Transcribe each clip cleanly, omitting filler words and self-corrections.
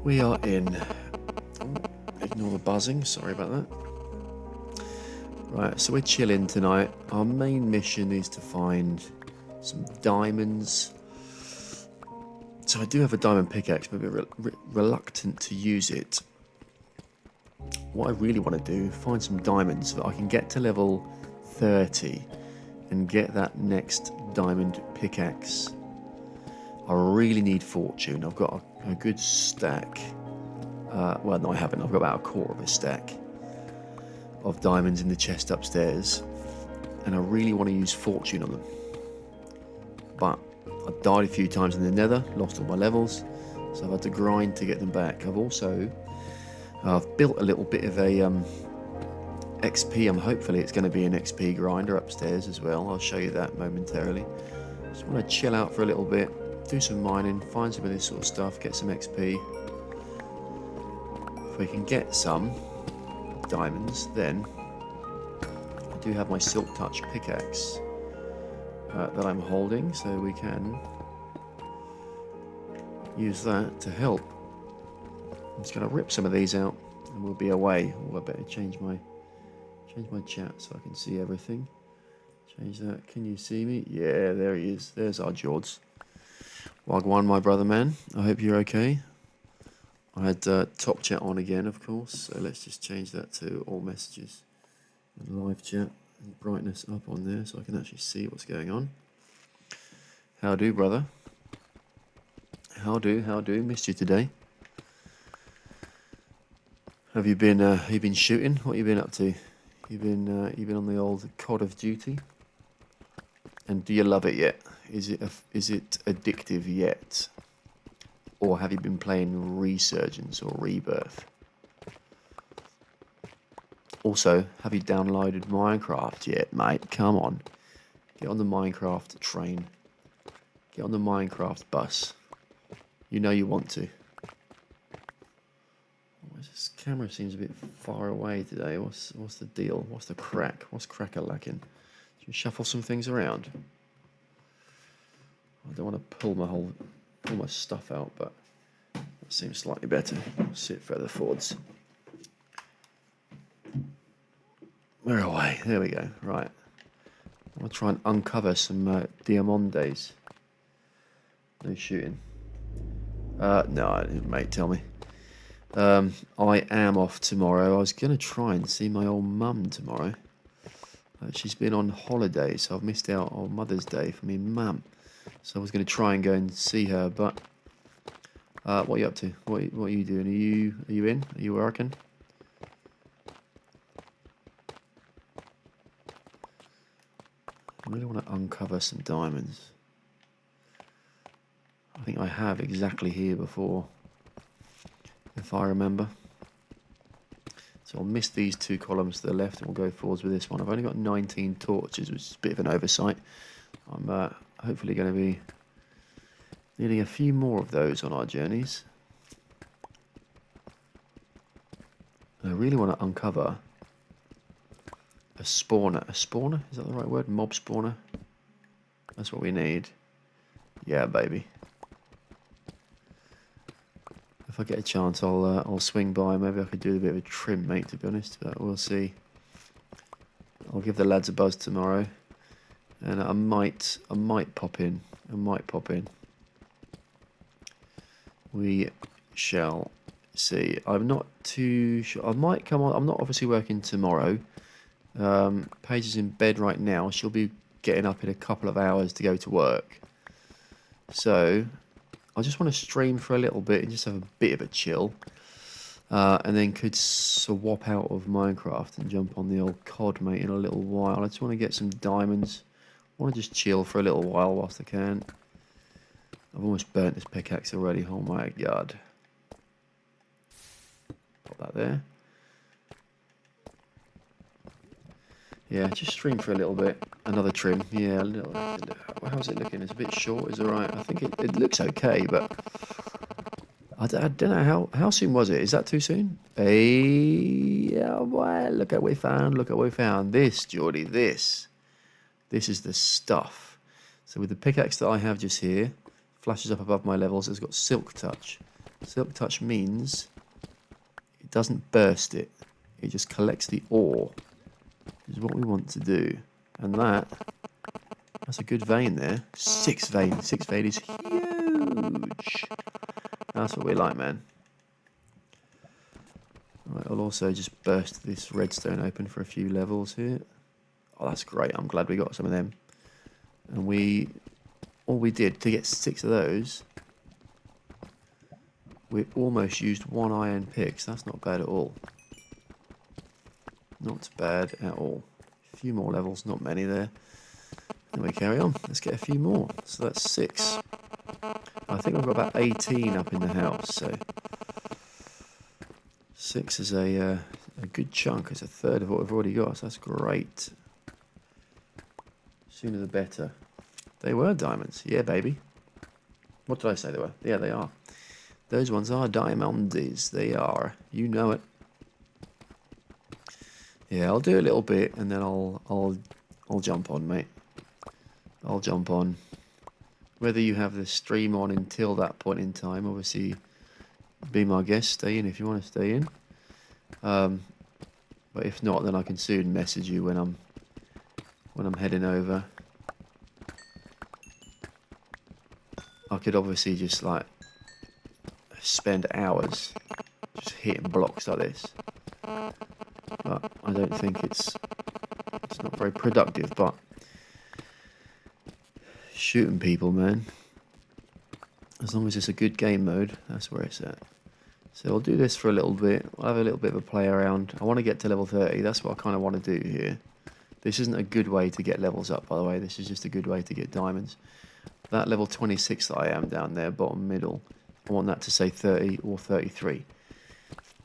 We are in. Ignore the buzzing, sorry about that. Right, so we're chilling tonight. Our main mission is to find some diamonds. So I do have a diamond pickaxe, but I'm a bit reluctant to use it. What I really want to do is find some diamonds so that I can get to level 30 and get that next diamond pickaxe. I really need fortune. I've got a good stack. Well, no, I haven't. I've got about a quarter of a stack of diamonds in the chest upstairs, and I really want to use fortune on them. But I died a few times in the nether, lost all my levels, so I've had to grind to get them back. I've built a little bit of a XP. Hopefully it's going to be an XP grinder upstairs as well. I'll show you that momentarily. Just want to chill out for a little bit, do some mining, find some of this sort of stuff, get some XP. If we can get some diamonds, then I do have my silk touch pickaxe that I'm holding, so we can use that to help. I'm just going to rip some of these out and we'll be away. Oh, I better change my chat so I can see everything. Change that. Can you see me? Yeah, there he is. There's our George. Wagwan, my brother man. I hope you're okay. I had top chat on again, of course, so let's just change that to all messages and live chat and brightness up on there so I can actually see what's going on. How do, brother? How do? Missed you today. Have you been shooting? What have you been up to? You've been on the old Cod of Duty? And do you love it yet? Is it addictive yet? Or have you been playing Resurgence or Rebirth? Also, have you downloaded Minecraft yet, mate? Come on. Get on the Minecraft train. Get on the Minecraft bus. You know you want to. This camera seems a bit far away today. What's the deal? What's the crack? What's crack-a-lacking? Should we shuffle some things around? I don't want to pull my stuff out, but that seems slightly better. Sit further forwards. We're away. There we go. Right. I'll try and uncover some diamondes. No shooting. No, mate, tell me. I am off tomorrow. I was going to try and see my old mum tomorrow. She's been on holiday, so I've missed out on Mother's Day for me mum. So I was going to try and go and see her, but what are you up to? What are you doing? Are you in? Are you working? I really want to uncover some diamonds. I think I have exactly here before, if I remember. So I'll miss these two columns to the left and we'll go forwards with this one. I've only got 19 torches, which is a bit of an oversight. I'm hopefully going to be needing a few more of those on our journeys. I really want to uncover a spawner. A spawner? Is that the right word? Mob spawner? That's what we need. Yeah, baby. If I get a chance, I'll swing by. Maybe I could do a bit of a trim, mate, to be honest. But we'll see. I'll give the lads a buzz tomorrow. And I might pop in. We shall see. I'm not too sure. I might come on. I'm not obviously working tomorrow. Paige is in bed right now. She'll be getting up in a couple of hours to go to work. So I just want to stream for a little bit and just have a bit of a chill. And then could swap out of Minecraft and jump on the old COD, mate, in a little while. I just want to get some diamonds. I want to just chill for a little while whilst I can. I've almost burnt this pickaxe already. Oh my god. Put that there. Yeah, just stream for a little bit. Another trim. Yeah, a little. How's it looking? It's a bit short. Is it alright? I think it looks okay, but I don't know how soon was it? Is that too soon? Hey, yeah, boy, look what we found. Look what we found. This, Geordie, this is the stuff. So with the pickaxe that I have just here, flashes up above my levels. It's got silk touch. Silk touch means it doesn't burst it. It just collects the ore, which is what we want to do. And that's a good vein there. 6 vein. 6 vein is huge. That's what we like, man. Right, I'll also just burst this redstone open for a few levels here. Oh, that's great. I'm glad we got some of them. And all we did to get 6 of those, we almost used 1 iron pick, so that's not bad at all. Not bad at all. A few more levels, not many there. Then we carry on. Let's get a few more. So that's 6. I think we've got about 18 up in the house, so 6 is a good chunk. It's a third of what we've already got, so that's great. Sooner the better. They were diamonds. Yeah, baby. What did I say they were? Yeah, they are. Those ones are diamonds. They are. You know it. Yeah, I'll do a little bit and then I'll jump on, mate. I'll jump on. Whether you have the stream on until that point in time, obviously, be my guest. Stay in if you want to stay in. But if not, then I can soon message you when I'm heading over. I could obviously just like spend hours just hitting blocks like this, but I don't think it's not very productive. But shooting people, man, as long as it's a good game mode, that's where it's at. So I'll do this for a little bit. I'll have a little bit of a play around. I want to get to level 30. That's what I kind of want to do here. This isn't a good way to get levels up, by the way. This is just a good way to get diamonds. That level 26 that I am down there, bottom middle, I want that to say 30 or 33.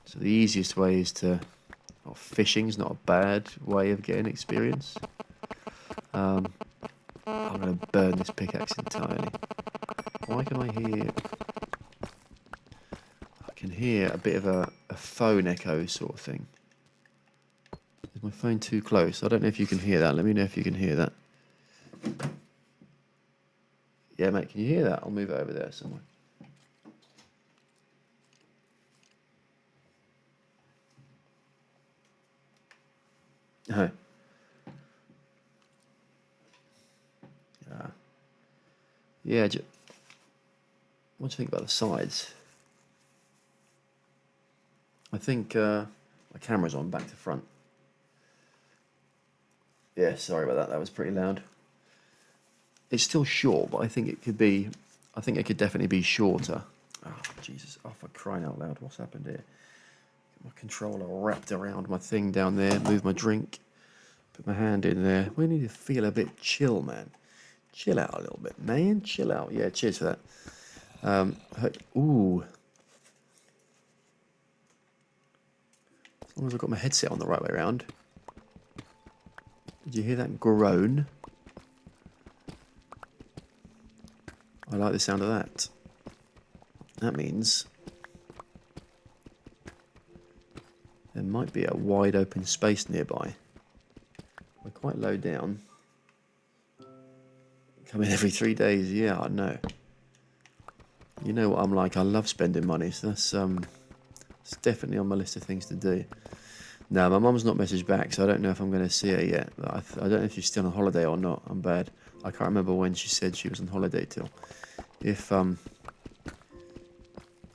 So the easiest way is to... Oh, fishing's not a bad way of getting experience. I'm going to burn this pickaxe entirely. Why can I hear... I can hear a bit of a phone echo sort of thing. Is my phone too close? I don't know if you can hear that. Let me know if you can hear that. Yeah, mate, can you hear that? I'll move it over there somewhere. No. Yeah, what do you think about the sides? I think my camera's on back to front. Yeah, sorry about that. That was pretty loud. It's still short, but I think it could be... I think it could definitely be shorter. Oh, Jesus. Oh, for crying out loud. What's happened here? Get my controller wrapped around my thing down there. Move my drink. Put my hand in there. We need to feel a bit chill, man. Chill out a little bit, man. Chill out. Yeah, cheers for that. Ooh. As long as I've got my headset on the right way around. Did you hear that groan? I like the sound of that. That means there might be a wide open space nearby. We're quite low down. Come in every 3 days. Yeah, I know. You know what I'm like. I love spending money. So that's it's definitely on my list of things to do. No, my mum's not messaged back, so I don't know if I'm going to see her yet. I don't know if she's still on holiday or not. I'm bad. I can't remember when she said she was on holiday till. If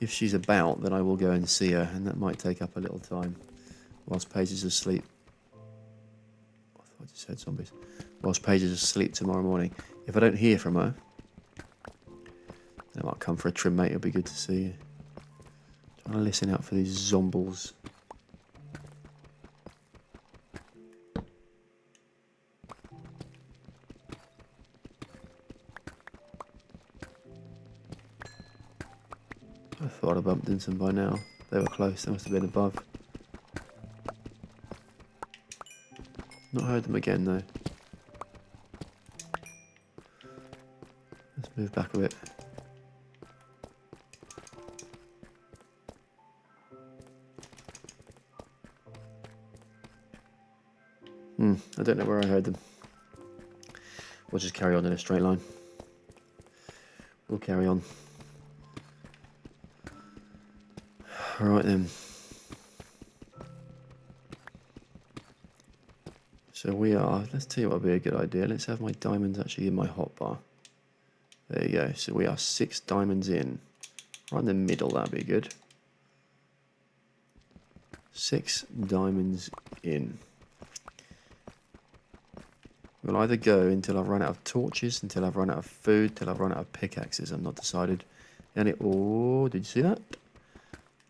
she's about, then I will go and see her, and that might take up a little time whilst Paige is asleep. I thought I just heard zombies. Whilst Paige is asleep tomorrow morning. If I don't hear from her, then I might come for a trim, mate. It'll be good to see you. Trying to listen out for these zombies. I thought I bumped into them by now. They were close. They must have been above. Not heard them again though. Let's move back a bit. I don't know where I heard them. We'll just carry on in a straight line. We'll carry on. Right then. So we are, let's tell you what would be a good idea. Let's have my diamonds actually in my hotbar. There you go. So we are 6 diamonds in. Right in the middle, that'd be good. 6 diamonds in. We'll either go until I've run out of torches, until I've run out of food, until I've run out of pickaxes. I'm not decided. And it, oh, did you see that?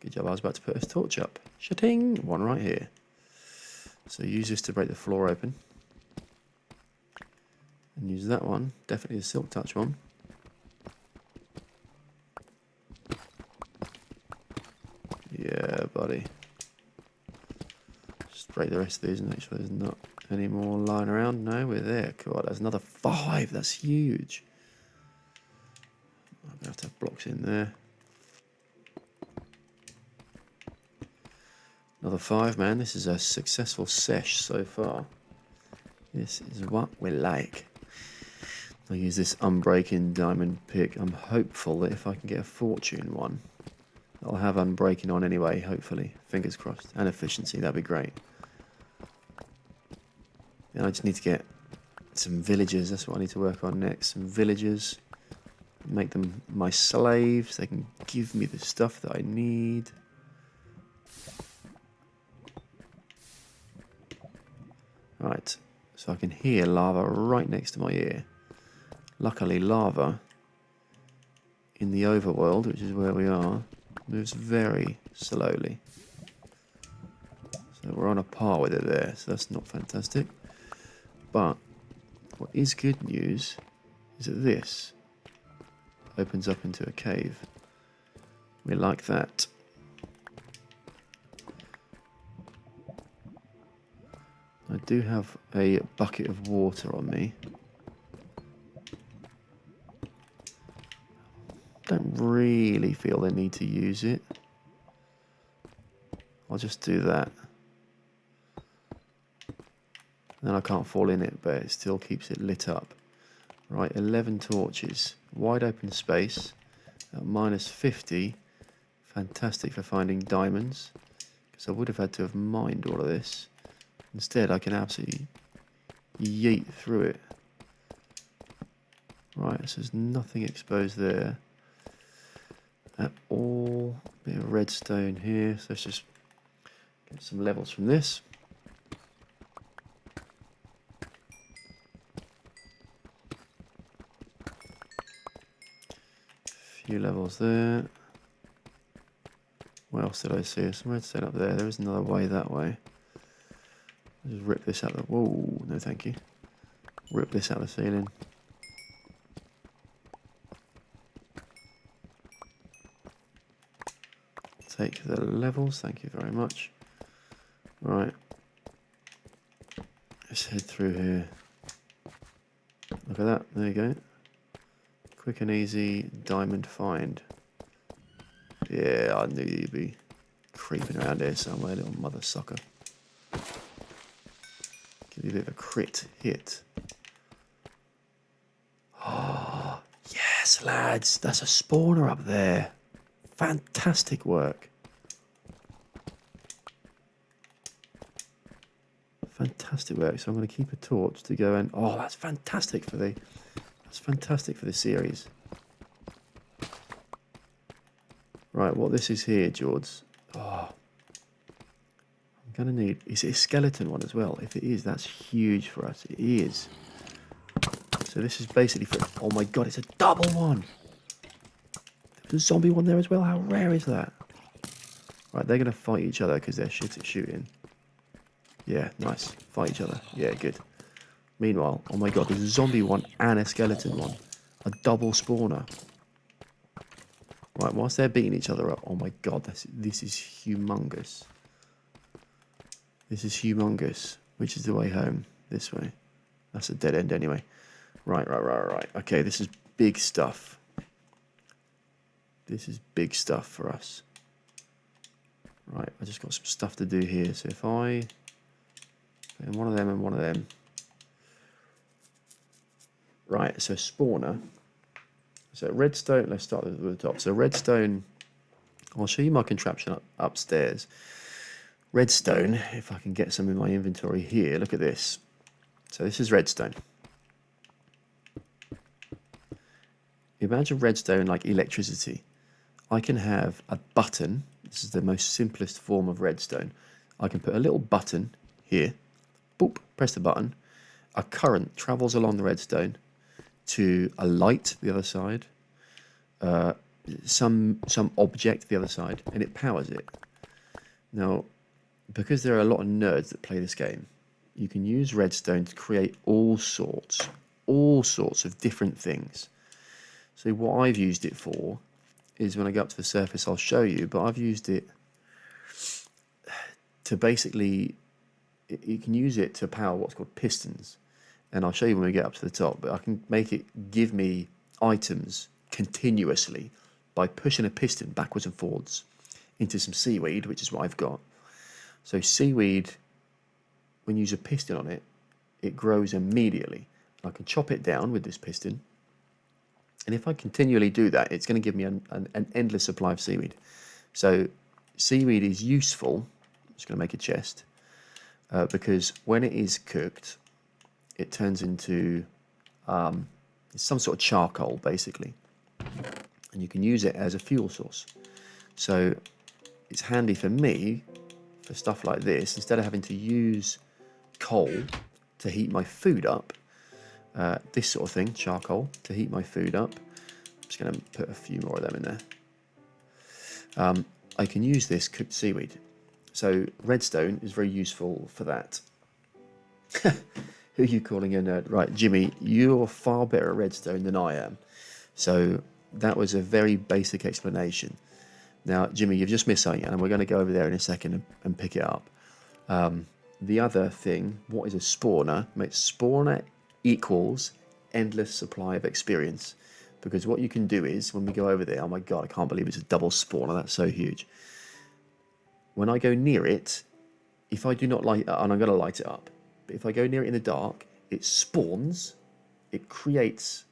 Good job, I was about to put a torch up. Shitting! One right here. So use this to break the floor open. And use that one, definitely the silk touch one. Yeah, buddy. Just break the rest of these and make sure there's not any more lying around. No, we're there. Cool, that's another 5. That's huge. I'm going to have to have blocks in there. Another 5, man. This is a successful sesh so far. This is what we like. I'll use this unbreaking diamond pick. I'm hopeful that if I can get a fortune one, I'll have unbreaking on anyway, hopefully. Fingers crossed. And efficiency, that'd be great. And I just need to get some villagers. That's what I need to work on next. Some villagers. Make them my slaves. They can give me the stuff that I need. Right, so I can hear lava right next to my ear. Luckily, lava in the overworld, which is where we are, moves very slowly. So we're on a par with it there, so that's not fantastic. But what is good news is that this opens up into a cave. We like that. I do have a bucket of water on me. Don't really feel the need to use it. I'll just do that. Then I can't fall in it, but it still keeps it lit up. Right, 11 torches. Wide open space at -50. Fantastic for finding diamonds, because I would have had to have mined all of this. Instead, I can absolutely yeet through it. Right, so there's nothing exposed there at all. Bit of redstone here, so let's just get some levels from this. Few levels there. What else did I see? There's some redstone up there. There is another way that way. I'll just rip this out of the... Whoa, no thank you. Rip this out of the ceiling. Take the levels, thank you very much. Right. Let's head through here. Look at that, there you go. Quick and easy diamond find. Yeah, I knew you'd be creeping around here somewhere, little mother sucker. Give you a bit of a crit hit. Oh, yes, lads. That's a spawner up there. Fantastic work. Fantastic work. So I'm going to keep a torch to go and... Oh, that's fantastic for the... That's fantastic for the series. Right, what this is here, George. Oh, I'm going to need... Is it a skeleton one as well? If it is, that's huge for us. It is. So this is basically for... Oh my god, it's a double one! There's a zombie one there as well. How rare is that? Right, they're going to fight each other because they're shit at shooting. Yeah, nice. Fight each other. Yeah, good. Meanwhile, oh my god, there's a zombie one and a skeleton one. A double spawner. Right, whilst they're beating each other up, oh my god, this is humongous. This is humongous. Which is the way home? This way. That's a dead end anyway. Right. Okay, this is big stuff. This is big stuff for us. Right, I just got some stuff to do here. So if I put in one of them and one of them. Right, so spawner. So redstone, let's start with the top. So redstone I'll show you my contraption upstairs. Redstone, if I can get some in my inventory here, look at this. So this is redstone. Imagine redstone like electricity. I can have a button. This is the most simplest form of redstone. I can put a little button here. Boop, press the button. A current travels along the redstone to a light the other side, some object the other side, and it powers it. Now, because there are a lot of nerds that play this game, you can use redstone to create all sorts of different things. So what I've used it for is, when I go up to the surface, I'll show you, but I've used it to basically, you can use it to power what's called pistons. And I'll show you when we get up to the top, but I can make it give me items continuously by pushing a piston backwards and forwards into some seaweed, which is what I've got. So seaweed, when you use a piston on it, it grows immediately. I can chop it down with this piston, and if I continually do that, it's going to give me an endless supply of seaweed. So seaweed is useful. I'm just going to make a chest, because when it is cooked, it turns into some sort of charcoal, basically, and you can use it as a fuel source. So it's handy for me for stuff like this. Instead of having to use coal to heat my food up, this sort of thing, charcoal, to heat my food up. I'm just going to put a few more of them in there. I can use this cooked seaweed. So redstone is very useful for that. Who are you calling a nerd? Right, Jimmy, you're far better at redstone than I am. So that was a very basic explanation. Now, Jimmy, you've just missed something, and we're going to go over there in a second and pick it up. The other thing, what is a spawner? Spawner equals endless supply of experience. Because what you can do is, when we go over there, oh my god, I can't believe it's a double spawner, that's so huge. When I go near it, if I do not light it up, and I'm going to light it up, but if I go near it in the dark, it spawns, it creates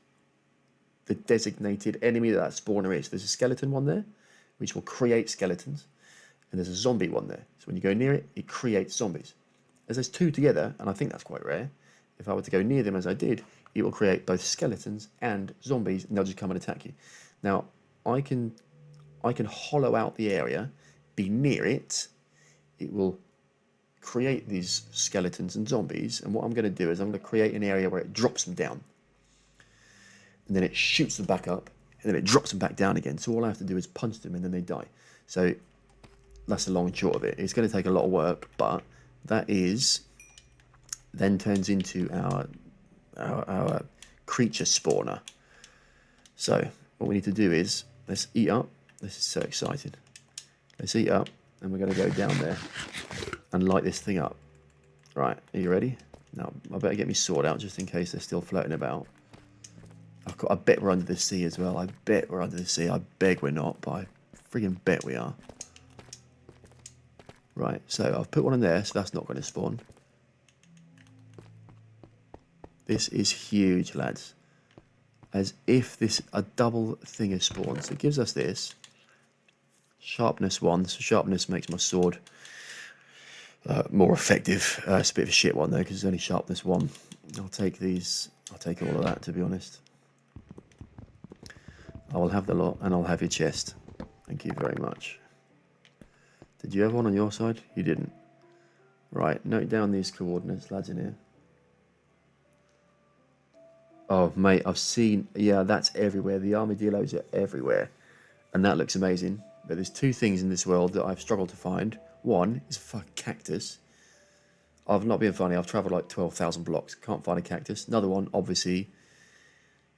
the designated enemy that spawner is. There's a skeleton one there, which will create skeletons, and there's a zombie one there. So when you go near it, it creates zombies. As there's two together, and I think that's quite rare, if I were to go near them as I did, it will create both skeletons and zombies, and they'll just come and attack you. Now, I can hollow out the area, be near it, it will create these skeletons and zombies, and what I'm going to do is I'm going to create an area where it drops them down, and then it shoots them back up, and then it drops them back down again. So all I have to do is punch them, and then they die. So that's the long and short of it. It's going to take a lot of work, but that is then turns into our creature spawner. So what we need to do is, let's eat up. This is so exciting. Let's eat up, and we're going to go down there and light this thing up. Right, are you ready? Now, I better get my sword out just in case they're still floating about. I bet we're under the sea as well. I bet we're under the sea. I beg we're not, but I friggin' bet we are. Right, so I've put one in there, so that's not going to spawn. This is huge, lads. As if a double thing has spawned. So it gives us this. Sharpness 1. So sharpness makes my sword more effective. It's a bit of a shit one though, because it's only sharpness 1. I'll take these. I'll take all of that, to be honest. I will have the lot, and I'll have your chest. Thank you very much. Did you have one on your side? You didn't. Right, note down these coordinates, lads, in here. Oh, mate, I've seen... Yeah, that's everywhere. The armadillos are everywhere. And that looks amazing. But there's two things in this world that I've struggled to find. One is a fucking cactus. I've not been funny. I've travelled like 12,000 blocks. Can't find a cactus. Another one, obviously,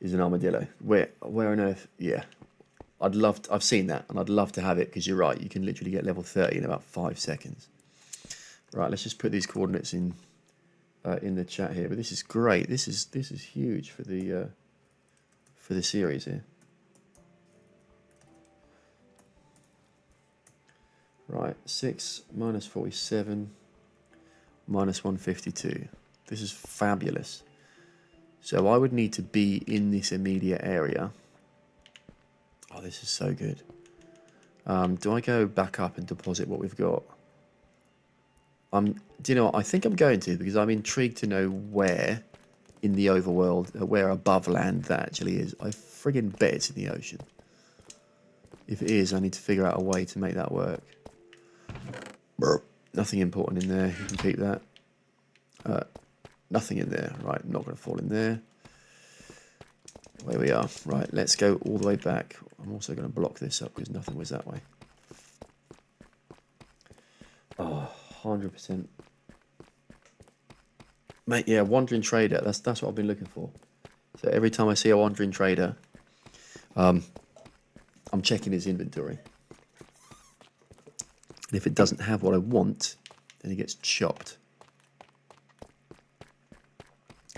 is an armadillo. Where on earth? Yeah. I've seen that, and I'd love to have it, because you're right. You can literally get level 30 in about 5 seconds. Right, let's just put these coordinates in the chat here. But this is great. This is huge for the series here. Right, 6 minus 47 minus 152. This is fabulous. So I would need to be in this immediate area. Oh, this is so good. Do I go back up and deposit what we've got? Do you know what? I think I'm going to, because I'm intrigued to know where in the overworld, where above land that actually is. I friggin' bet it's in the ocean. If it is, I need to figure out a way to make that work. Nothing important in there. You can keep that. Nothing in there. Right, I'm not going to fall in there. Where we are. Right, let's go all the way back. I'm also going to block this up because nothing was that way. Oh, 100%. Mate, yeah, wandering trader. That's what I've been looking for. So every time I see a wandering trader, I'm checking his inventory. And if it doesn't have what I want, then he gets chopped.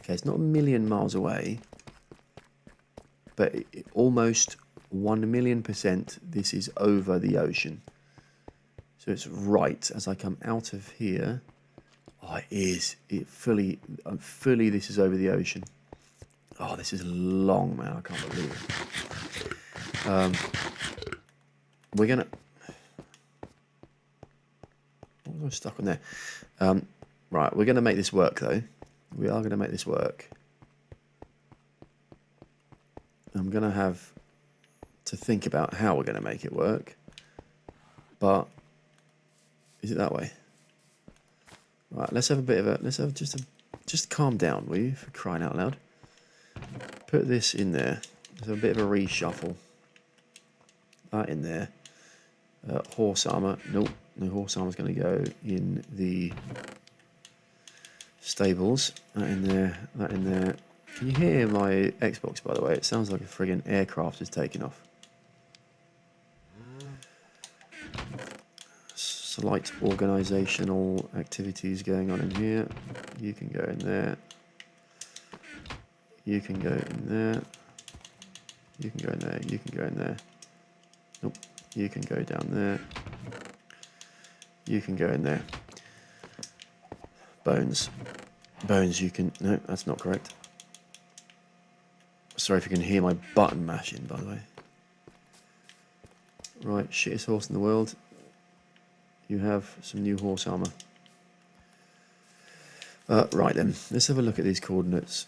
Okay, it's not a million miles away, but almost 1,000,000% this is over the ocean. So it's right as I come out of here. Oh, it is. Fully this is over the ocean. Oh, this is long, man. I can't believe it. We're going to... What was I stuck on there? Right, we're going to make this work, though. We are going to make this work. I'm going to have to think about how we're going to make it work. But is it that way? Right, let's have a bit of a... Let's have just calm down, will you, for crying out loud. Put this in there. Let's have a bit of a reshuffle. That in there. Horse armor. Nope. No horse armor is going to go in the stables. That in there. That in there. Can you hear my Xbox, by the way? It sounds like a friggin' aircraft is taking off. Slight organisational activities going on in here. You can go in there. You can go in there. You can go in there. You can go in there. Nope. You can go down there. You can go in there. Bones. Bones, you can... No, that's not correct. Sorry if you can hear my button mashing, by the way. Right, shittest horse in the world. You have some new horse armour. Right then, let's have a look at these coordinates.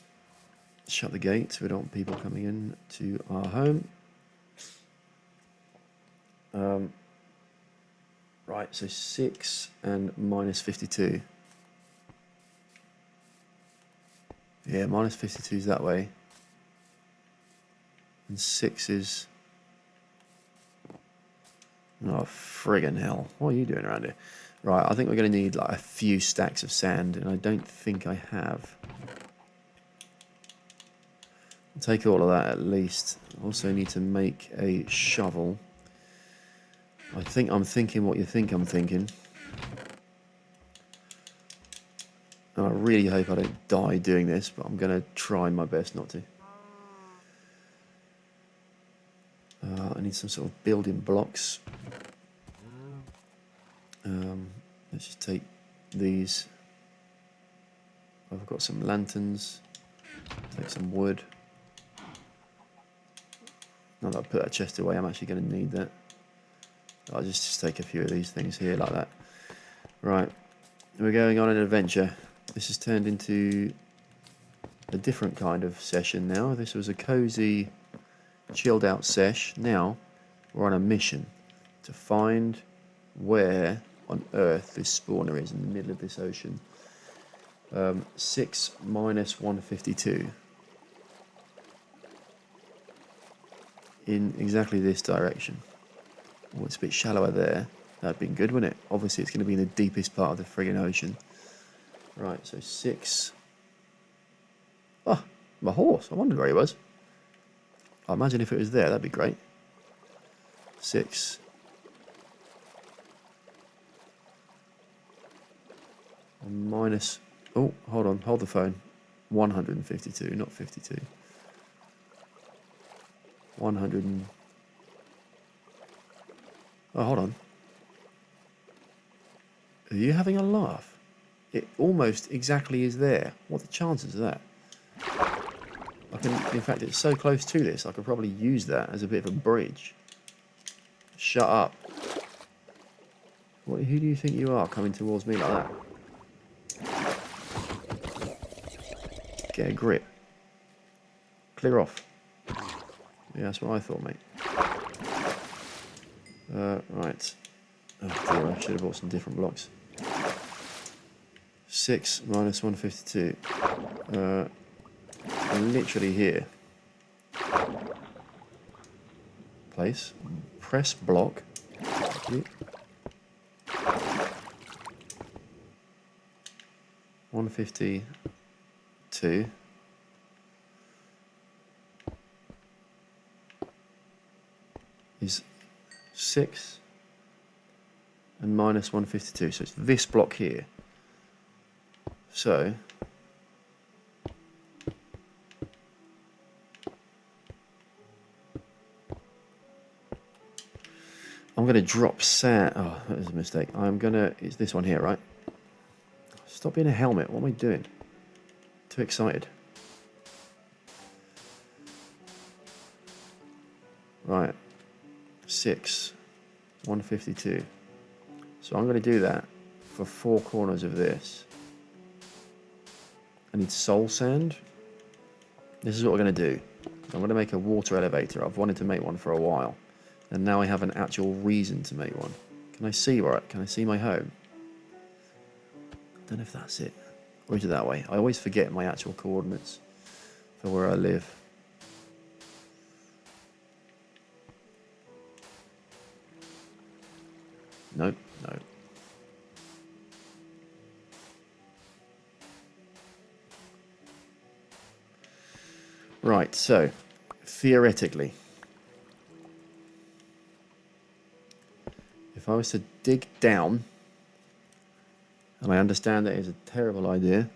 Shut the gate. We don't want people coming in to our home. Right, so 6 and minus 52. Yeah, minus 52 is that way. And 6 is... Oh, friggin' hell. What are you doing around here? Right, I think we're going to need like a few stacks of sand, and I don't think I have. I'll take all of that at least. I also need to make a shovel. I think I'm thinking what you think I'm thinking. And I really hope I don't die doing this, but I'm going to try my best not to. I need some sort of building blocks. Let's just take these. I've got some lanterns. Take some wood. Now that I put that chest away, I'm actually going to need that. I'll just take a few of these things here like that. Right, we're going on an adventure. This has turned into a different kind of session now. This was a cozy, chilled out sesh. Now we're on a mission to find where on earth this spawner is in the middle of this ocean. 6 minus 152. In exactly this direction. Oh, it's a bit shallower there. That'd been good, wouldn't it? Obviously, it's going to be in the deepest part of the friggin' ocean. Right, so 6. Oh, my horse. I wondered where he was. I imagine if it was there, that'd be great. 6. Minus... Oh, hold on. Hold the phone. 152, not 52. 100 and... Oh, hold on. Are you having a laugh? It almost exactly is there. What are the chances of that? I can, in fact, it's so close to this, I could probably use that as a bit of a bridge. Shut up. Who do you think you are coming towards me like that? Get a grip. Clear off. Yeah, that's what I thought, mate. Right. Oh dear, I should have bought some different blocks. 6 minus 152. Literally here. Place. Press block. 152 is 6 and minus 152, so it's this block here. So I'm going to drop sand. Oh, that was a mistake. It's this one here, right? Stop being a helmet. What am I doing? Too excited. Right. 6, 152. So I'm going to do that for 4 corners of this. I need soul sand. This is what we're going to do. I'm going to make a water elevator. I've wanted to make one for a while. And now I have an actual reason to make one. Can I see Can I see my home? I don't know if that's it. Or is it that way? I always forget my actual coordinates for where I live. Nope, no. Right, so theoretically, if I was to dig down, and I understand that is a terrible idea,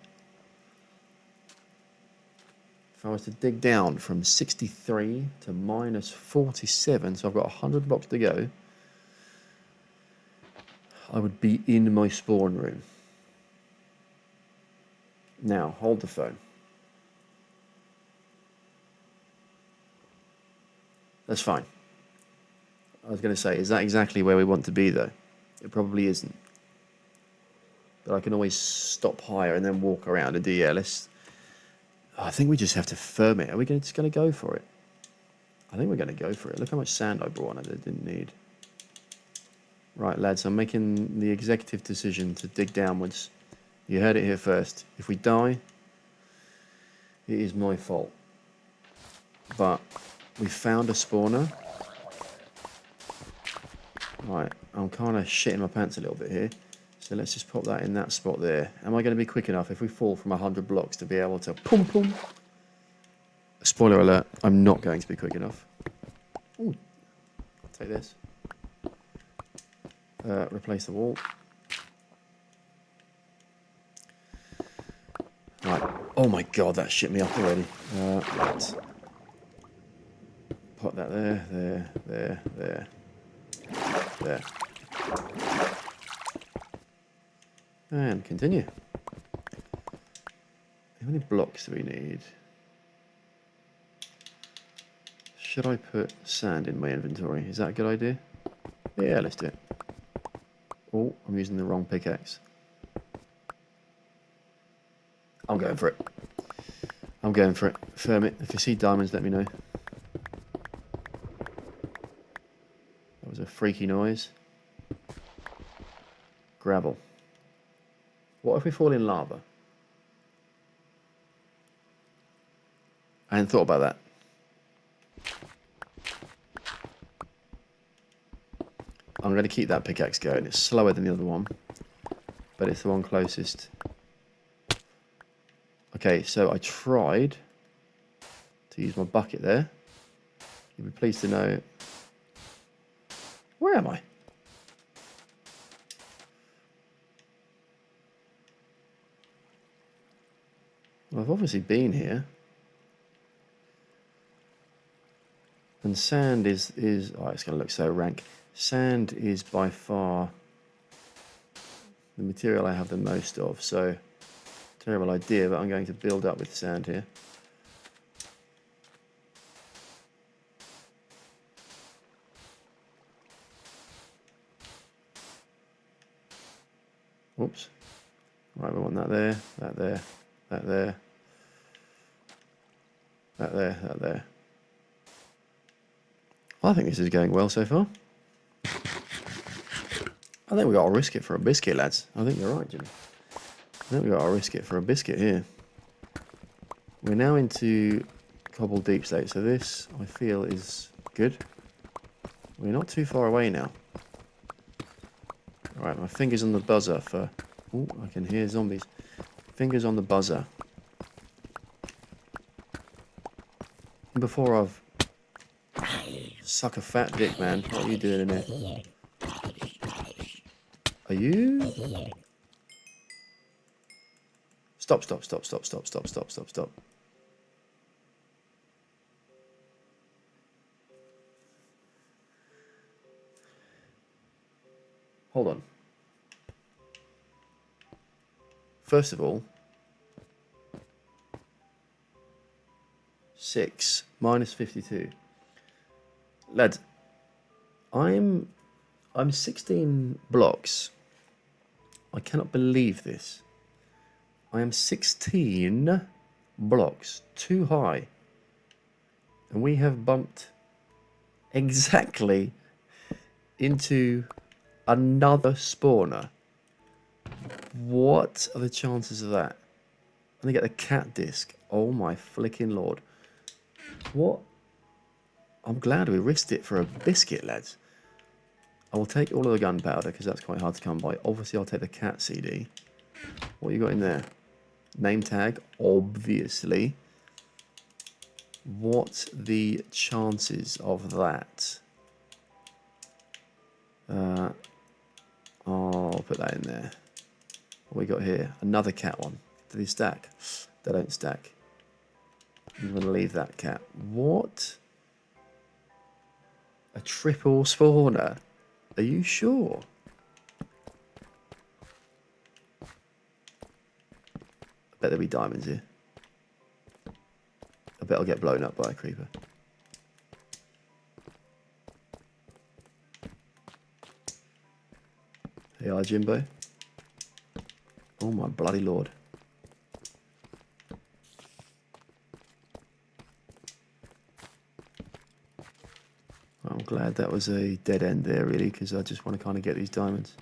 if I was to dig down from 63 to minus 47, so I've got 100 blocks to go, I would be in my spawn room. Now, hold the phone. That's fine. I was going to say, is that exactly where we want to be, though? It probably isn't. But I can always stop higher and then walk around and do, yeah, I think we just have to firm it. Are we just going to go for it? I think we're going to go for it. Look how much sand I brought on it that I didn't need. Right, lads, I'm making the executive decision to dig downwards. You heard it here first. If we die, it is my fault. But we found a spawner. Right, I'm kind of shitting my pants a little bit here. So let's just pop that in that spot there. Am I going to be quick enough if we fall from 100 blocks to be able to pum pum? Spoiler alert, I'm not going to be quick enough. Ooh, I'll take this. Replace the wall. Right. Oh my god, that shit me up already. Right. Put that there. And continue. How many blocks do we need? Should I put sand in my inventory? Is that a good idea? Yeah, let's do it. Oh, I'm using the wrong pickaxe. I'm going for it. I'm going for it. Firm it. If you see diamonds, let me know. That was a freaky noise. Gravel. What if we fall in lava? I hadn't thought about that. I'm going to keep that pickaxe going. It's slower than the other one, but it's the one closest. Okay, so I tried to use my bucket there. You'll be pleased to know... Where am I? Well, I've obviously been here. And sand is oh, it's going to look so rank. Sand is by far the material I have the most of, so terrible idea, but I'm going to build up with sand here. Whoops. Right, we want that there, that there, that there, that there, that there. I think this is going well so far. I think we got to risk it for a biscuit, lads. I think you're right, Jimmy. I think we got to risk it for a biscuit here. We're now into cobble deep slate, so this I feel is good. We're not too far away now. Right, my fingers on the buzzer for... Oh, I can hear zombies. Fingers on the buzzer. Before I've... Suck a fat dick, man. What are you doing in there? Are you... Stop, stop, stop, stop, stop, stop, stop, stop, stop. Hold on. First of all... 6 minus 52. Lads, I'm 16 blocks. I cannot believe this. I am 16 blocks too high. And we have bumped exactly into another spawner. What are the chances of that? And they get the cat disc. Oh my flicking lord. What? I'm glad we risked it for a biscuit, lads. I will take all of the gunpowder because that's quite hard to come by. Obviously, I'll take the cat CD. What you got in there? Name tag, obviously. What the chances of that? I'll put that in there. What we got here? Another cat one. Do they stack? They don't stack. I'm going to leave that cat. What? A triple spawner? Are you sure? I bet there'll be diamonds here. I bet I'll get blown up by a creeper. Hey, are Jimbo. Oh my bloody lord. I'm glad that was a dead end there, really, because I just want to kind of get these diamonds.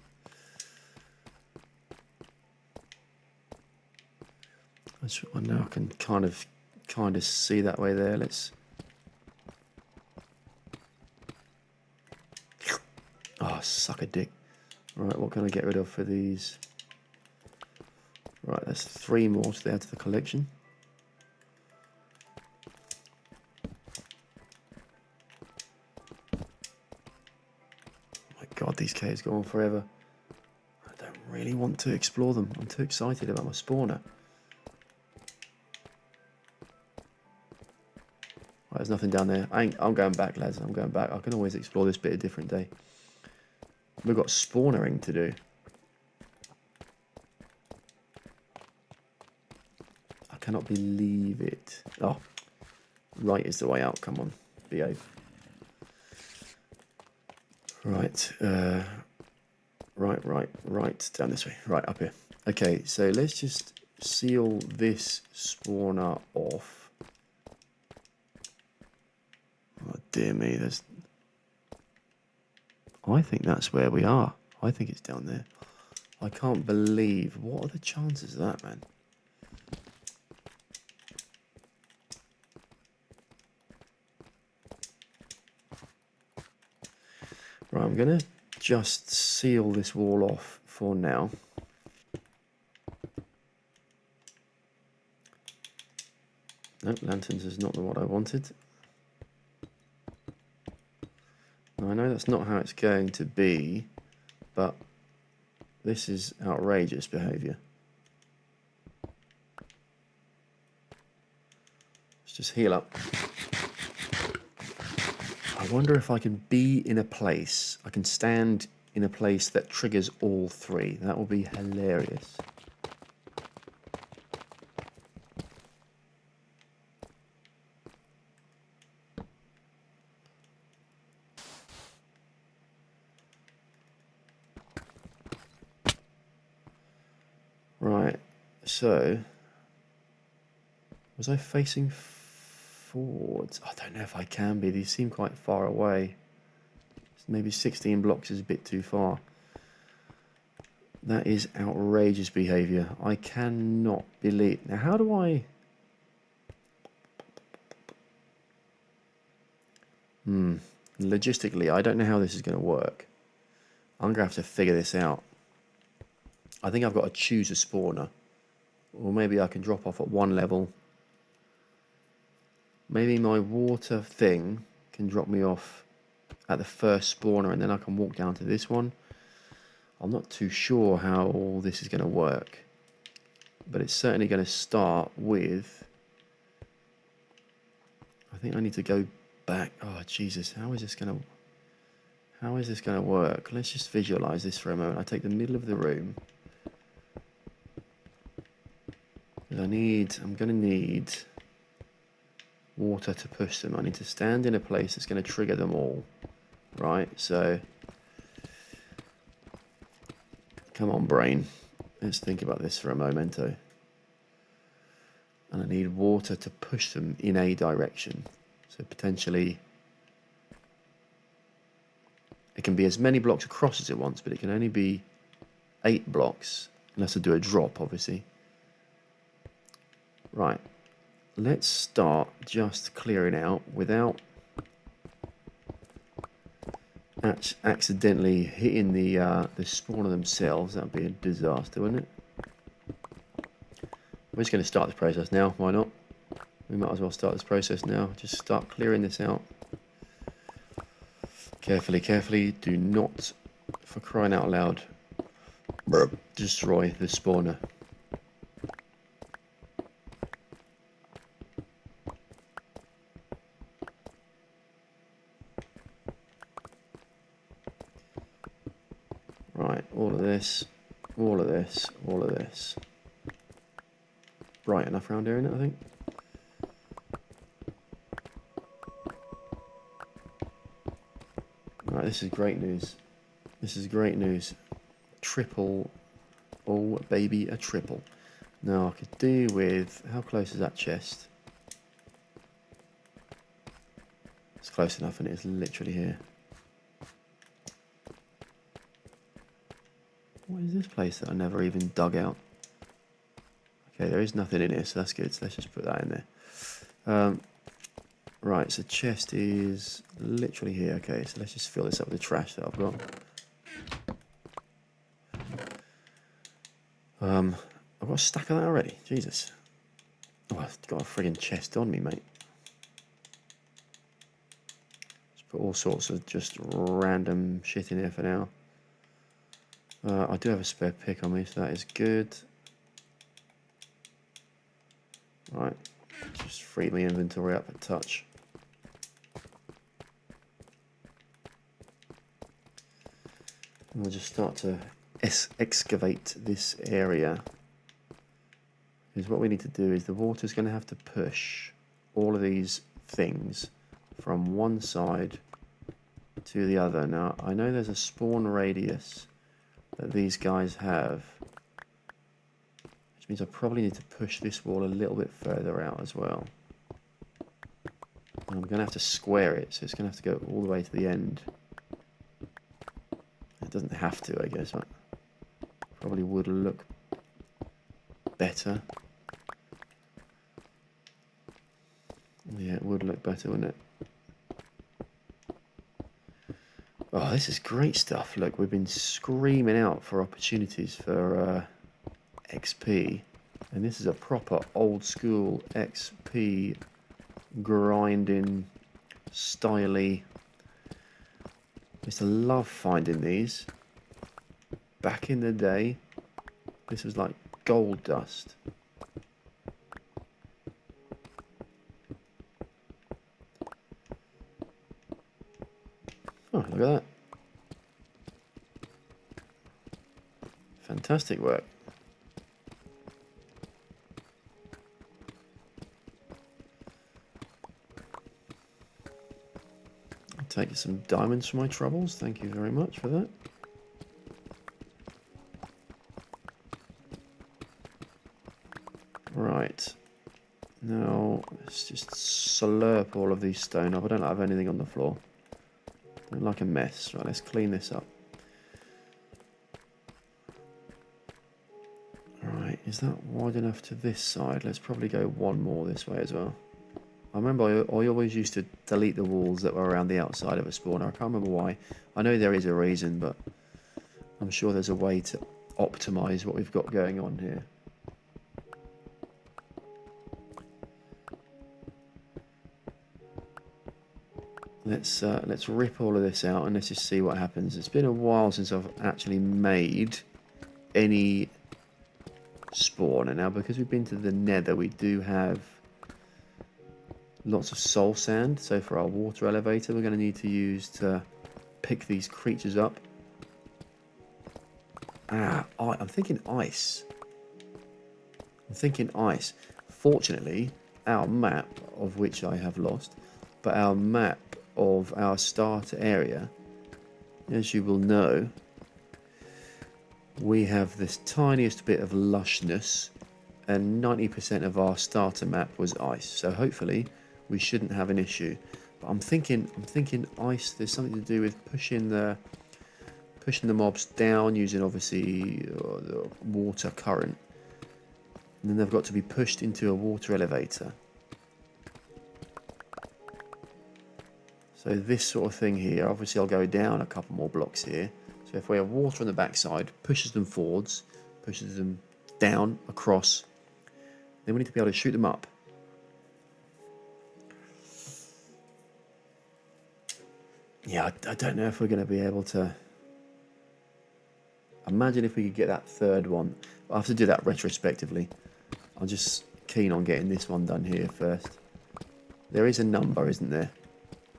I now can kind of see that way there. Let's... Oh, suck a dick. Right, what can I get rid of for these? Right, that's 3 more to add to the collection. God, these caves go on forever. I don't really want to explore them. I'm too excited about my spawner. Right, there's nothing down there. I'm going back, lads. I'm going back. I can always explore this bit a different day. We've got spawnering to do. I cannot believe it. Oh, right is the way out. Come on, behave. Right, right, down this way, right, up here. Okay, so let's just seal this spawner off. Oh, dear me, there's... I think that's where we are. I think it's down there. I can't believe... What are the chances of that, man? Right, I'm going to just seal this wall off for now. Nope, lanterns is not what I wanted. Now, I know that's not how it's going to be, but this is outrageous behaviour. Let's just heal up. I wonder if I can be in a place, I can stand in a place that triggers all 3. That will be hilarious. so was I facing forwards? I don't know if I can be. These seem quite far away. Maybe 16 blocks is a bit too far. That is outrageous behaviour. I cannot believe. Now, how do I... Logistically, I don't know how this is going to work. I'm going to have to figure this out. I think I've got to choose a spawner. Or maybe I can drop off at one level. Maybe my water thing can drop me off at the first spawner and then I can walk down to this one. I'm not too sure how all this is going to work. But it's certainly going to start with... I think I need to go back. Oh, Jesus. How is this going to work? Let's just visualize this for a moment. I take the middle of the room. I'm going to need water to push them. I need to stand in a place that's going to trigger them all. Right, so come on, brain. Let's think about this for a momento. And I need water to push them in a direction. So potentially it can be as many blocks across as it wants, but it can only be 8 blocks unless I do a drop, obviously. Right, let's start just clearing out without accidentally hitting the spawner themselves. That would be a disaster, wouldn't it? We're just going to start this process now. Why not? We might as well start this process now. Just start clearing this out. Carefully, carefully. Do not, for crying out loud, destroy the spawner. Right, all of this, all of this, all of this. Bright enough around here, isn't it, I think? Right, this is great news. This is great news. Triple. Oh, baby, a triple. Now, I could do with... How close is that chest? It's close enough, and it's literally here. What is this place that I never even dug out? Okay, there is nothing in here, so that's good. So let's just put that in there. Right, so chest is literally here. Okay, so let's just fill this up with the trash that I've got. I've got a stack of that already. Jesus. Oh, I've got a friggin' chest on me, mate. Just put all sorts of just random shit in here for now. I do have a spare pick on me, so that is good. Right, just free my inventory up a touch. And we'll just start to excavate this area. Because what we need to do is the water's going to have to push all of these things from one side to the other. Now, I know there's a spawn radius that these guys have, which means I probably need to push this wall a little bit further out as well. And I'm going to have to square it, so it's going to have to go all the way to the end. It doesn't have to, I guess. Probably would look better. Yeah, it would look better, wouldn't it? Oh, this is great stuff. Look, we've been screaming out for opportunities for XP. And this is a proper old school XP grinding, styly. I used to love finding these. Back in the day, this was like gold dust. Oh, look at that. Fantastic work. I'll take some diamonds for my troubles. Thank you very much for that. Now, let's just slurp all of these stone up. I don't have anything on the floor. Don't like a mess. Right, let's clean this up. Right, is that wide enough to this side? Let's probably go one more this way as well. I remember I always used to delete the walls that were around the outside of a spawner. I can't remember why. I know there is a reason, but I'm sure there's a way to optimize what we've got going on here. Let's rip all of this out and let's just see what happens. It's been a while since I've actually made any spawn, and now because we've been to the nether, we do have lots of soul sand. So for our water elevator, we're going to need to use to pick these creatures up. I'm thinking ice. I'm thinking ice. Fortunately, our map, of which I have lost, but our map of our starter area, as you will know, we have this tiniest bit of lushness, and 90% of our starter map was ice. So hopefully we shouldn't have an issue. But I'm thinking ice. There's something to do with pushing the mobs down using obviously the water current, and then they've got to be pushed into a water elevator. So this sort of thing here, obviously I'll go down a couple more blocks here. So if we have water on the backside, pushes them forwards, pushes them down, across, then we need to be able to shoot them up. Yeah, I don't know if we're going to be able to. Imagine if we could get that third one. I'll have to do that retrospectively. I'm just keen on getting this one done here first. There is a number, isn't there,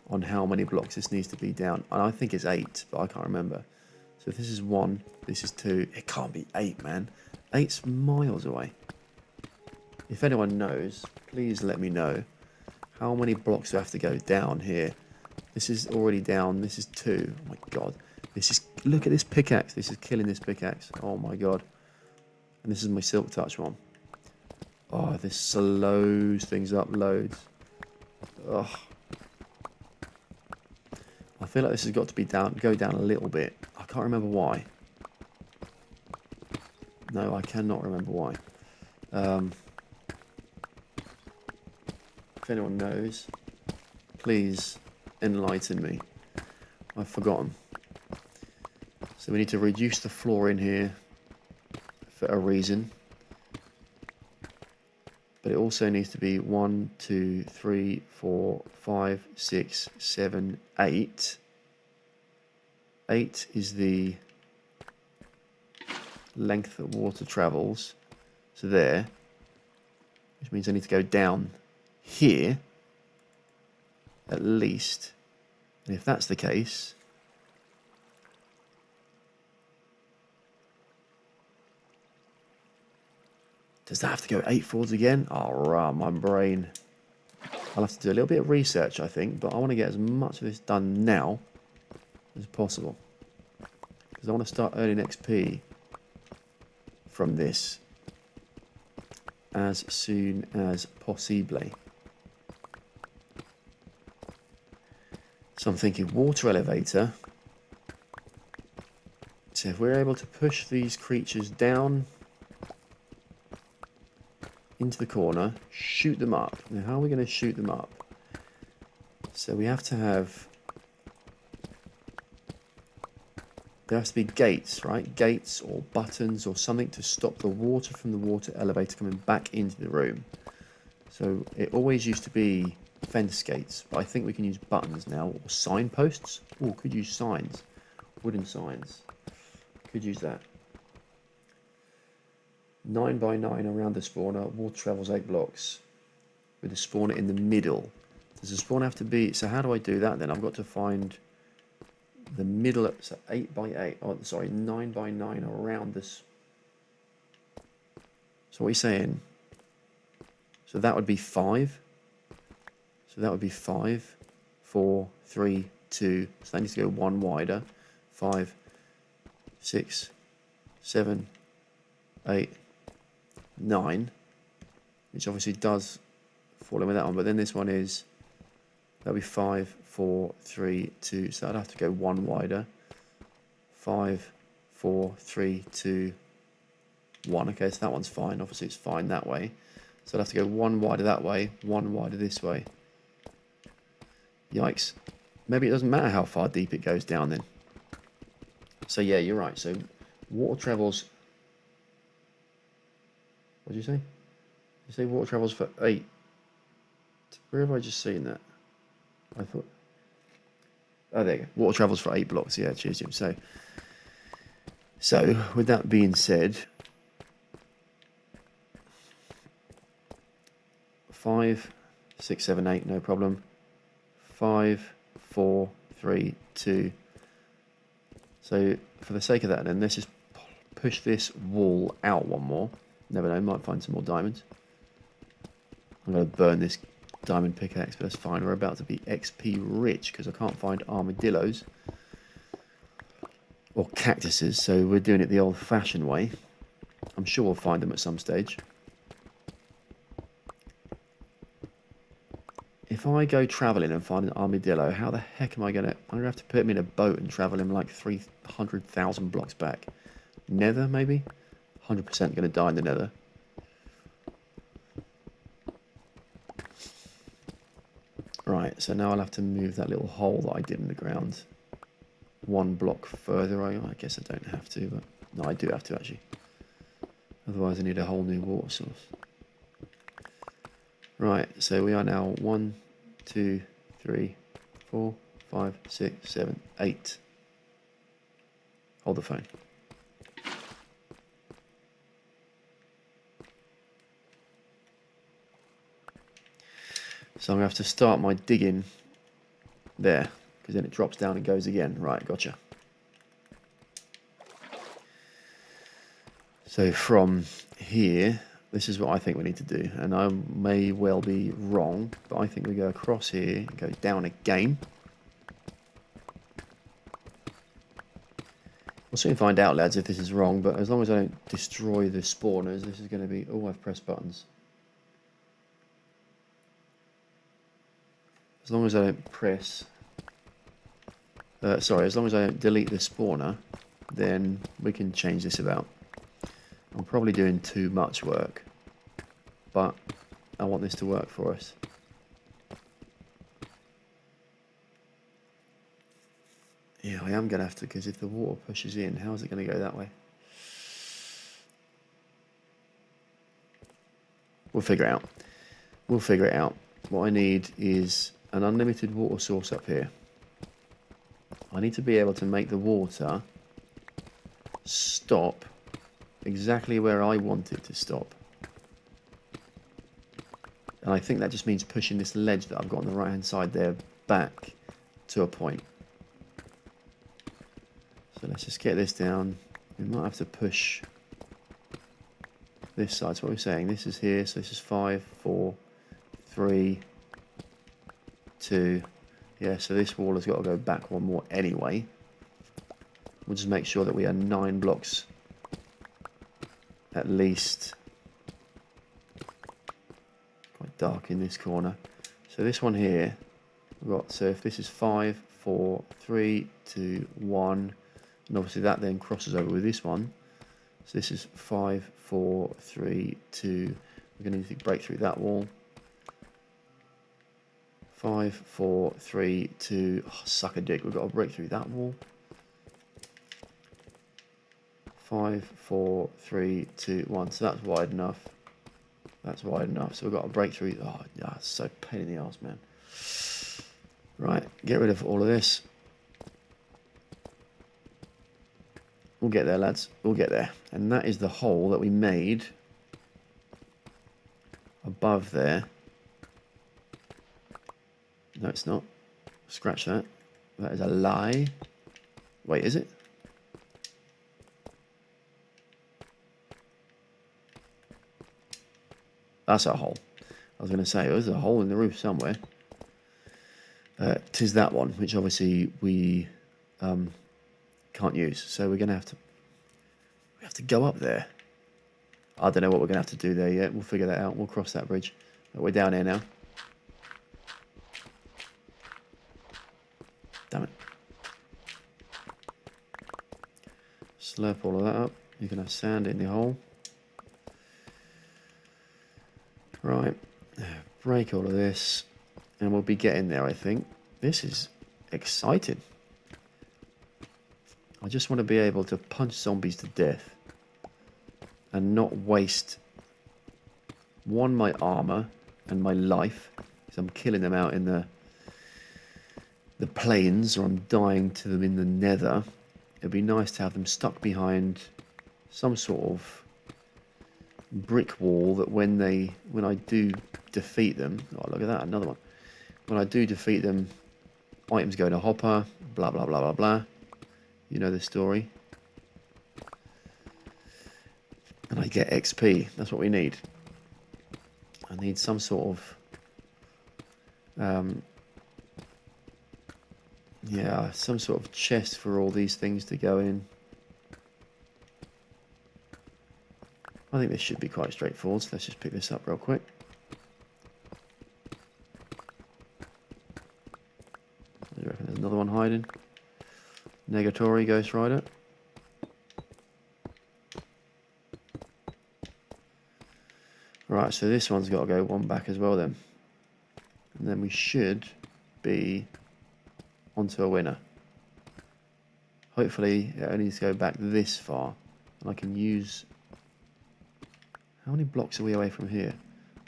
on how many blocks this needs to be down. And I think it's 8, but I can't remember. So if this is 1, this is 2. It can't be 8, man. 8's miles away. If anyone knows, please let me know. How many blocks do I have to go down here? This is already down. This is 2. Oh my god. This is... Look at this pickaxe. This is killing this pickaxe. Oh my god. And this is my silk touch one. Oh, this slows things up loads. Ugh. I feel like this has got to be go down a little bit. I can't remember why. No, I cannot remember why. If anyone knows, please enlighten me. I've forgotten. So we need to reduce the floor in here for a reason. But it also needs to be 1, 2, 3, 4, 5, 6, 7, 8. 8 is the length that water travels. So there. Which means I need to go down here. At least. And if that's the case... Does that have to go 8 forwards again? Oh, right, my brain. I'll have to do a little bit of research, I think, but I want to get as much of this done now as possible. Because I want to start earning XP from this as soon as possible. So I'm thinking water elevator. So if we're able to push these creatures down into the corner, shoot them up. Now, how are we going to shoot them up? So we have to have... There has to be gates, right? Gates or buttons or something to stop the water from the water elevator coming back into the room. So it always used to be fence gates, but I think we can use buttons now, or signposts. Oh, could use signs. Wooden signs. Could use that. 9 by 9 around the spawner, water travels 8 blocks with the spawner in the middle. Does the spawner have to be... So how do I do that then? I've got to find the middle... So 8 by 8... Oh, sorry, 9 by 9 around this... So what are you saying? So that would be 5. So that would be 5, 4, 3, 2. So that needs to go 1 wider. 5, 6, 7, 8... 9, which obviously does fall in with that one. But then this one is, that'll be 5, 4, 3, 2. So I'd have to go one wider. 5, 4, 3, 2, 1. Okay, so that one's fine. Obviously, it's fine that way. So I'd have to go one wider that way, one wider this way. Yikes. Maybe it doesn't matter how far deep it goes down then. So yeah, you're right. So water travels... What did you say? You say water travels for 8. Where have I just seen that? I thought... Oh, there you go. Water travels for 8 blocks. Yeah, cheers, Jim. So with that being said... 5, 6, 7, 8, no problem. 5, 4, 3, 2. So for the sake of that, then let's just push this wall out one more. Never know, might find some more diamonds. I'm going to burn this diamond pickaxe, but that's fine. We're about to be XP rich because I can't find armadillos or cactuses, so we're doing it the old-fashioned way. I'm sure we'll find them at some stage. If I go travelling and find an armadillo, how the heck am I going to... I'm going to have to put him in a boat and travel him like 300,000 blocks back. Nether, maybe? 100% going to die in the nether. Right, so now I'll have to move that little hole that I did in the ground one block further. I guess I don't have to, but... No, I do have to, actually. Otherwise, I need a whole new water source. Right, so we are now 1, 2, 3, 4, 5, 6, 7, 8. Hold the phone. So I'm going to have to start my digging there, because then it drops down and goes again. Right, gotcha. So from here... This is what I think we need to do, and I may well be wrong, but I think we go across here and go down again. We'll soon find out, lads, if this is wrong, but as long as I don't destroy the spawners, this is going to be... Oh, I've pressed buttons. As long as I don't press... sorry, as long as I don't delete the spawner, then we can change this about. I'm probably doing too much work, but I want this to work for us. Yeah, I am going to have to, because if the water pushes in, how is it going to go that way? We'll figure it out. We'll figure it out. What I need is an unlimited water source up here. I need to be able to make the water stop exactly where I want it to stop. And I think that just means pushing this ledge that I've got on the right hand side there back to a point. So let's just get this down. We might have to push this side. So what we're saying, this is here, so this is 5, 4, 3, 2. Yeah, so this wall has got to go back one more anyway. We'll just make sure that we are 9 blocks at least. Quite dark in this corner. So this one here, we've got, so if this is 5, 4, 3, 2, 1, and obviously that then crosses over with this one. So this is 5, 4, 3, 2. We're going to need to break through that wall. 5, 4, 3, 2. Oh, suck a dick. We've got to break through that wall. 5, 4, 3, 2, 1. So that's wide enough. That's wide enough. So we've got to break through. Oh, yeah, it's so pain in the arse, man. Right, get rid of all of this. We'll get there, lads. We'll get there. And that is the hole that we made above there. No, it's not. Scratch that. That is a lie. Wait, is it? That's a hole. I was going to say, there's a hole in the roof somewhere. 'Tis that one, which obviously we can't use. So we're going to have to... We have to go up there. I don't know what we're going to have to do there yet. We'll figure that out. We'll cross that bridge. But we're down here now. Slurp all of that up. You can have sand in the hole. Right, break all of this, and we'll be getting there, I think. This is exciting. I just want to be able to punch zombies to death and not waste, one, my armor and my life, because I'm killing them out in the plains, or I'm dying to them in the nether. It'd be nice to have them stuck behind some sort of brick wall that when I do defeat them, oh look at that, another one. When I do defeat them, items go in a hopper, blah blah blah blah blah. You know the story. And I get XP. That's what we need. I need some sort of yeah, some sort of chest for all these things to go in. I think this should be quite straightforward, so let's just pick this up real quick. I reckon there's another one hiding. Negatory Ghost Rider. Right, so this one's got to go one back as well then. And then we should be onto a winner. Hopefully it only needs to go back this far. And I can use... How many blocks are we away from here?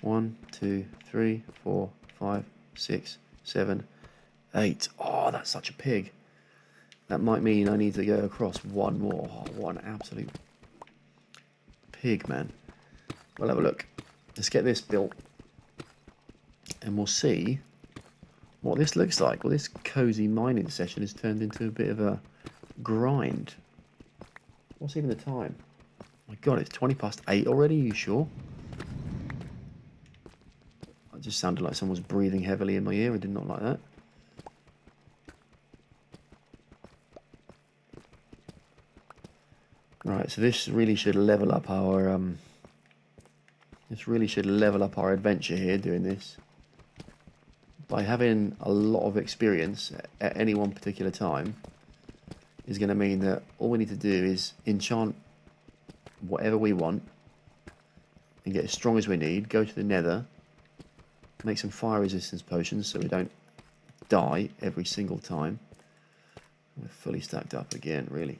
1, 2, 3, 4, 5, 6, 7, 8. Oh, that's such a pig. That might mean I need to go across one more. Oh, what an absolute pig, man. We'll have a look. Let's get this built. And we'll see what this looks like. Well, this cozy mining session has turned into a bit of a grind. What's even the time? My God, it's 8:20 already. Are you sure? It just sounded like someone was breathing heavily in my ear. I did not like that. Right, so this really should level up our adventure here doing this. By having a lot of experience at any one particular time is going to mean that all we need to do is enchant whatever we want and get as strong as we need, go to the nether, make some fire resistance potions so we don't die every single time. We're fully stacked up again, really.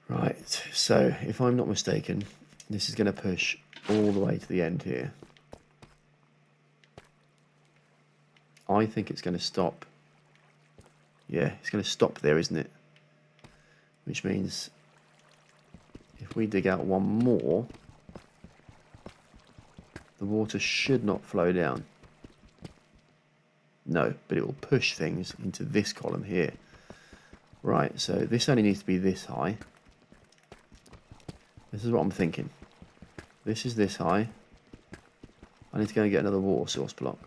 Right, so if I'm not mistaken, this is going to push all the way to the end here. I think it's going to stop. Yeah, it's going to stop there, isn't it? Which means if we dig out one more, the water should not flow down. No, but it will push things into this column here. Right, so this only needs to be this high. This is what I'm thinking. This is this high. I need to go and get another water source block.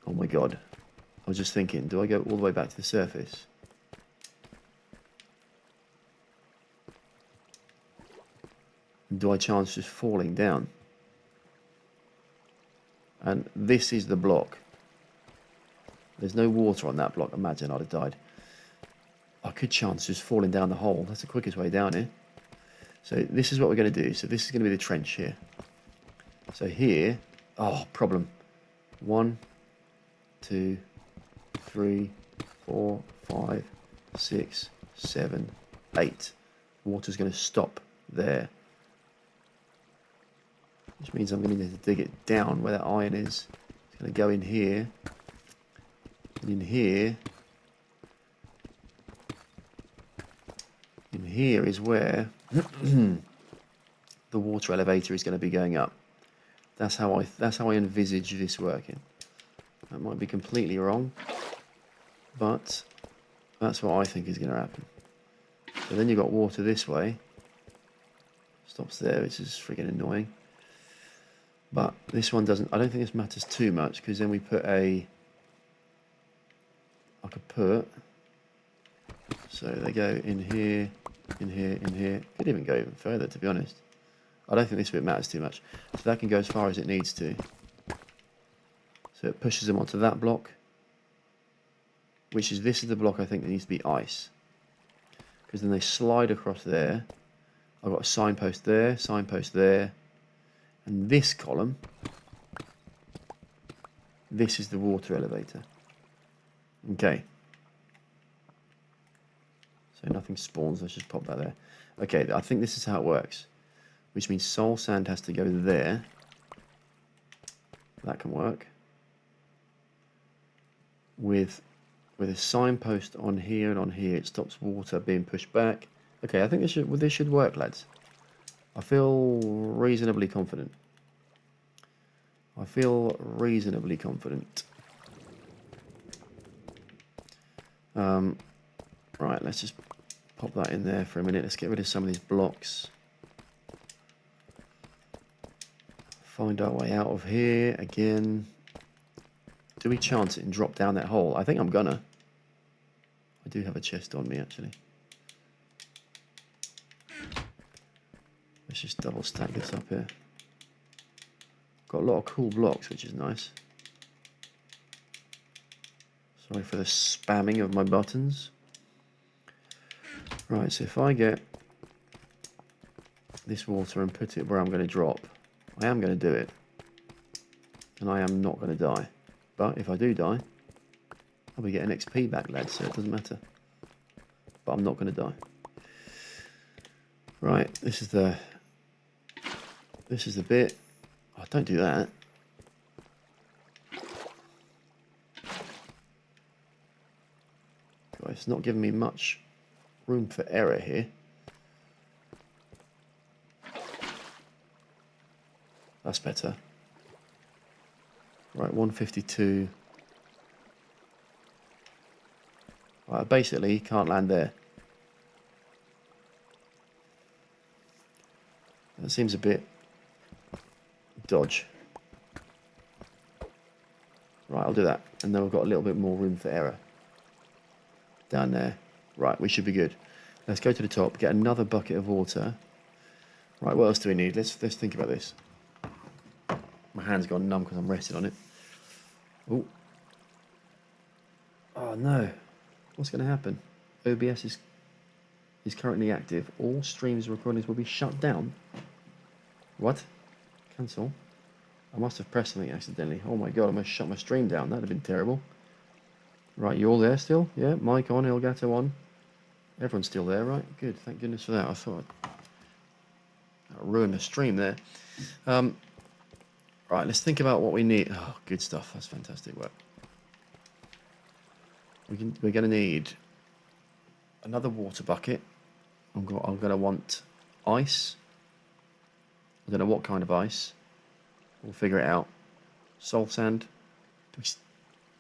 Oh my God. I was just thinking, do I go all the way back to the surface? Do I chance just falling down? And this is the block. There's no water on that block. Imagine I'd have died. I could chance just falling down the hole. That's the quickest way down here. So this is what we're going to do. So this is going to be the trench here. So here, oh, problem. 1, 2, 3, 4, 5, 6, 7, 8. Water's going to stop there. Which means I'm going to need to dig it down where that iron is. It's going to go in here. And in here. In here is where the water elevator is going to be going up. That's how I envisage this working. That might be completely wrong, but that's what I think is going to happen. So then you've got water this way. Stops there, which is freaking annoying. But this one doesn't. I don't think this matters too much because then we put a. I could put. So they go in here, in here, in here. Could even go even further, to be honest. I don't think this bit matters too much. So that can go as far as it needs to. So it pushes them onto that block. which is this is the block I think that needs to be ice. Because then they slide across there. I've got a signpost there, and this column, this is the water elevator. Okay. So nothing spawns, let's just pop that there. Okay, I think this is how it works. Which means soul sand has to go there. That can work. With a signpost on here and on here, it stops water being pushed back. Okay, I think this should work, lads. I feel reasonably confident. Right, let's just pop that in there for a minute. Let's get rid of some of these blocks. Find our way out of here again. Do we chance it and drop down that hole? I think I'm gonna. I do have a chest on me, actually. Let's just double stack this up here. Got a lot of cool blocks, which is nice. Sorry for the spamming of my buttons. Right, so if I get this water and put it where I'm going to drop, I am going to do it. And I am not going to die. But if I do die, I'll be getting XP back, lads, so it doesn't matter. But I'm not going to die. Right, this is the bit. Oh, don't do that. God, it's not giving me much room for error here. That's better. Right, 152. Right, I basically can't land there. That seems a bit dodge. Right, I'll do that. And then we've got a little bit more room for error. Down there. Right, we should be good. Let's go to the top, get another bucket of water. Right, what else do we need? Let's think about this. My hand's gone numb because I'm resting on it. Oh. Oh no. What's going to happen? OBS is currently active. All streams and recordings will be shut down. What? Cancel. I must have pressed something accidentally. Oh my god, I must shut my stream down. That'd have been terrible. Right, you all there still? Yeah, mic on, Elgato on. Everyone's still there, right? Good, thank goodness for that. I thought I'd ruin the stream there. Right, let's think about what we need. Oh, good stuff. That's fantastic work. We're going to need another water bucket. I'm going to want ice. I don't know what kind of ice. We'll figure it out. Soul sand.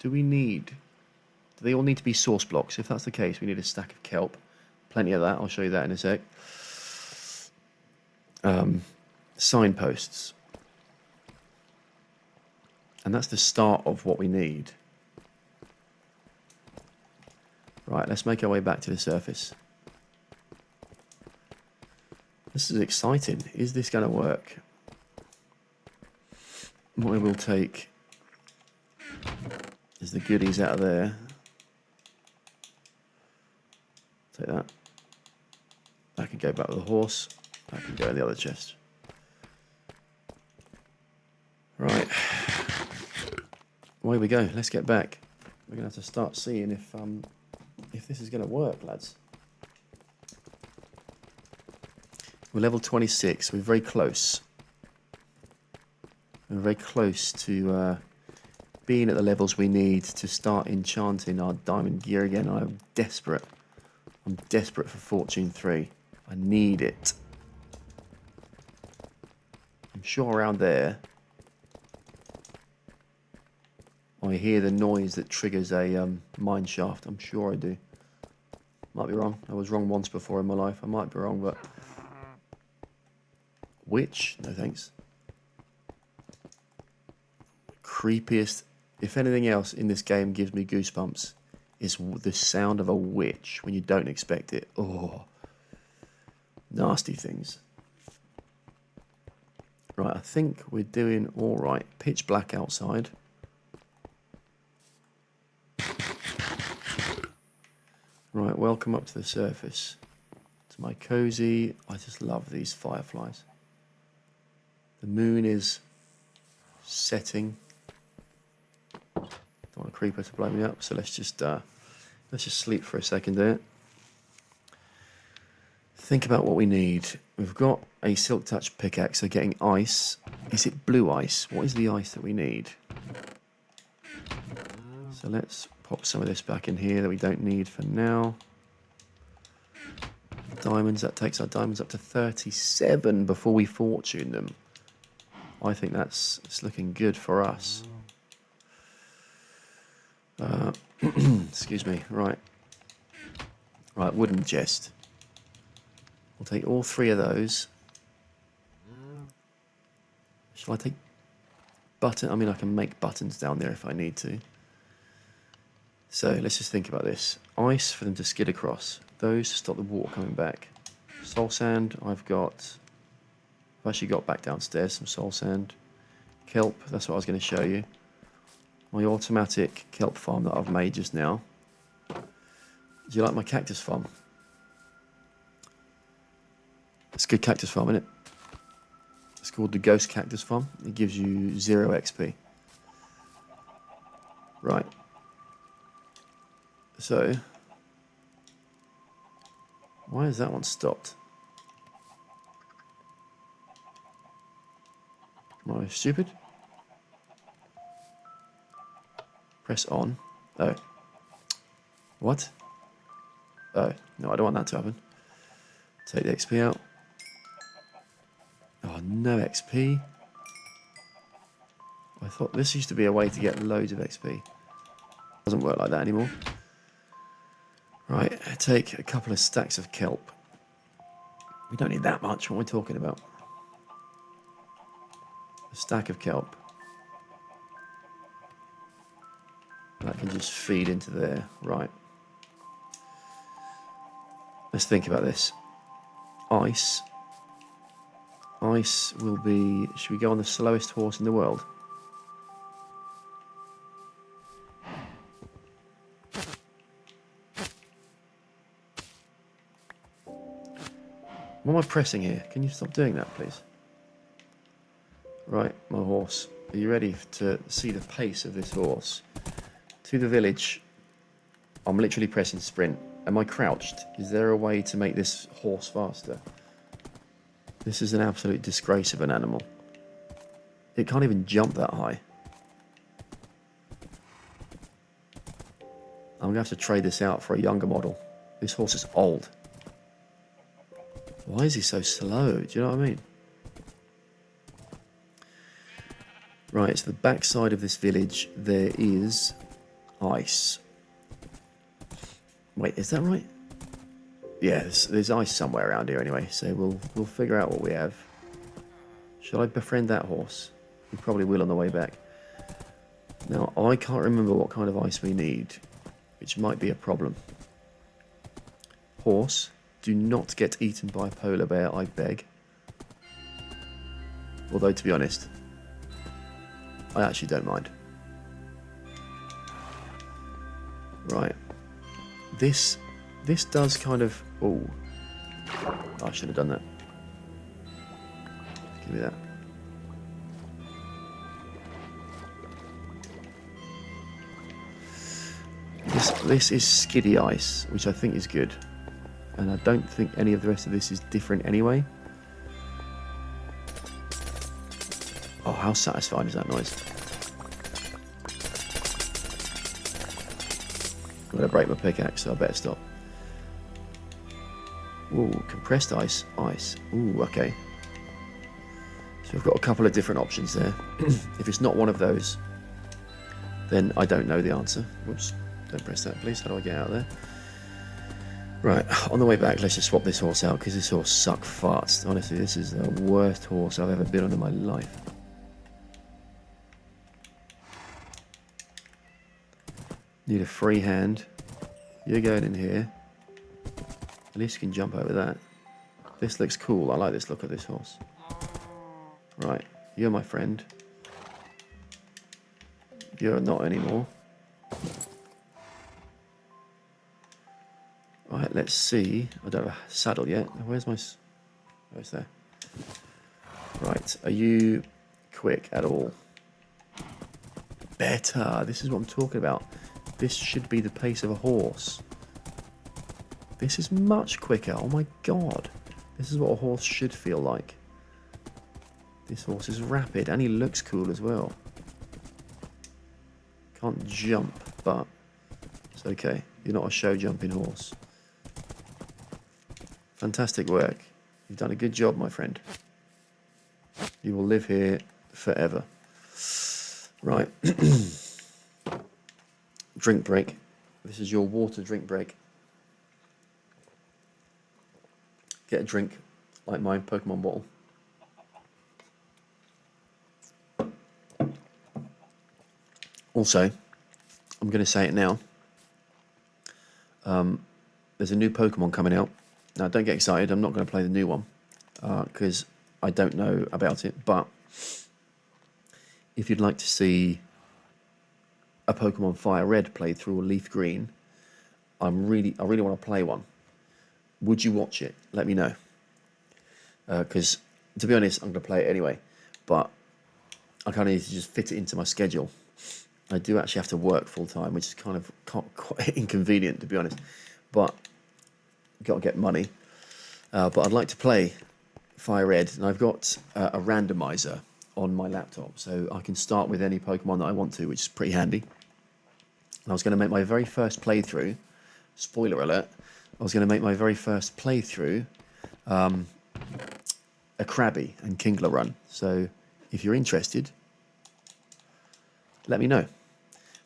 Do they all need to be source blocks? If that's the case, we need a stack of kelp. Plenty of that. I'll show you that in a sec. Signposts. And that's the start of what we need. Right, let's make our way back to the surface. This is exciting. Is this going to work? What we will take is the goodies out of there. Take that. That can go back with the horse. That can go in the other chest. Right. Away we go. Let's get back. We're going to have to start seeing if this is going to work, lads. We're level 26. We're very close. We're very close to being at the levels we need to start enchanting our diamond gear again. I'm desperate. I'm desperate for Fortune 3. I need it. I'm sure around there I hear the noise that triggers a mine shaft. I'm sure I do. Might be wrong. I was wrong once before in my life. I might be wrong, but... Witch? No thanks. Creepiest... If anything else in this game gives me goosebumps, it's the sound of a witch when you don't expect it. Oh. Nasty things. Right, I think we're doing alright. Pitch black outside. Right, welcome up to the surface. To my cozy. I just love these fireflies. The moon is setting. Don't want a creeper to blow me up, so let's just sleep for a second there. Think about what we need. We've got a silk touch pickaxe, so getting ice. Is it blue ice? What is the ice that we need? So let's pop some of this back in here that we don't need for now. Diamonds, that takes our diamonds up to 37 before we fortune them. I think it's looking good for us. Excuse me, right. Right, wooden chest. We'll take all 3 of those. Shall I take button? I mean, I can make buttons down there if I need to. So let's just think about this. Ice for them to skid across. Those to stop the water coming back. Soul sand, I've actually got back downstairs some soul sand. Kelp, that's what I was going to show you. My automatic kelp farm that I've made just now. Do you like my cactus farm? It's a good cactus farm, isn't it? It's called the Ghost Cactus Farm. It gives you 0 XP. Right. So, why is that one stopped? Am I stupid? Press on. Oh. What? Oh, no, I don't want that to happen. Take the XP out. Oh, no XP. I thought this used to be a way to get loads of XP. Doesn't work like that anymore. Right, take a couple of stacks of kelp. We don't need that much. What are we talking about? A stack of kelp. That can just feed into there. Right. Let's think about this. Ice. Ice will be... Should we go on the slowest horse in the world? What am I pressing here? Can you stop doing that, please? Right, my horse. Are you ready to see the pace of this horse? To the village. I'm literally pressing sprint. Am I crouched? Is there a way to make this horse faster? This is an absolute disgrace of an animal. It can't even jump that high. I'm going to have to trade this out for a younger model. This horse is old. Why is he so slow? Do you know what I mean? Right, so the backside of this village, there is ice. Wait, is that right? Yeah, there's ice somewhere around here anyway, so we'll figure out what we have. Shall I befriend that horse? We probably will on the way back. Now, I can't remember what kind of ice we need, which might be a problem. Horse, do not get eaten by a polar bear, I beg. Although, to be honest, I actually don't mind. Right. This does kind of... Oh. I should have done that. Give me that. This is skiddy ice, which I think is good. And I don't think any of the rest of this is different anyway. Oh, how satisfying is that noise? I'm going to break my pickaxe, so I better stop. Ooh, compressed ice. Ice. Ooh, okay. So we've got a couple of different options there. If it's not one of those, then I don't know the answer. Whoops. Don't press that, please. How do I get out of there? Right, on the way back, let's just swap this horse out, because this horse sucks farts. Honestly, this is the worst horse I've ever been on in my life. Need a free hand. You're going in here. At least you can jump over that. This looks cool. I like this look of this horse. Right, you're my friend. You're not anymore. Right, let's see. I don't have a saddle yet. Where's my... Oh, it's there. Right, are you quick at all? Better. This is what I'm talking about. This should be the pace of a horse. This is much quicker. Oh my god. This is what a horse should feel like. This horse is rapid and he looks cool as well. Can't jump, but it's okay. You're not a show jumping horse. Fantastic work. You've done a good job, my friend. You will live here forever. Right. Drink break. This is your water drink break. Get a drink like my Pokemon bottle. Also, I'm going to say it now. There's a new Pokemon coming out. Now, don't get excited. I'm not going to play the new one because I don't know about it. But if you'd like to see a Pokemon Fire Red played through or Leaf Green, I really want to play one. Would you watch it? Let me know. Because, to be honest, I'm going to play it anyway. But I kind of need to just fit it into my schedule. I do actually have to work full time, which is kind of quite inconvenient, to be honest. But got to get money. But I'd like to play Fire Red, and I've got a randomizer on my laptop, so I can start with any Pokemon that I want to, which is pretty handy. And I was going to make my very first playthrough. Spoiler alert! I was going to make my very first playthrough a Krabby and Kingler run. So if you're interested, let me know.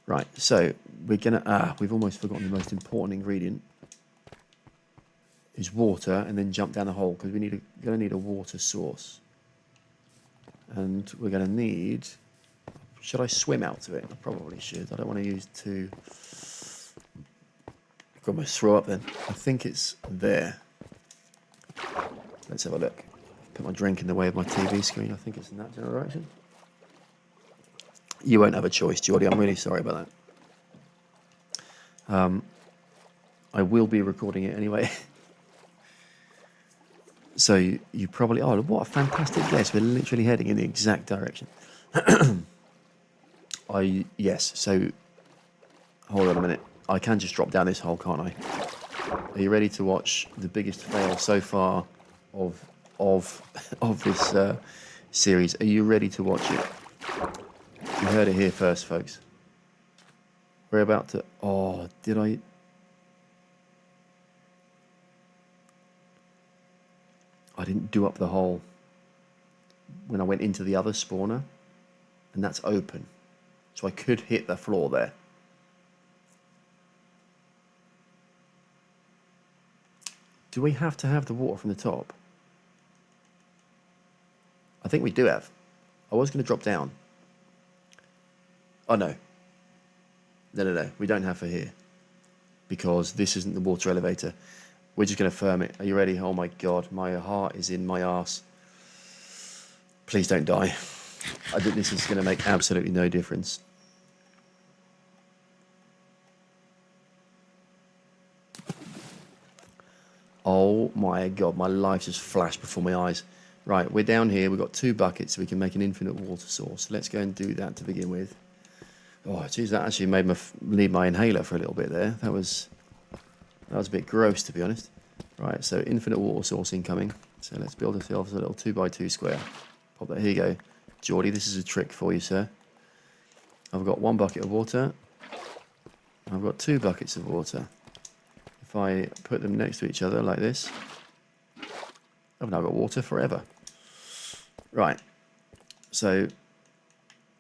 Right, so we're gonna we've almost forgotten the most important ingredient. Is water, and then jump down the hole because we're gonna need a water source. And we're gonna need. Should I swim out to it? I probably should. I don't want to use two. I've got my throw up then. I think it's there. Let's have a look. Put my drink in the way of my TV screen. I think it's in that general direction. You won't have a choice, Geordie. I'm really sorry about that. I will be recording it anyway. So you probably... Oh, what a fantastic guess. We're literally heading in the exact direction. Yes, so... Hold on a minute. I can just drop down this hole, can't I? Are you ready to watch the biggest fail so far of this series? Are you ready to watch it? You heard it here first, folks. We're about to... Oh, did I... I didn't do up the hole when I went into the other spawner. And that's open. So I could hit the floor there. Do we have to have the water from the top? I think we do have. I was going to drop down. Oh, no. No. We don't have for here. Because this isn't the water elevator. We're just going to firm it. Are you ready? Oh, my God. My heart is in my arse. Please don't die. I think this is going to make absolutely no difference. Oh, my God. My life just flashed before my eyes. Right, we're down here. We've got 2 buckets, so we can make an infinite water source. Let's go and do that to begin with. Oh, geez, that actually made me leave my inhaler for a little bit there. That was a bit gross, to be honest. Right, so infinite water source incoming. So let's build ourselves a little 2x2 square. Pop that. Here you go. Geordie, this is a trick for you, sir. I've got 1 bucket of water. I've got 2 buckets of water. If I put them next to each other like this, I've now got water forever. Right, so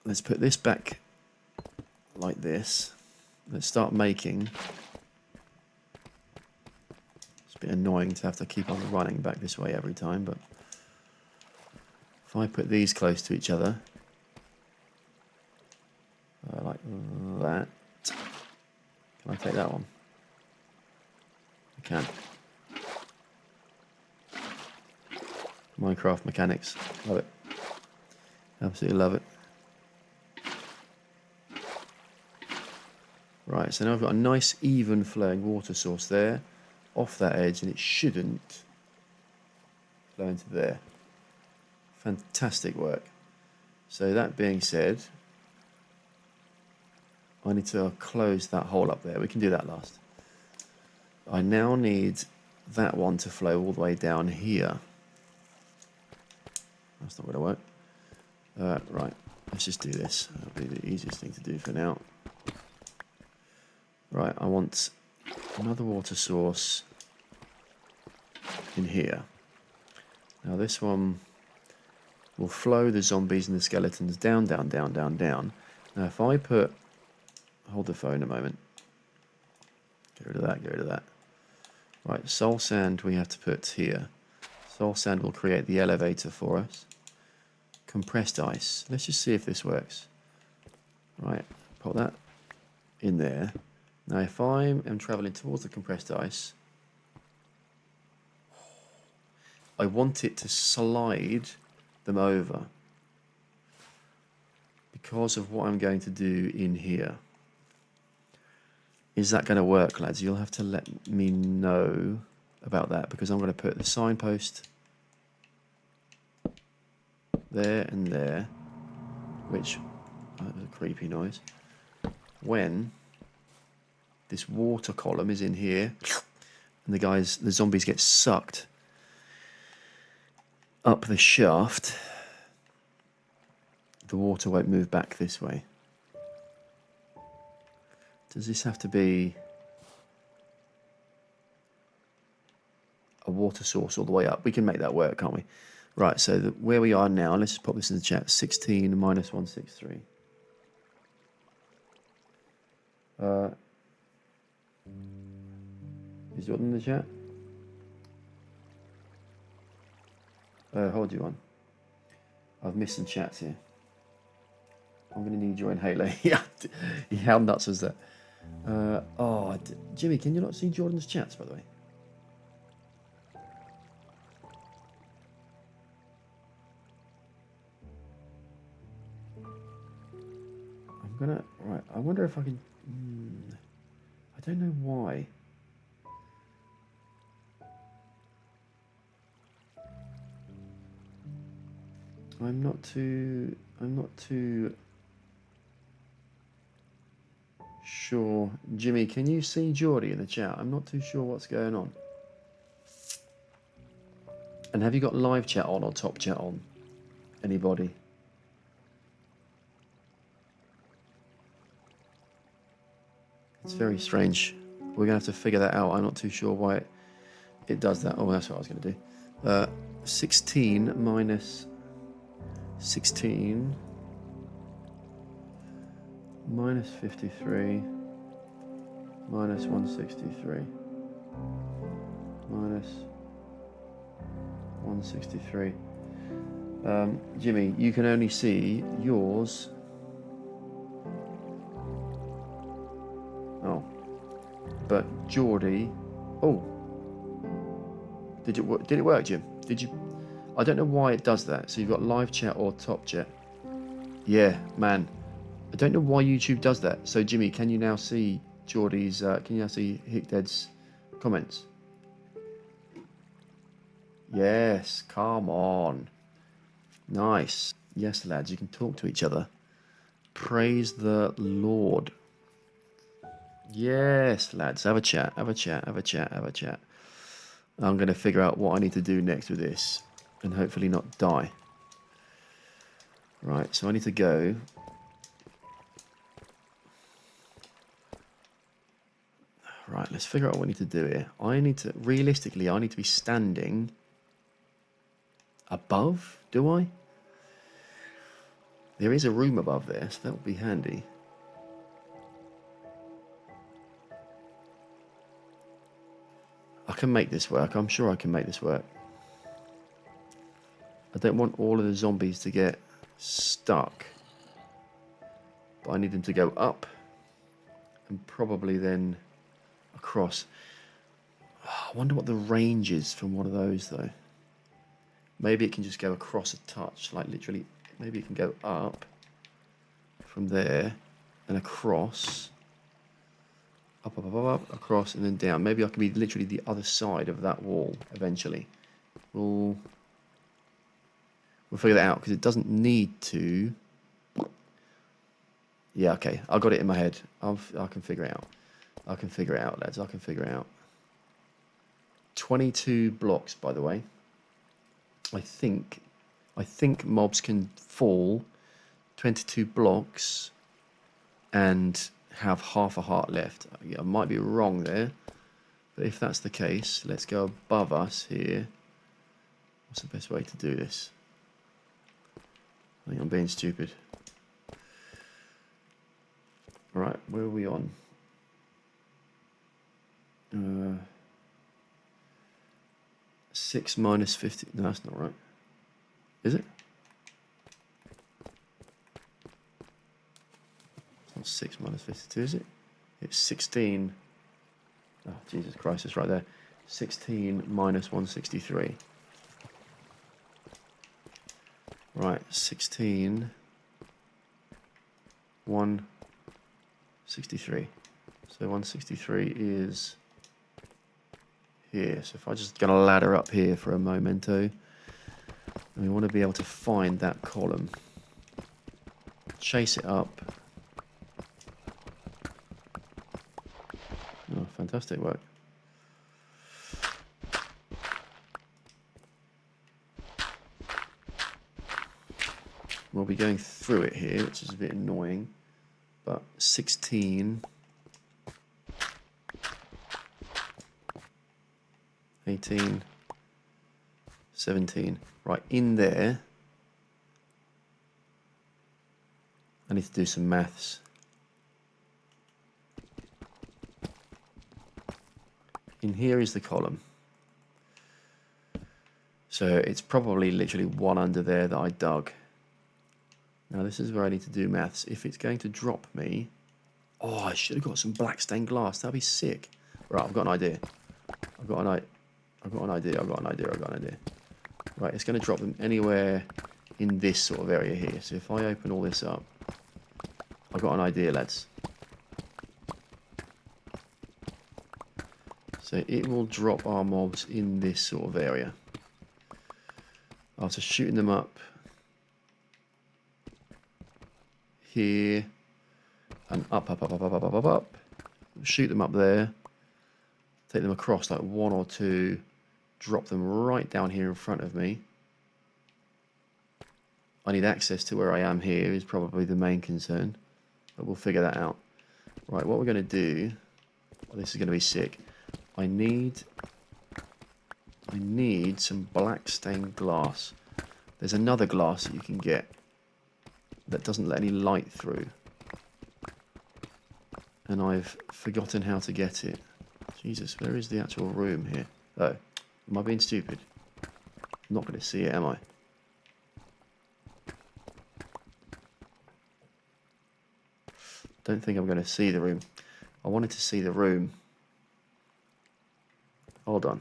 let's put this back like this. Let's start making... It's a bit annoying to have to keep on running back this way every time, but if I put these close to each other, like that, can I take that one? I can. Minecraft mechanics. Love it. Absolutely love it. Right, so now I've got a nice even flowing water source there. off that edge, and it shouldn't flow into there. Fantastic work. So that being said, I need to close that hole up there. We can do that last. I now need that one to flow all the way down here. That's not going to work. Right, let's just do this. That'll be the easiest thing to do for now. Right, I want another water source in here. Now this one will flow the zombies and the skeletons down, down, down, down, down. Now if I put... Hold the phone a moment. Get rid of that, get rid of that. Right, soul sand we have to put here. Soul sand will create the elevator for us. Compressed ice. Let's just see if this works. Right, put that in there. Now if I am travelling towards the compressed ice, I want it to slide them over because of what I'm going to do in here. Is that going to work, lads? You'll have to let me know about that, because I'm going to put the signpost there and there, which that was a creepy noise. When this water column is in here, and the zombies get sucked up the shaft, the water won't move back this way. Does this have to be a water source all the way up? We can make that work, can't we? Right, so where we are now, let's just pop this in the chat. 16 minus 163. Is Jordan in the chat? Hold you on. I've missed some chats here. I'm going to need you in Halo. Yeah, how nuts was that? Jimmy, can you not see Jordan's chats, by the way? Right, I wonder if I can... I don't know why. I'm not too sure. Jimmy, can you see Geordie in the chat? I'm not too sure what's going on. And have you got live chat on or top chat on? Anybody? It's very strange. We're going to have to figure that out. I'm not too sure why it does that. Oh, that's what I was going to do. 16 minus 16 minus 53 minus 163 minus 163. Jimmy, you can only see yours. Oh, but Geordie. Oh, did it work, Jim? Did you? I don't know why it does that. So you've got live chat or top chat. Yeah, man. I don't know why YouTube does that. So Jimmy, can you now see Geordie's? Can you now see Hickdead's comments? Yes, come on. Nice. Yes, lads, you can talk to each other. Praise the Lord. Yes, lads, have a chat, have a chat, have a chat, have a chat. I'm going to figure out what I need to do next with this and hopefully not die. Right, so I need to go. Right, let's figure out what we need to do here. Realistically, I need to be standing above, do I? There is a room above there, so that would be handy. I can make this work. I'm sure I can make this work. I don't want all of the zombies to get stuck. But I need them to go up and probably then across. Oh, I wonder what the range is from one of those, though. Maybe it can just go across a touch, like literally. Maybe it can go up from there and across. Up, up, up, up, up, across, and then down. Maybe I can be literally the other side of that wall eventually. We'll figure that out because it doesn't need to. Yeah, okay. I got it in my head. I can figure it out. I can figure it out, lads. I can figure it out. 22 blocks, by the way. I think mobs can fall 22 blocks and have half a heart left. Yeah, I might be wrong there, but if that's the case, let's go above us here. What's the best way to do this? I think I'm being stupid. Right, where are we on? 6 minus 50. No, that's not right. Is it? It's not 6 minus 52, is it? It's 16. Oh, Jesus Christ, it's right there. 16 minus 163. Right, 16. 163. So 163 is here. So if I just get a ladder up here for a momento, and we want to be able to find that column, chase it up. Oh, fantastic work. We'll be going through it here, which is a bit annoying, but 16, 18, 17, right in there. I need to do some maths. In here is the column. So it's probably literally one under there that I dug. Now this is where I need to do maths. If it's going to drop me... Oh, I should have got some black stained glass. That'd be sick. Right, I've got an idea. I've got an idea. Right, it's going to drop them anywhere in this sort of area here. So if I open all this up, I've got an idea, lads. So it will drop our mobs in this sort of area. After shooting them up here and up, shoot them up there, take them across like 1 or 2, drop them right down here in front of me. I need access to where I am here is probably the main concern, but we'll figure that out. Right, what we're going to do, well, this is going to be sick. I need some black stained glass. There's another glass that you can get that doesn't let any light through, and I've forgotten how to get it. Jesus, where is the actual room here? Oh, am I being stupid? I'm not going to see it, am I? Don't think I'm going to see the room. I wanted to see the room. Hold on.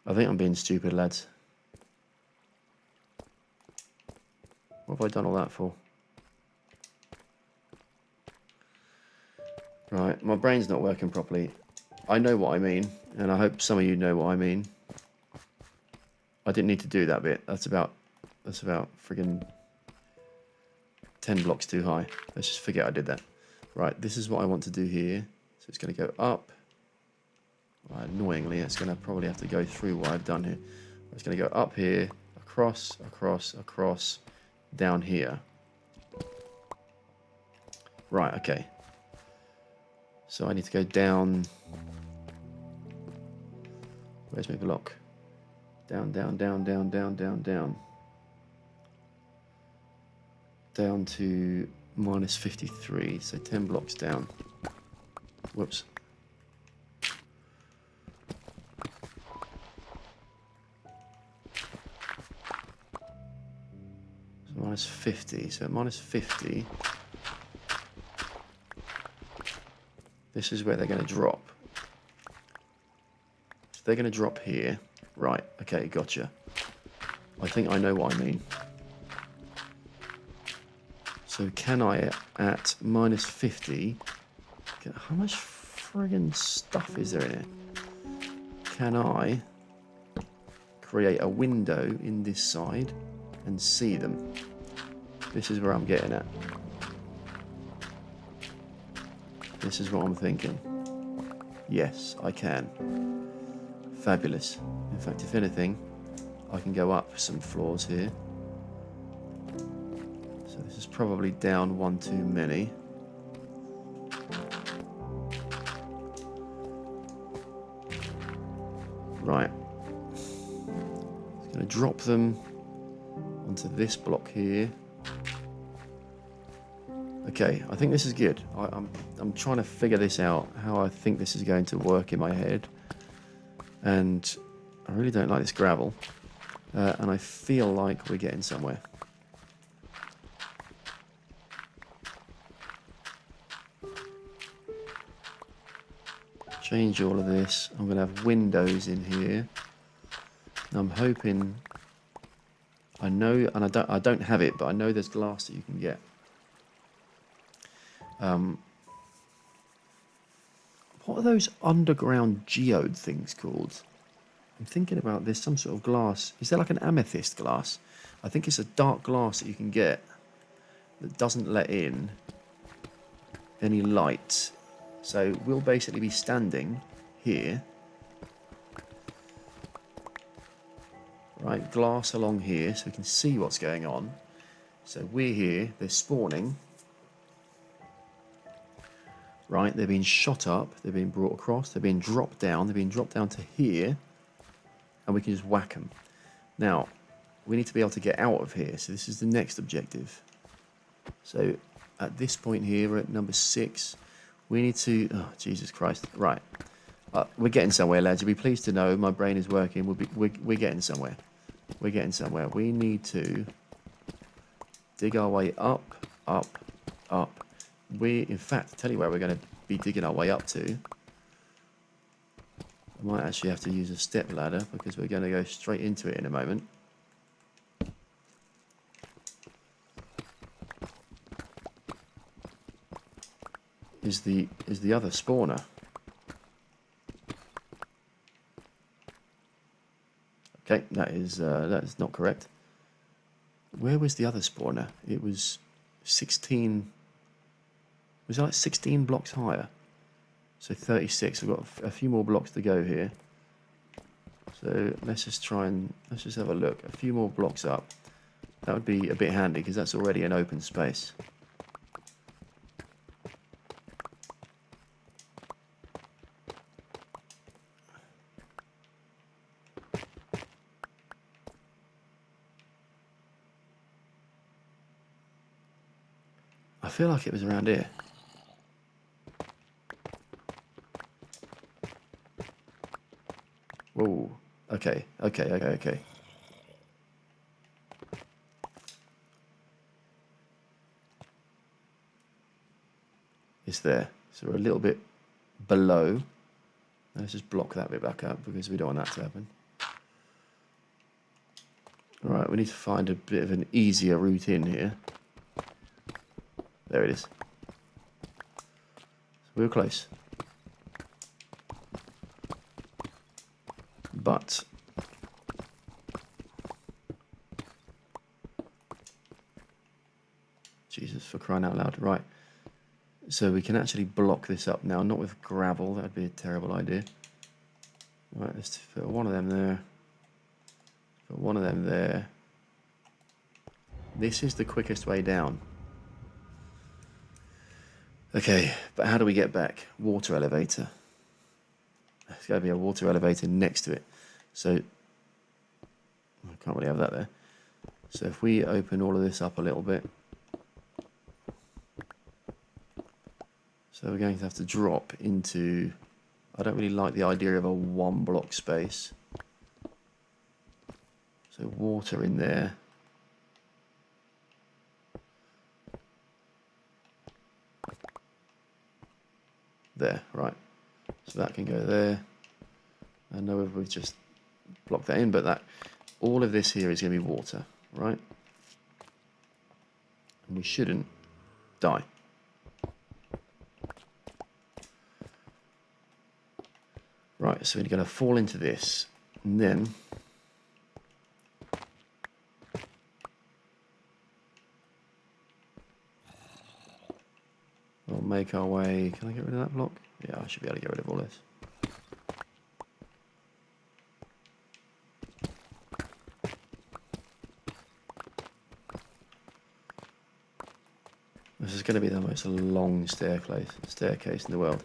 I think I'm being stupid, lads. What have I done all that for? Right, my brain's not working properly. I know what I mean, and I hope some of you know what I mean. I didn't need to do that bit. That's about friggin' 10 blocks too high. Let's just forget I did that. Right, this is what I want to do here. So it's going to go up. Right, annoyingly, it's going to probably have to go through what I've done here. It's going to go up here, across, down here. Right, okay. So I need to go down. Where's my block? Down. Down to minus 53, so 10 blocks down. Whoops. So minus 50, so at minus 50, this is where they're going to drop. So they're going to drop here. Right, okay, gotcha. I think I know what I mean. So can I, at minus 50, how much friggin' stuff is there in it? Can I create a window in this side and see them? This is where I'm getting at. This is what I'm thinking. Yes, I can. Fabulous. In fact, if anything, I can go up some floors here. So this is probably down one too many. Right. It's going to drop them onto this block here. Okay, I think this is good. I'm trying to figure this out, how I think this is going to work in my head. And I really don't like this gravel. And I feel like we're getting somewhere. Change all of this. I'm going to have windows in here. I'm hoping... I know, and I don't have it, but I know there's glass that you can get. What are those underground geode things called? I'm thinking about this, some sort of glass. Is there like an amethyst glass? I think it's a dark glass that you can get that doesn't let in any light. So we'll basically be standing here. Right, glass along here so we can see what's going on. So we're here, they're spawning. Right, they're being shot up, they're being brought across, they're being dropped down, they're being dropped down to here, and we can just whack them. Now, we need to be able to get out of here, so this is the next objective. So, at this point here, we're at number 6, we need to... Oh, Jesus Christ. Right. We're getting somewhere, lads. You'll be pleased to know my brain is working. We're getting somewhere. We're getting somewhere. We need to dig our way up, up, up. In fact, I'll tell you where we're going to be digging our way up to. I might actually have to use a step ladder because we're going to go straight into it in a moment. Is the other spawner. Okay, that is not correct. Where was the other spawner? It was 16... Was it like 16 blocks higher? So 36. We've got a few more blocks to go here. So let's just have a look. A few more blocks up. That would be a bit handy because that's already an open space. I feel like it was around here. Whoa. Okay. It's there. So we're a little bit below. Let's just block that bit back up because we don't want that to happen. Alright, we need to find a bit of an easier route in here. There it is. So we were close. But Jesus, for crying out loud. Right. So we can actually block this up now, not with gravel, that'd be a terrible idea. Right, let's put one of them there. Put one of them there. This is the quickest way down. Okay, but how do we get back? Water elevator. There's got to be a water elevator next to it. So, I can't really have that there. So if we open all of this up a little bit. So we're going to have to drop into... I don't really like the idea of a one block space. So water in there. There, right. So that can go there. I know we've just blocked that in, but that all of this here is going to be water, right? And we shouldn't die. Right, so we're going to fall into this, and then we'll make our way. Can I get rid of that block? Yeah, I should be able to get rid of all this. This is going to be the most long staircase in the world,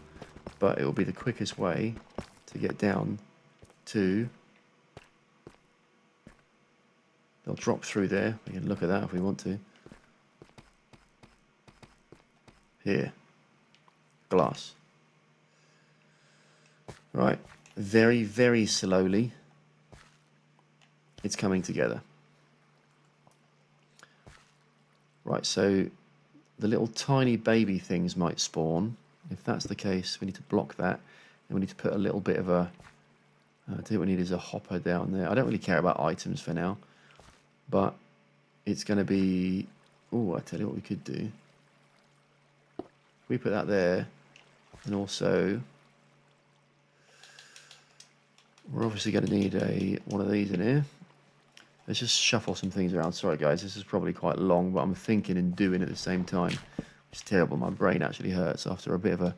but it will be the quickest way to get down to. They'll drop through there. We can look at that if we want to. Here, glass. Right, very, very slowly, it's coming together. Right, so the little tiny baby things might spawn. If that's the case, we need to block that, and we need to put a little bit of a. I think what we need is a hopper down there. I don't really care about items for now, but it's going to be. Oh, I tell you what we could do. We put that there, and also we're obviously going to need one of these in here. Let's just shuffle some things around. Sorry guys, this is probably quite long, but I'm thinking and doing at the same time. It's terrible. My brain actually hurts after a bit of a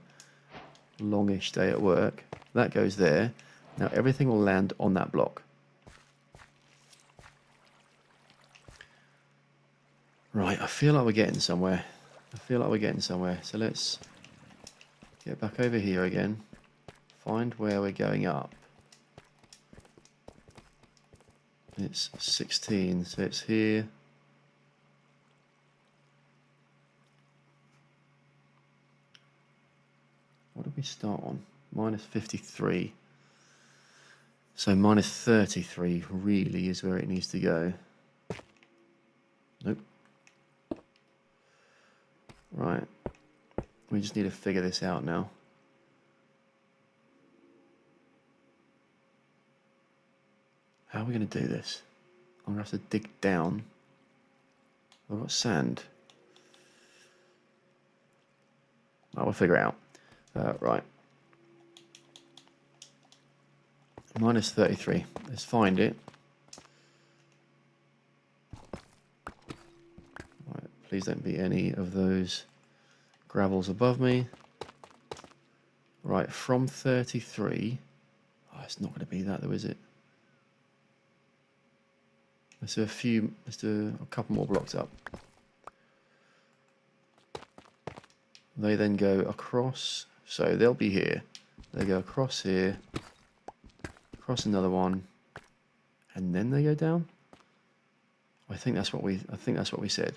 longish day at work. That goes there. Now everything will land on that block. Right, I feel like we're getting somewhere. So let's get back over here again. Find where we're going up. It's 16, so it's here. What did we start on? Minus 53. So minus 33 really is where it needs to go. Nope. Right. We just need to figure this out now. How are we going to do this? I'm going to have to dig down. I've got sand. Well, we'll figure it out. Right. Minus 33. Let's find it. Right. Please don't be any of those gravels above me. Right. From 33. Oh, it's not going to be that though, is it? Let's do a couple more blocks up. They then go across, so they'll be here. They go across here, across another one, and then they go down. I think that's what we said.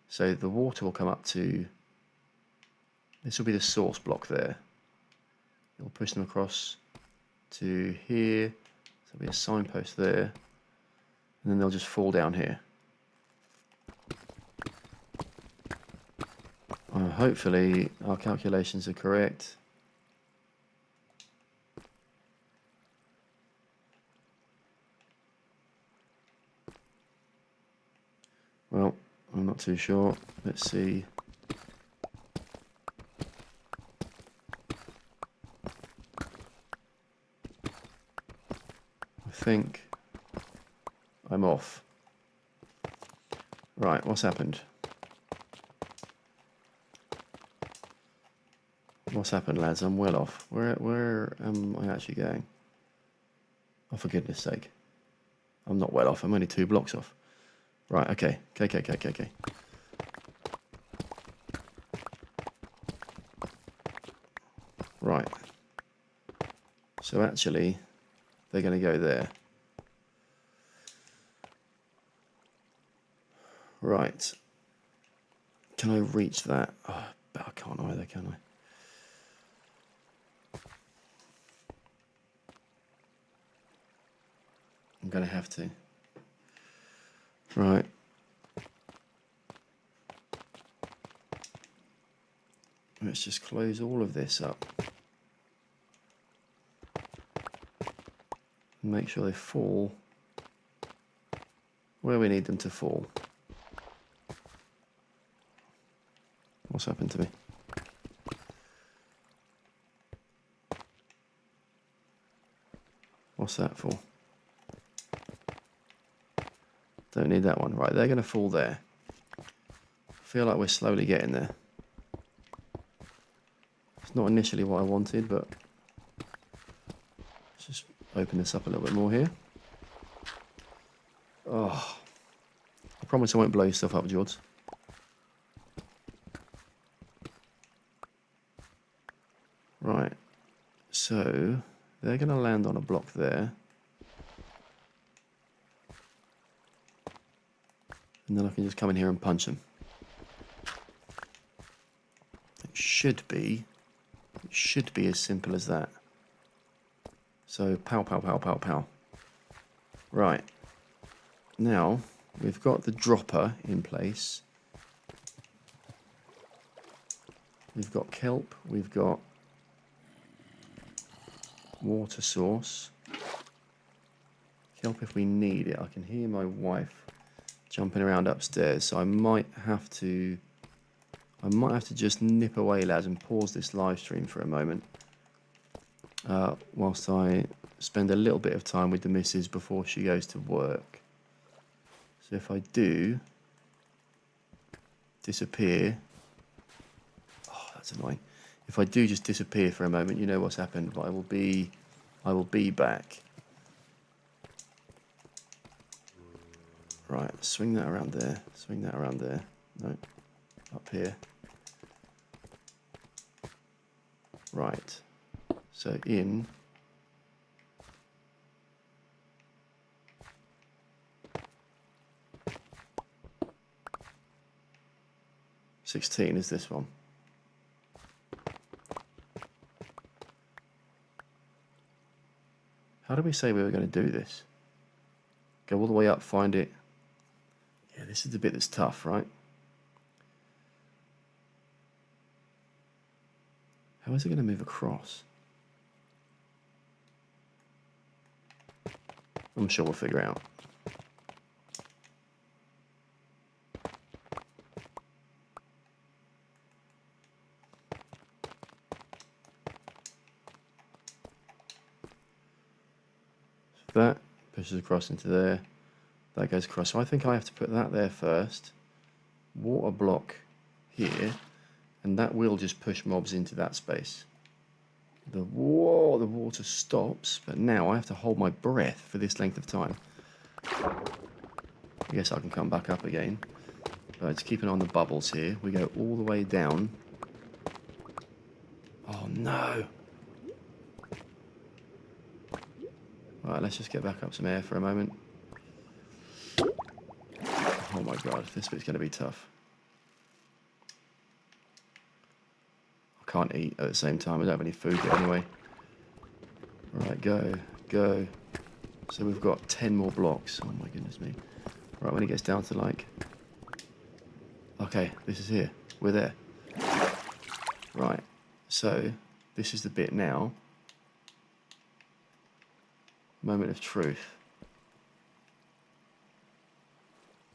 So the water will come up to. This will be the source block there. It'll push them across to here. So there'll be a signpost there. And then they'll just fall down here. Hopefully our calculations are correct. Well, I'm not too sure. Let's see. I think I'm off. Right, what's happened? What's happened, lads? I'm well off. Where am I actually going? Oh, for goodness sake. I'm not well off. I'm only 2 blocks off. Right, okay. Okay. Right. So actually, they're going to go there. Right. Can I reach that? Oh, but I can't either, can I? I'm going to have to. Right. Let's just close all of this up. make sure they fall where we need them to fall. What's happened to me? What's that for? Don't need that one. Right, they're going to fall there. Feel like we're slowly getting there. It's not initially what I wanted, but let's just open this up a little bit more here. Oh, I promise I won't blow your stuff up, George. Right, so they're going to land on a block there. And then I can just come in here and punch them. It should be as simple as that. So pow, pow, pow, pow, pow. Right. Now, we've got the dropper in place. We've got kelp. We've got water source. Kelp if we need it. I can hear my wife jumping around upstairs, so I might have to just nip away, lads, and pause this live stream for a moment whilst I spend a little bit of time with the missus before she goes to work. So if I do disappear, oh, that's annoying. If I do just disappear for a moment, you know what's happened, but I will be back. Right, swing that around there. Swing that around there. No, up here. Right. So in. $16 is this one. How did we say we were going to do this? Go all the way up, find it. Yeah, this is the bit that's tough, right? How is it going to move across? I'm sure we'll figure out. That pushes across into there. That goes across. So I think I have to put that there first. Water block here. And that will just push mobs into that space. The water stops. But now I have to hold my breath for this length of time. I guess I can come back up again. But it's keeping on the bubbles here. We go all the way down. Oh no. Right, let's just get back up some air for a moment. Oh my god, this bit's going to be tough. I can't eat at the same time. I don't have any food yet anyway. Right, go, go. So we've got 10 more blocks. Oh my goodness me. Right, when it gets down to like... Okay, this is here. We're there. Right, so this is the bit now. Moment of truth.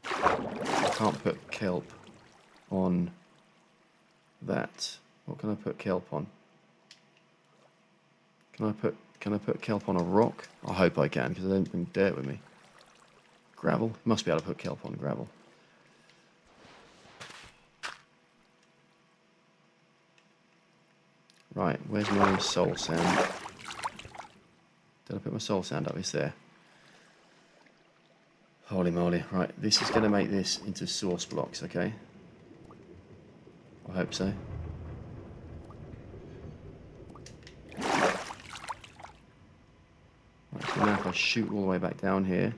I can't put kelp on that. What can I put kelp on? Can I put kelp on a rock? I hope I can, because I don't bring dirt with me. Gravel? Must be able to put kelp on gravel. Right, where's my soul sand? Did I put my soul sand up? It's there. Holy moly. Right, this is going to make this into source blocks, okay? I hope so. Right, so now if I shoot all the way back down here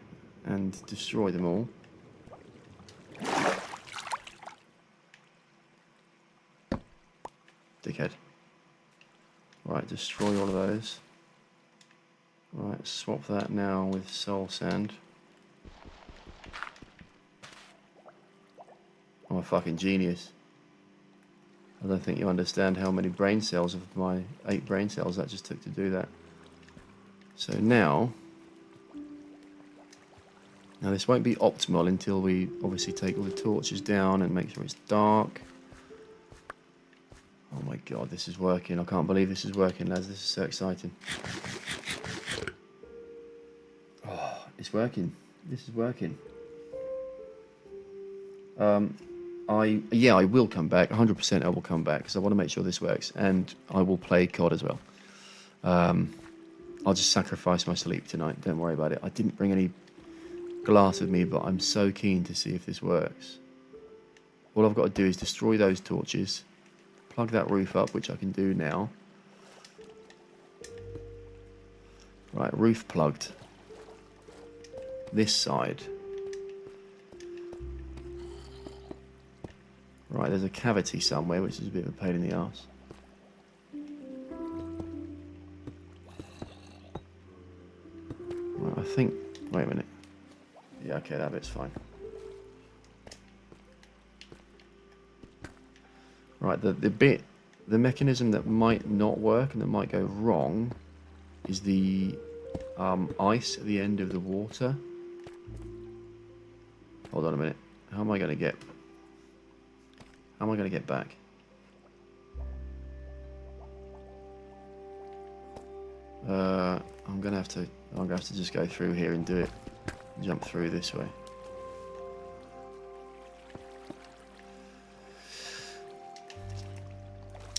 and destroy them all. Dickhead. Right, destroy all of those. Right, swap that now with soul sand. I'm a fucking genius. I don't think you understand how many brain cells of my 8 brain cells that just took to do that. So now, Now this won't be optimal until we obviously take all the torches down and make sure it's dark. Oh my god, this is working. I can't believe this is working, lads. This is so exciting. Oh, it's working. This is working. I will come back. 100% I will come back because I want to make sure this works. And I will play COD as well. I'll just sacrifice my sleep tonight. Don't worry about it. I didn't bring any glass with me, but I'm so keen to see if this works. All I've got to do is destroy those torches, plug that roof up, which I can do now. Right, roof plugged. This side. Right, there's a cavity somewhere, which is a bit of a pain in the arse. Right, I think... Wait a minute. Yeah, okay, that bit's fine. Right, the mechanism that might not work and that might go wrong is the ice at the end of the water. Hold on a minute. How am I going to get back? I'm gonna have to just go through here and do it. Jump through this way.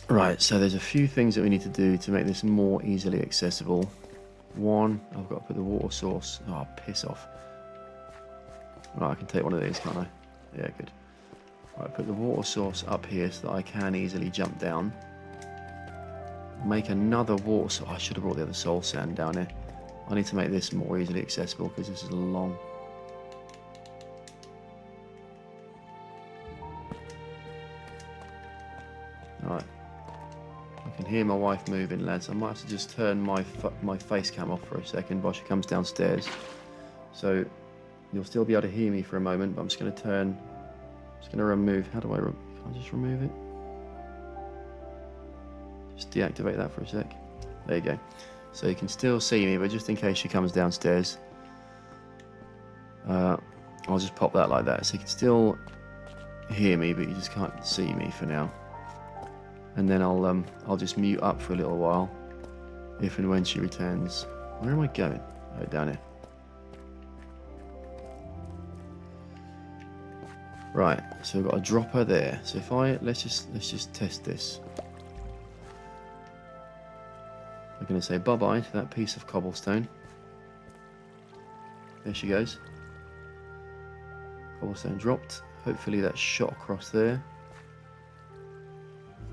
Right, so there's a few things that we need to do to make this more easily accessible. One, I've got to put the water source. Oh, piss off. Right, I can take one of these, can't I? Yeah, good. Right, put the water source up here so that I can easily jump down. Make another water source. I should have brought the other soul sand down here. I need to make this more easily accessible because this is long. Alright. I can hear my wife moving, lads. I might have to just turn my face cam off for a second while she comes downstairs. So you'll still be able to hear me for a moment, but I'm just going to turn... Just going to remove... How do I... Can I just remove it? Just deactivate that for a sec. There you go. So you can still see me, but just in case she comes downstairs, I'll just pop that like that. So you can still hear me, but you just can't see me for now. And then I'll just mute up for a little while, if and when she returns. Where am I going? Oh, down here. Right, so we've got a dropper there. So if let's just test this. We're going to say bye-bye to that piece of cobblestone. There she goes. Cobblestone dropped. Hopefully that's shot across there.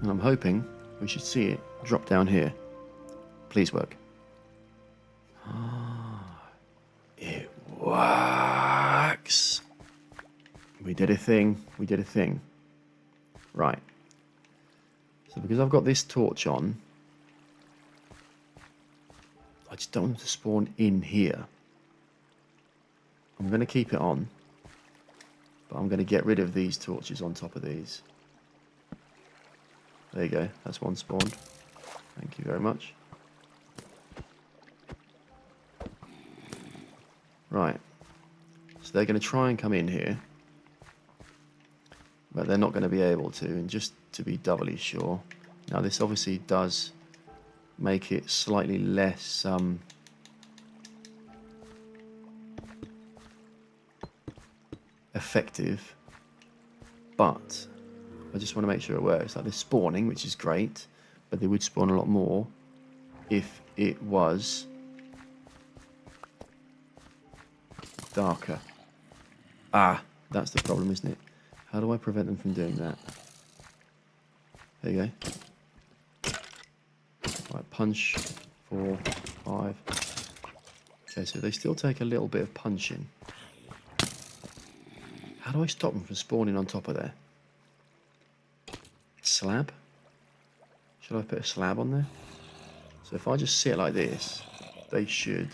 And I'm hoping we should see it drop down here. Please work. It works. We did a thing. We did a thing. Right. So because I've got this torch on, I just don't want them to spawn in here. I'm going to keep it on, but I'm going to get rid of these torches on top of these. There you go, that's one spawned. Thank you very much. Right, so they're going to try and come in here, but they're not going to be able to, and just to be doubly sure. Now this obviously does make it slightly less effective, but I just want to make sure it works. Like they're spawning, which is great, but they would spawn a lot more if it was darker. Ah, that's the problem, isn't it? How do I prevent them from doing that? There you go. Right, punch, 4, 5. Okay, so they still take a little bit of punching. How do I stop them from spawning on top of there? Slab? Should I put a slab on there? So if I just sit like this, they should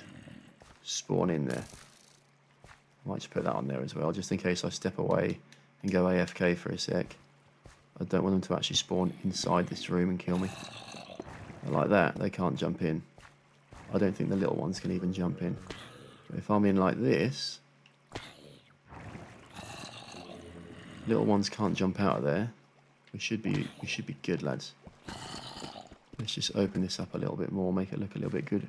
spawn in there. I might just put that on there as well, just in case I step away and go AFK for a sec. I don't want them to actually spawn inside this room and kill me. Like that, they can't jump in. I don't think the little ones can even jump in. But if I'm in like this, Little ones can't jump out of there. We should be good, lads. Let's just open this up a little bit more, make it look a little bit good.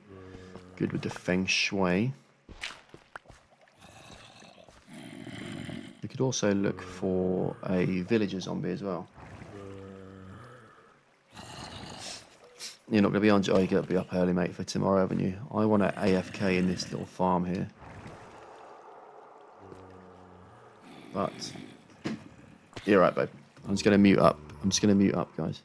Good with the feng shui. We could also look for a villager zombie as well. You're not going to be on... Oh, you're going to be up early, mate, for tomorrow, haven't you? I want to AFK in this little farm here. But... You're right, babe. I'm just going to mute up. Guys.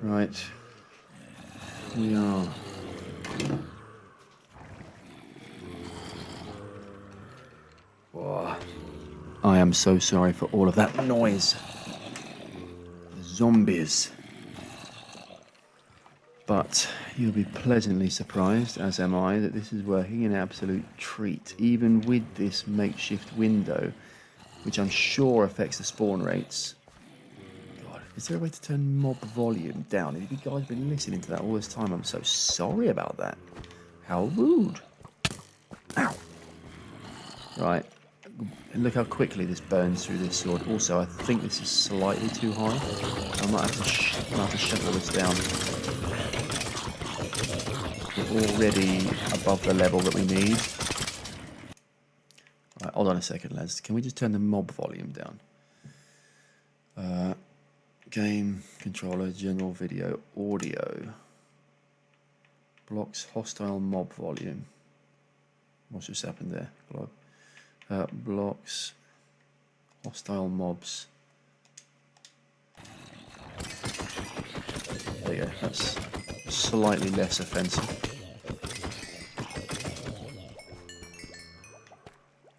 Right. We are. Whoa. I am so sorry for all of that noise. Zombies. But you'll be pleasantly surprised, as am I, that this is working an absolute treat, even with this makeshift window, which I'm sure affects the spawn rates. God, is there a way to turn mob volume down? Have you guys been listening to that all this time? I'm so sorry about that. How rude. Ow. Right. Look how quickly this burns through this sword. Also, I think this is slightly too high. I might have to shuffle this down. We're already above the level that we need. Right, hold on a second, lads. Can we just turn the mob volume down? Game, controller, general video, audio. Blocks, hostile mob volume. What's just happened there? Blocks, hostile mobs. There you go, that's slightly less offensive.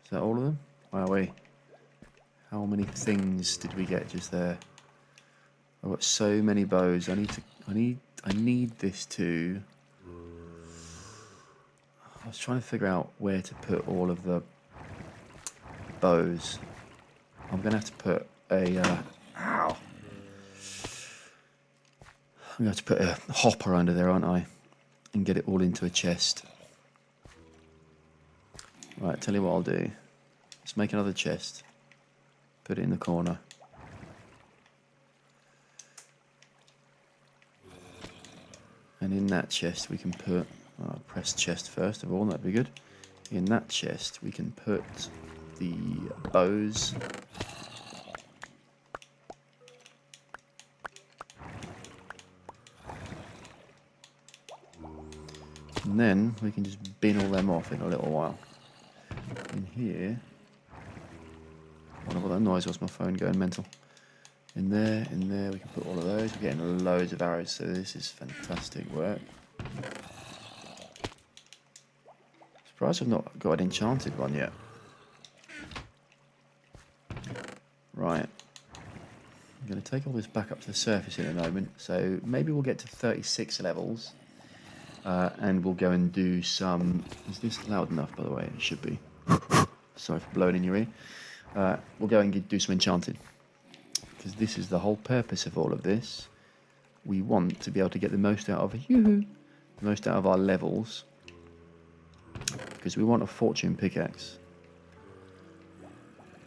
Is that all of them? Wow, How many things did we get just there? I've got so many bows. I need this to... I was trying to figure out where to put all of the bows. I'm going to have to put a... ow! I'm going to have to put a hopper under there, aren't I? And get it all into a chest. Right, tell you what I'll do. Let's make another chest. Put it in the corner. And in that chest we can put... I'll press chest first of all, that'd be good. In that chest we can put the bows. And then we can just bin all them off in a little while. In here... I wonder what that noise was, my phone going mental. In there, we can put all of those. We're getting loads of arrows, so this is fantastic work. Surprised I've not got an enchanted one yet. Right. I'm going to take all this back up to the surface in a moment. So maybe we'll get to 36 levels. And we'll go and do some... Is this loud enough, by the way? It should be. Sorry for blowing in your ear. We'll go and do some enchanted. Because this is the whole purpose of all of this. We want to be able to get the most out of the most out of our levels. Because we want a fortune pickaxe.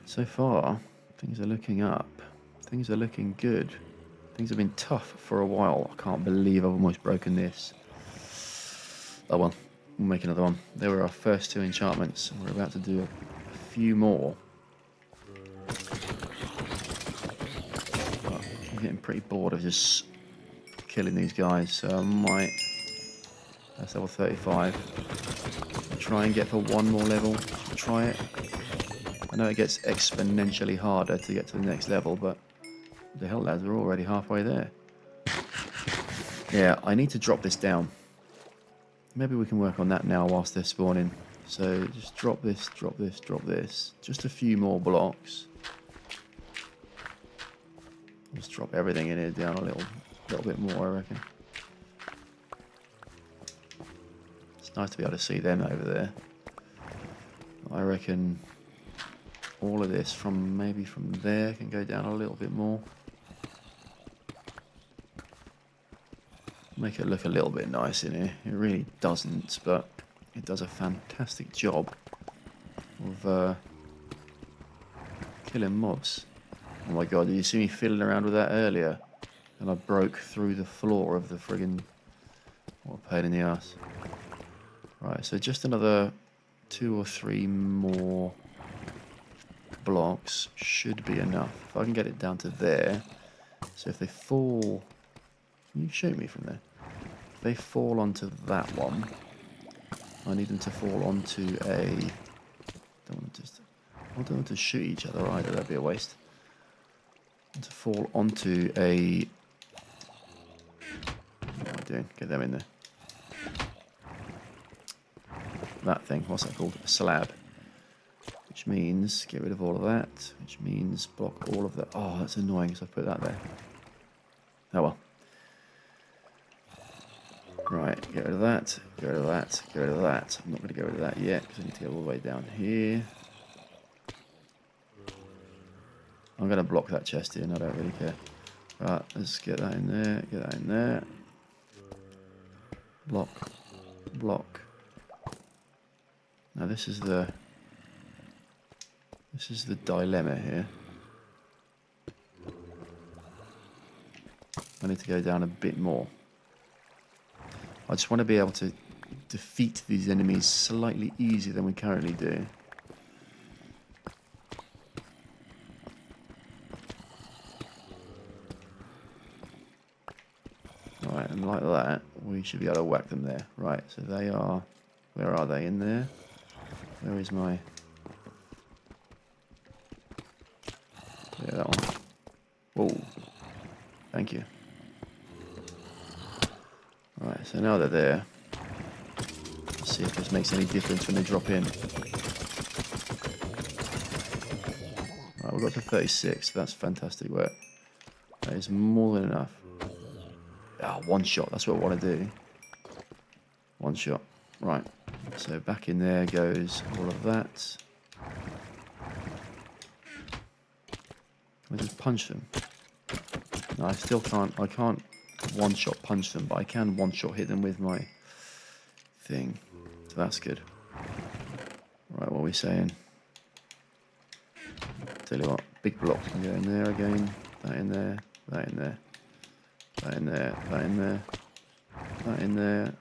So far, things are looking up. Things are looking good. Things have been tough for a while. I can't believe I've almost broken this. Oh well, we'll make another one. There were our first 2 enchantments. We're about to do a few more. I'm getting pretty bored of just killing these guys, so I might... That's level 35. Try and get for one more level. Try it. I know it gets exponentially harder to get to the next level, but the hell, lads, we're already halfway there. Yeah, I need to drop this down. Maybe we can work on that now whilst they're spawning. So just drop this, drop this, drop this. Just a few more blocks. Just drop everything in here down a little bit more, I reckon. It's nice to be able to see them over there. I reckon all of this from maybe from there can go down a little bit more. Make it look a little bit nice in here. It really doesn't, but it does a fantastic job of killing mobs. Oh my god, did you see me fiddling around with that earlier? And I broke through the floor of the friggin... What a pain in the ass. Right, so just another 2 or 3 more blocks should be enough. If I can get it down to there. So if they fall... Can you shoot me from there? If they fall onto that one, I need them to fall onto a... I don't want to shoot each other either, that'd be a waste. To fall onto a... What am I doing? Get them in there. That thing, what's that called? A slab. Which means get rid of all of that. Which means block all of that. Oh, that's annoying because I put that there. Oh well. Right, get rid of that, get rid of that, get rid of that. I'm not going to get rid of that yet because I need to go all the way down here. I'm going to block that chest in, I don't really care. Right, let's get that in there, get that in there. Block, block. Now this is the dilemma here. I need to go down a bit more. I just want to be able to defeat these enemies slightly easier than we currently do. Alright, and like that, we should be able to whack them there. Right, so they are... Where are they? In there? Where is my... Yeah, that one. Whoa. Thank you. Right, so now they're there. Let's see if this makes any difference when they drop in. Right, I've got to 36. That's fantastic work. That is more than enough. Ah, one shot. That's what I want to do. One shot. Right. So back in there goes all of that. Can I just punch them? No, I still can't. I can't one-shot punch them, but I can one-shot hit them with my thing. So that's good. Right, what are we saying? Tell you what, big blocks can go in there again. That in there. That in there. That in there. That in there. That in there.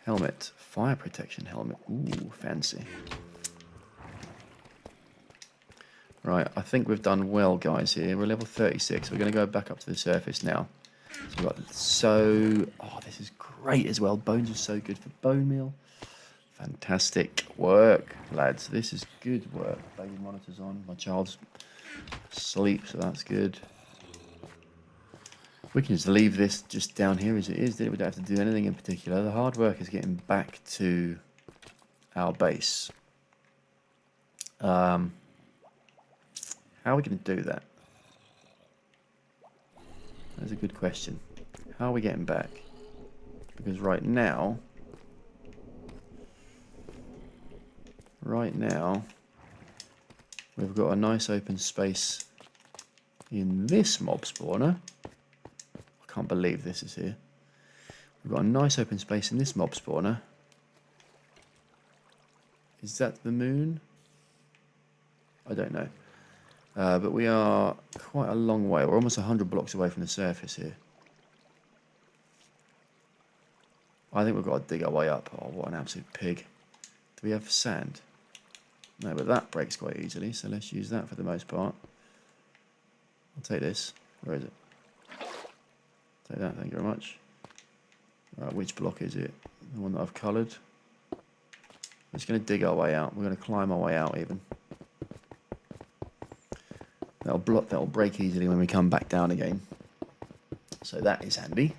Helmet. Fire protection helmet. Ooh, fancy. Right, I think we've done well, guys, here. We're level 36. We're going to go back up to the surface now. So we've got oh, this is great as well. Bones are so good for bone meal. Fantastic work, lads. This is good work. Baby monitor's on. My child's asleep, so that's good. We can just leave this just down here as it is. We don't have to do anything in particular. The hard work is getting back to our base. How are we going to do that? That's a good question. How are we getting back? Because right now, we've got a nice open space in this mob spawner. I can't believe this is here. We've got a nice open space in this mob spawner. Is that the moon? I don't know. But we are quite a long way. We're almost 100 blocks away from the surface here. I think we've got to dig our way up. Oh, what an absolute pig. Do we have sand? No, but that breaks quite easily, so let's use that for the most part. I'll take this. Where is it? Take that, thank you very much. Right, which block is it? The one that I've coloured. We're just going to dig our way out. We're going to climb our way out even. That'll break easily when we come back down again. So that is handy.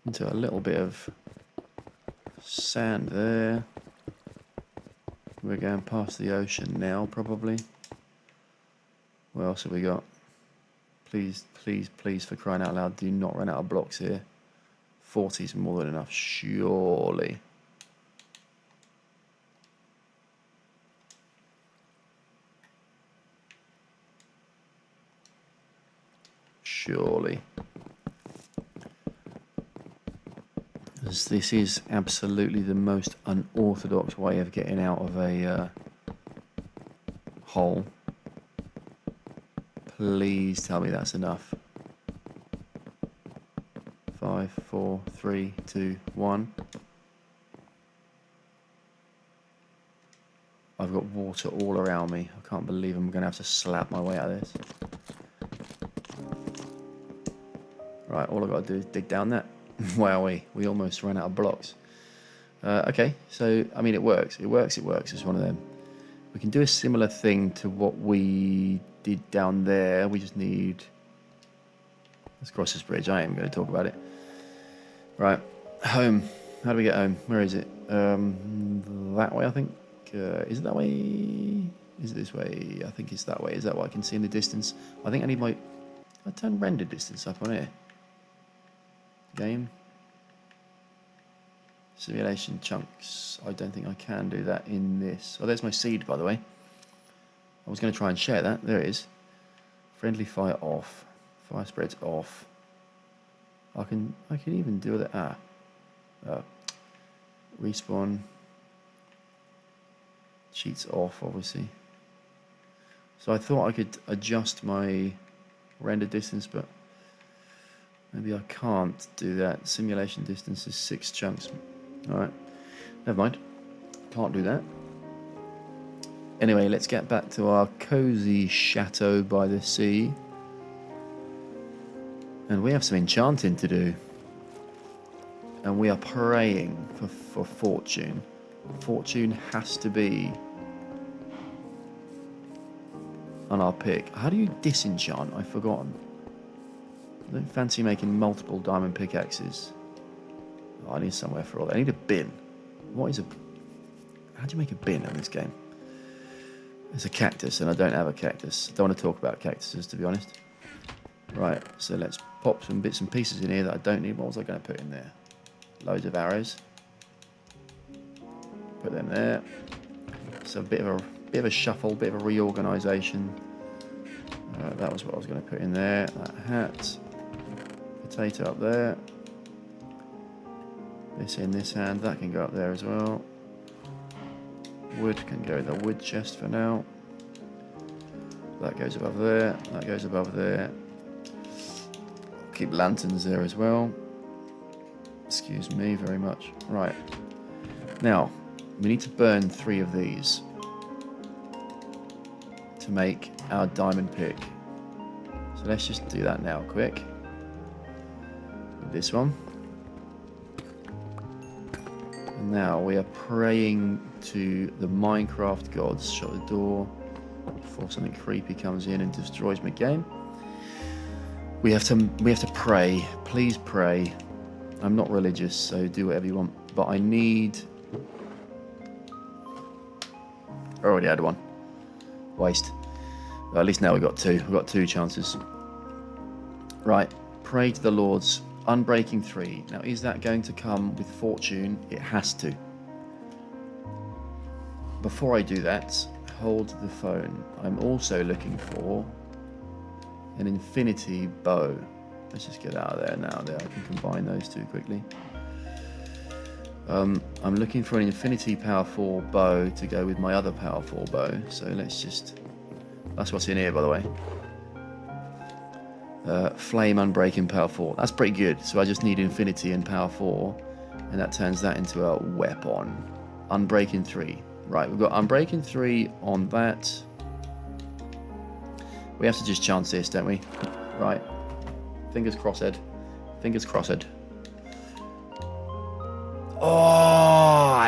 Into a little bit of sand there. We're going past the ocean now, probably. What else have we got? Please, please, please, for crying out loud, do not run out of blocks here. 40 is more than enough, surely. Surely. As this is absolutely the most unorthodox way of getting out of a hole. Please tell me that's enough. 5, 4, 3, 2, 1. I've got water all around me. I can't believe I'm going to have to slap my way out of this. Right, all I've got to do is dig down that. Wowee, we almost ran out of blocks. Okay, so, I mean, it works. It works. It's one of them. We can do a similar thing to what we did down there. We just need... Let's cross this bridge. I am going to talk about it. Right, home. How do we get home? Where is it? That way, I think. Is it that way? Is it this way? I think it's that way. Is that what I can see in the distance? I think I need my... I turn render distance up on here. Game. Simulation chunks. I don't think I can do that in this. Oh, there's my seed, by the way. I was going to try and share that. There it is. Friendly fire off. Fire spreads off. I can even do that. Respawn. Cheats off, obviously. So I thought I could adjust my render distance, but maybe I can't do that. Simulation distance is 6 chunks. Alright, never mind. Can't do that. Anyway, let's get back to our cozy chateau by the sea. And we have some enchanting to do. And we are praying for fortune. Fortune has to be on our pick. How do you disenchant? I've forgotten. I don't fancy making multiple diamond pickaxes. Oh, I need somewhere for all that. I need a bin. What is a... How do you make a bin in this game? It's a cactus, and I don't have a cactus. I don't want to talk about cactuses, to be honest. Right, so let's pop some bits and pieces in here that I don't need. What was I going to put in there? Loads of arrows. Put them there. So a bit of a shuffle, bit of a reorganisation. That was what I was going to put in there. That hat. Potato up there. This in this hand. That can go up there as well. Wood can go in the wood chest for now. That goes above there. That goes above there. Keep lanterns there as well. Excuse me very much. Right. Now, we need to burn 3 of these to make our diamond pick. So let's just do that now quick. With this one. And now we are praying to the Minecraft gods. Shut the door before something creepy comes in and destroys my game. We have to pray. Please pray. I'm not religious, so do whatever you want. But I need... I already had one. Waste. Well, at least now we've got 2. We've got 2 chances. Right. Pray to the Lords. Unbreaking 3. Now, is that going to come with fortune? It has to. Before I do that, hold the phone. I'm also looking for an infinity bow. Let's just get out of there now. There, I can combine those 2 quickly. I'm looking for an infinity power 4 bow to go with my other power 4 bow. So let's just... That's what's in here, by the way. Flame unbreaking power 4. That's pretty good. So I just need infinity and power 4. And that turns that into a weapon. Unbreaking 3. Right, we've got unbreaking 3 on that. We have to just chance this, don't we? Right. Fingers crossed. Fingers crossed. Oh!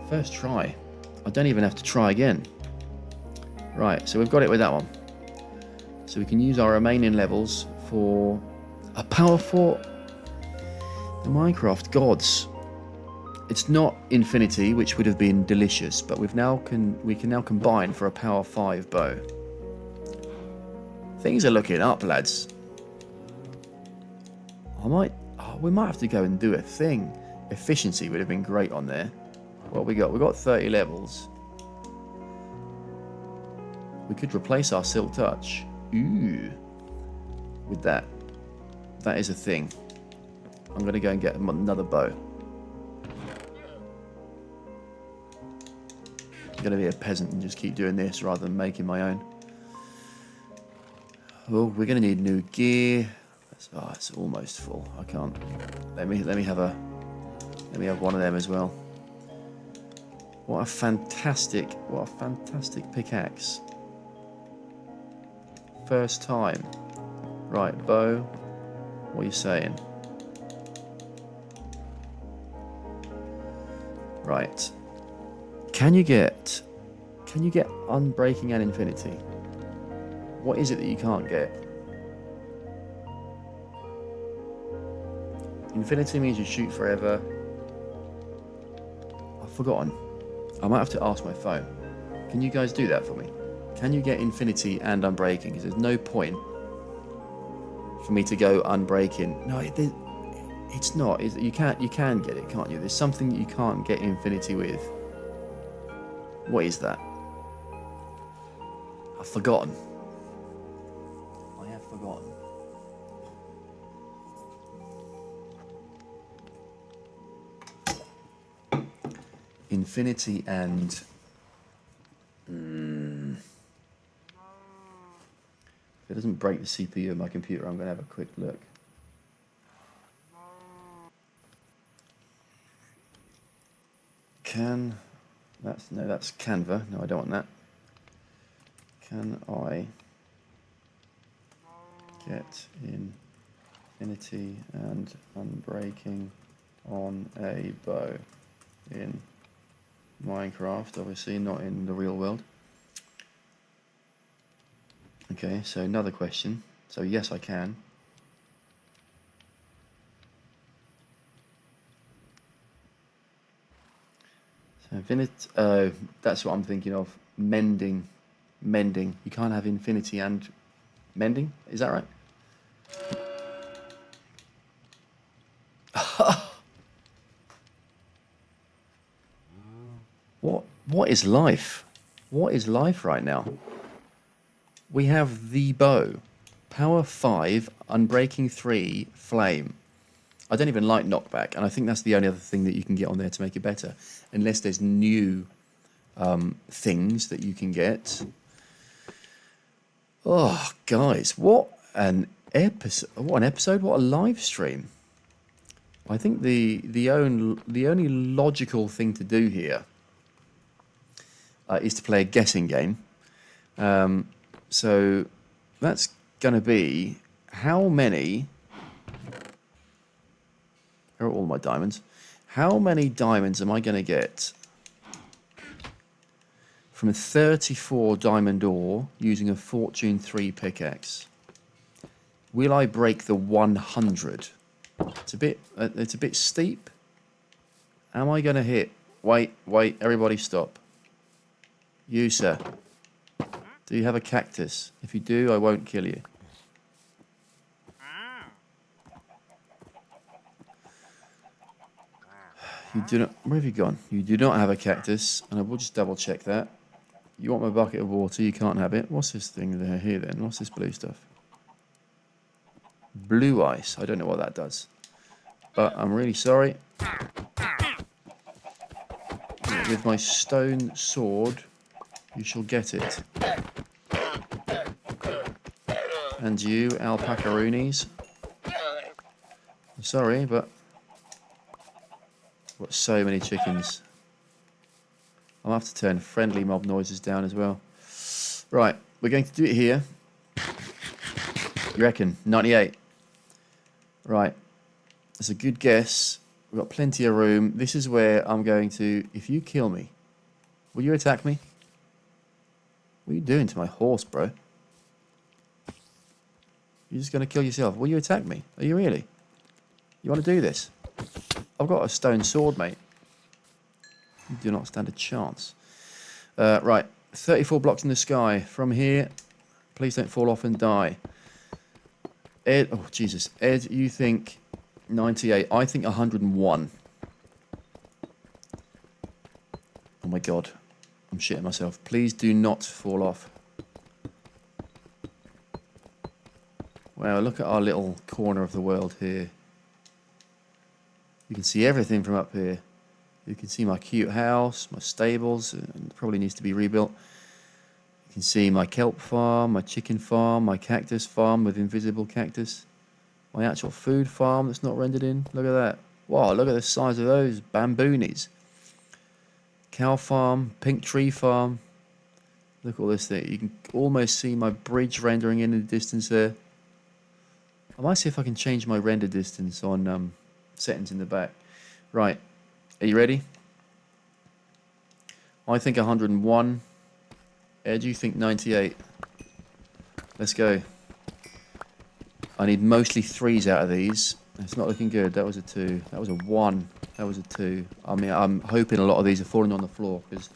First try. I don't even have to try again. Right, so we've got it with that one. So we can use our remaining levels for a power 4. The Minecraft gods. It's not infinity, which would have been delicious, but we can now combine for a power 5 bow. Things are looking up, lads. We might have to go and do a thing. Efficiency would have been great on there. What we got? We got 30 levels. We could replace our Silk Touch. Ooh. With that. That is a thing. I'm going to go and get another bow. I'm going to be a peasant and just keep doing this rather than making my own. Well, we're going to need new gear. Oh, it's almost full. I can't. Let me have one of them as well. What a fantastic pickaxe. First time. Right, bow. What are you saying? Right. Can you get unbreaking and infinity? What is it that you can't get? Infinity means you shoot forever. I've forgotten. I might have to ask my phone. Can you guys do that for me? Can you get infinity and unbreaking? Because there's no point for me to go unbreaking. No, it's not. You can get it, can't you? There's something that you can't get infinity with. What is that? I've forgotten. I have forgotten. Infinity and... If it doesn't break the CPU of my computer, I'm going to have a quick look. That's Canva. No, I don't want that. Can I get infinity and unbreaking on a bow in Minecraft? Obviously not in the real world. Okay, so another question. So yes, I can. That's what I'm thinking of. Mending. Mending. You can't have infinity and mending. Is that right? What is life? What is life right now? We have the bow. Power 5, Unbreaking 3, Flame. I don't even like knockback, and I think that's the only other thing that you can get on there to make it better. Unless there's new things that you can get. Oh, guys, what an episode! What an episode! What a live stream! I think the only logical thing to do here is to play a guessing game. So that's going to be how many. Here are all my diamonds. How many diamonds am I going to get from a 34 diamond ore using a Fortune 3 pickaxe? Will I break the 100? It's a bit steep. Am I going to hit? Wait, everybody stop. You, sir. Do you have a cactus? If you do, I won't kill you. You do not. Where have you gone? You do not have a cactus, and I will just double check that. You want my bucket of water? You can't have it. What's this thing there here then? What's this blue stuff? Blue ice. I don't know what that does, but I'm really sorry. With my stone sword, you shall get it. And you, alpacaroonies. I'm sorry, but I've got so many chickens. I'll have to turn friendly mob noises down as well. Right, we're going to do it here. You reckon? 98. Right. That's a good guess. We've got plenty of room. This is where I'm going to... If you kill me, will you attack me? What are you doing to my horse, bro? You're just going to kill yourself. Will you attack me? Are you really? You want to do this? I've got a stone sword, mate. You do not stand a chance. Right. 34 blocks in the sky. From here, please don't fall off and die. Ed, oh, Jesus. Ed, you think 98. I think 101. Oh, my God. I'm shitting myself. Please do not fall off. Wow, look at our little corner of the world here. You can see everything from up here. You can see my cute house, my stables, it probably needs to be rebuilt. You can see my kelp farm, my chicken farm, my cactus farm with invisible cactus. My actual food farm that's not rendered in. Look at that. Wow, look at the size of those bamboonies. Cow farm, pink tree farm. Look at all this thing. You can almost see my bridge rendering in the distance there. I might see if I can change my render distance on settings in the back. Right. Are you ready? I think 101. Ed, you think 98. Let's go. I need mostly 3s out of these. It's not looking good. That was a 2. That was a 1. That was a 2. I mean, I'm hoping a lot of these are falling on the floor because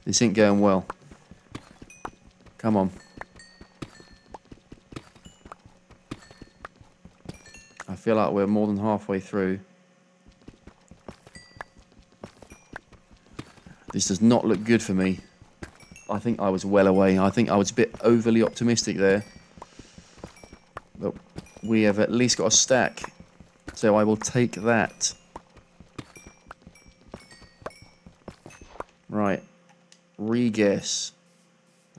this ain't going well. Come on. I feel like we're more than halfway through. This does not look good for me. I think I was well away. I think I was a bit overly optimistic there. But we have at least got a stack. So I will take that. Right. Re-guess.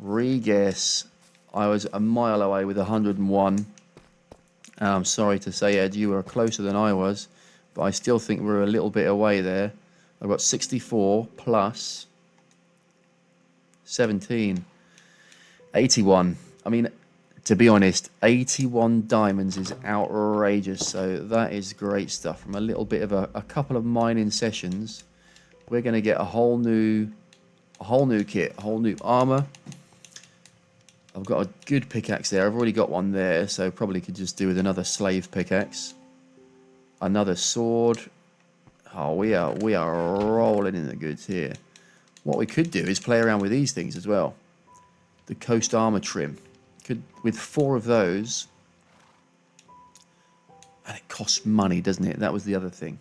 Re-guess. I was a mile away with 101. I'm sorry to say, Ed, you were closer than I was. But I still think we're a little bit away there. I've got 64 plus 17. 81. I mean, to be honest, 81 diamonds is outrageous. So that is great stuff. From a little bit of a couple of mining sessions, we're going to get a whole new kit, a whole new armor. I've got a good pickaxe there. I've already got one there, so probably could just do with another slave pickaxe. Another sword. Oh, we are rolling in the goods here. What we could do is play around with these things as well. The coast armor trim. With 4 of those, and it costs money, doesn't it? That was the other thing.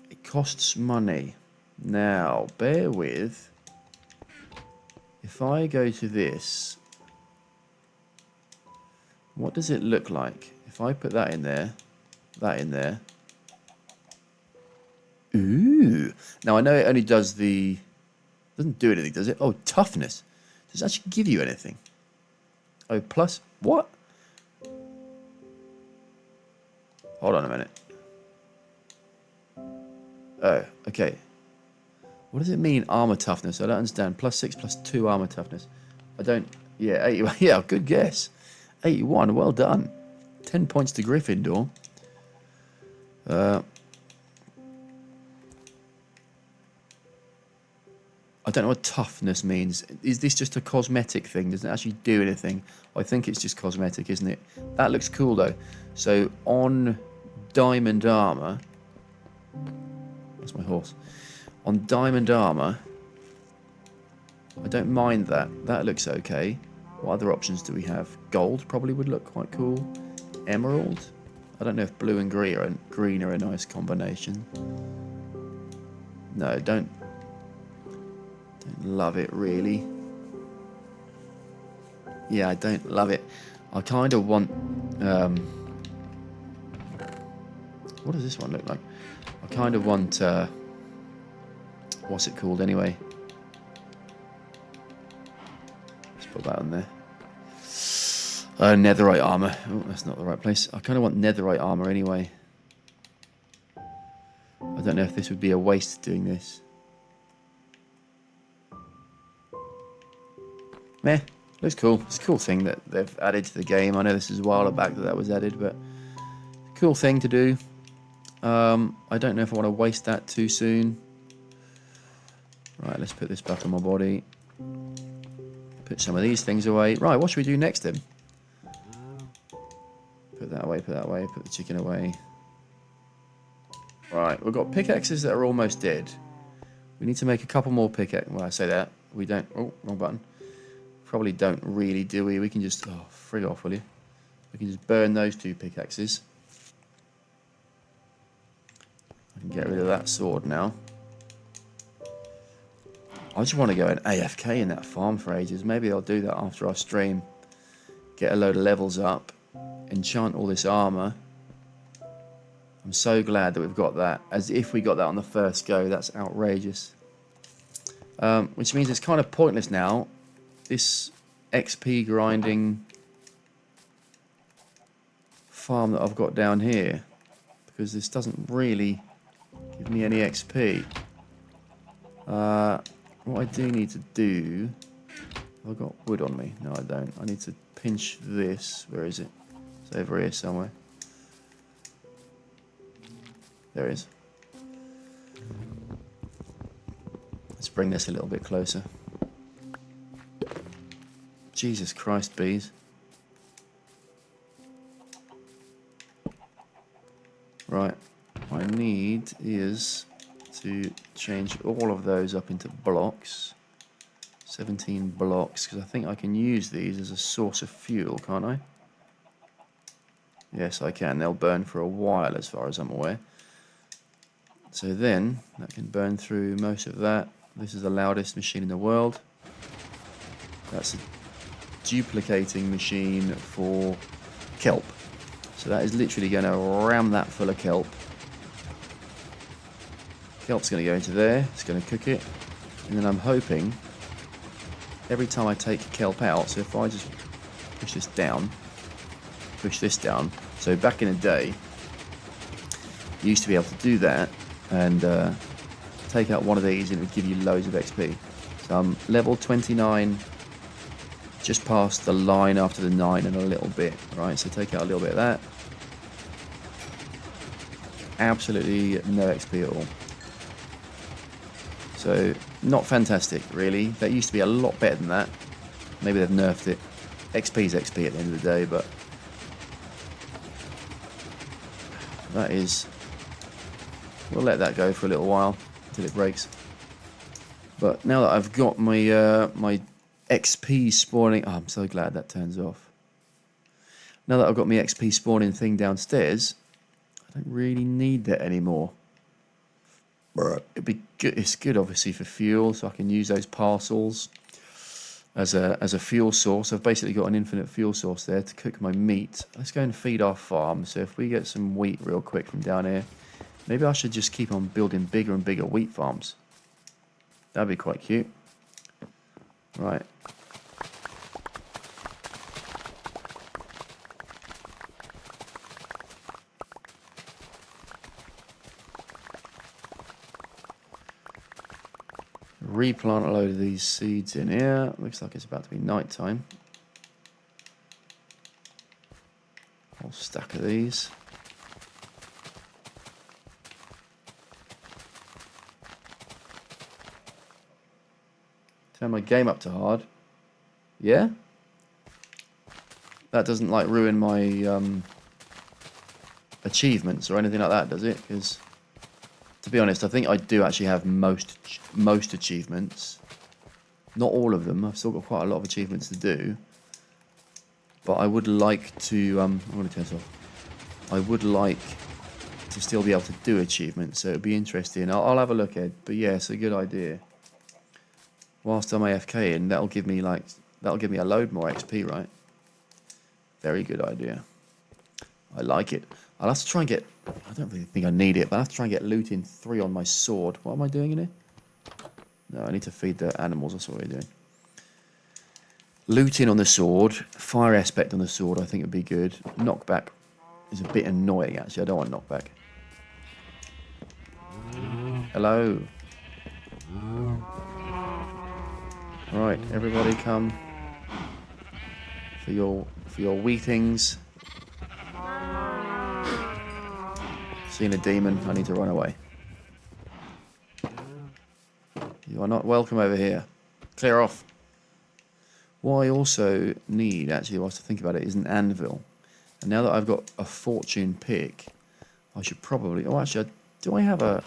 It costs money. Now, bear with. If I go to this, what does it look like? If I put that in there, that in there. Ooh. Now, I know it only does the... Doesn't do anything, does it? Oh, toughness. Does it actually give you anything? Oh, plus... What? Hold on a minute. Oh, okay. What does it mean, armor toughness? I don't understand. +6, +2 armor toughness. I don't... Yeah, 81. Yeah, good guess. 81, well done. 10 points to Gryffindor. I don't know what toughness means. Is this just a cosmetic thing? Does it actually do anything? I think it's just cosmetic, isn't it? That looks cool, though. So, on diamond armor... That's my horse. On diamond armor, I don't mind that. That looks okay. What other options do we have? Gold probably would look quite cool. Emerald? I don't know if blue and green are a nice combination. No, don't love it, really. Yeah, I don't love it. I kind of want... what does this one look like? I kind of want... what's it called anyway? Let's put that on there. Netherite armor. Oh, that's not the right place. I kind of want netherite armor anyway. I don't know if this would be a waste doing this. Meh. Looks cool. It's a cool thing that they've added to the game. I know this is a while back that was added, but cool thing to do. I don't know if I want to waste that too soon. Right, let's put this back on my body. Put some of these things away. Right, what should we do next then? Put that away, put the chicken away. Right, we've got pickaxes that are almost dead. We need to make a couple more pickaxes. Well, I say that. We don't... Oh, wrong button. Probably don't really, do we? We can just... Oh, frig off, will you? We can just burn those 2 pickaxes. I can get rid of that sword now. I just want to go and AFK in that farm for ages. Maybe I'll do that after our stream. Get a load of levels up. Enchant all this armor. I'm so glad that we've got that. As if we got that on the first go. That's outrageous. Which means it's kind of pointless now. This XP grinding farm that I've got down here. Because this doesn't really give me any XP. What I do need to do... Have I got wood on me? No, I don't. I need to pinch this. Where is it? It's over here somewhere. There it is. Let's bring this a little bit closer. Jesus Christ, bees. Right. What I need is to change all of those up into blocks. 17 blocks, because I think I can use these as a source of fuel, can't I? Yes, I can. They'll burn for a while, as far as I'm aware. So then, that can burn through most of that. This is the loudest machine in the world. That's a duplicating machine for kelp. So that is literally going to ram that full of kelp. Kelp's going to go into there. It's going to cook it. And then I'm hoping, every time I take kelp out, so if I just push this down, push this down. So back in the day, you used to be able to do that and take out one of these and it would give you loads of XP. So I'm level 29, just past the line after the 9 and a little bit, right? So take out a little bit of that. Absolutely no XP at all. So not fantastic, really. That used to be a lot better than that. Maybe they've nerfed it. XP is XP at the end of the day, but that is... We'll let that go for a little while until it breaks. But now that I've got my my XP spawning... Oh, I'm so glad that turns off. Now that I've got my XP spawning thing downstairs, I don't really need that anymore. It'd be good. It's good, obviously, for fuel, so I can use those parcels as a fuel source. I've basically got an infinite fuel source there to cook my meat. Let's go and feed our farm. So if we get some wheat real quick from down here, maybe I should just keep on building bigger and bigger wheat farms. That'd be quite cute. Right. Replant a load of these seeds in here. Looks like it's about to be night time. Whole stack of these. Turn my game up to hard. Yeah? That doesn't like ruin my achievements or anything like that, does it? Because to be honest, I think I do actually have most achievements. Not all of them. I've still got quite a lot of achievements to do. But I would like to... I'm going to turn this off. I would like to still be able to do achievements, so it'd be interesting. I'll have a look, Ed. But yeah, it's a good idea. Whilst I'm AFK-ing, that'll give me a load more XP, right? Very good idea. I like it. I'll have to try and get... I don't really think I need it, but I'll have to try and get looting 3 on my sword. What am I doing in here? No, I need to feed the animals. That's what we're doing. Looting on the sword. Fire aspect on the sword I think would be good. Knockback is a bit annoying, actually. I don't want knockback. Hello. Right, everybody come for your wheatings. Seen a demon, I need to run away. You are not welcome over here. Clear off. What I also need, actually, whilst I think about it, is an anvil. And now that I've got a fortune pick, I should probably... Oh, actually, do I have a...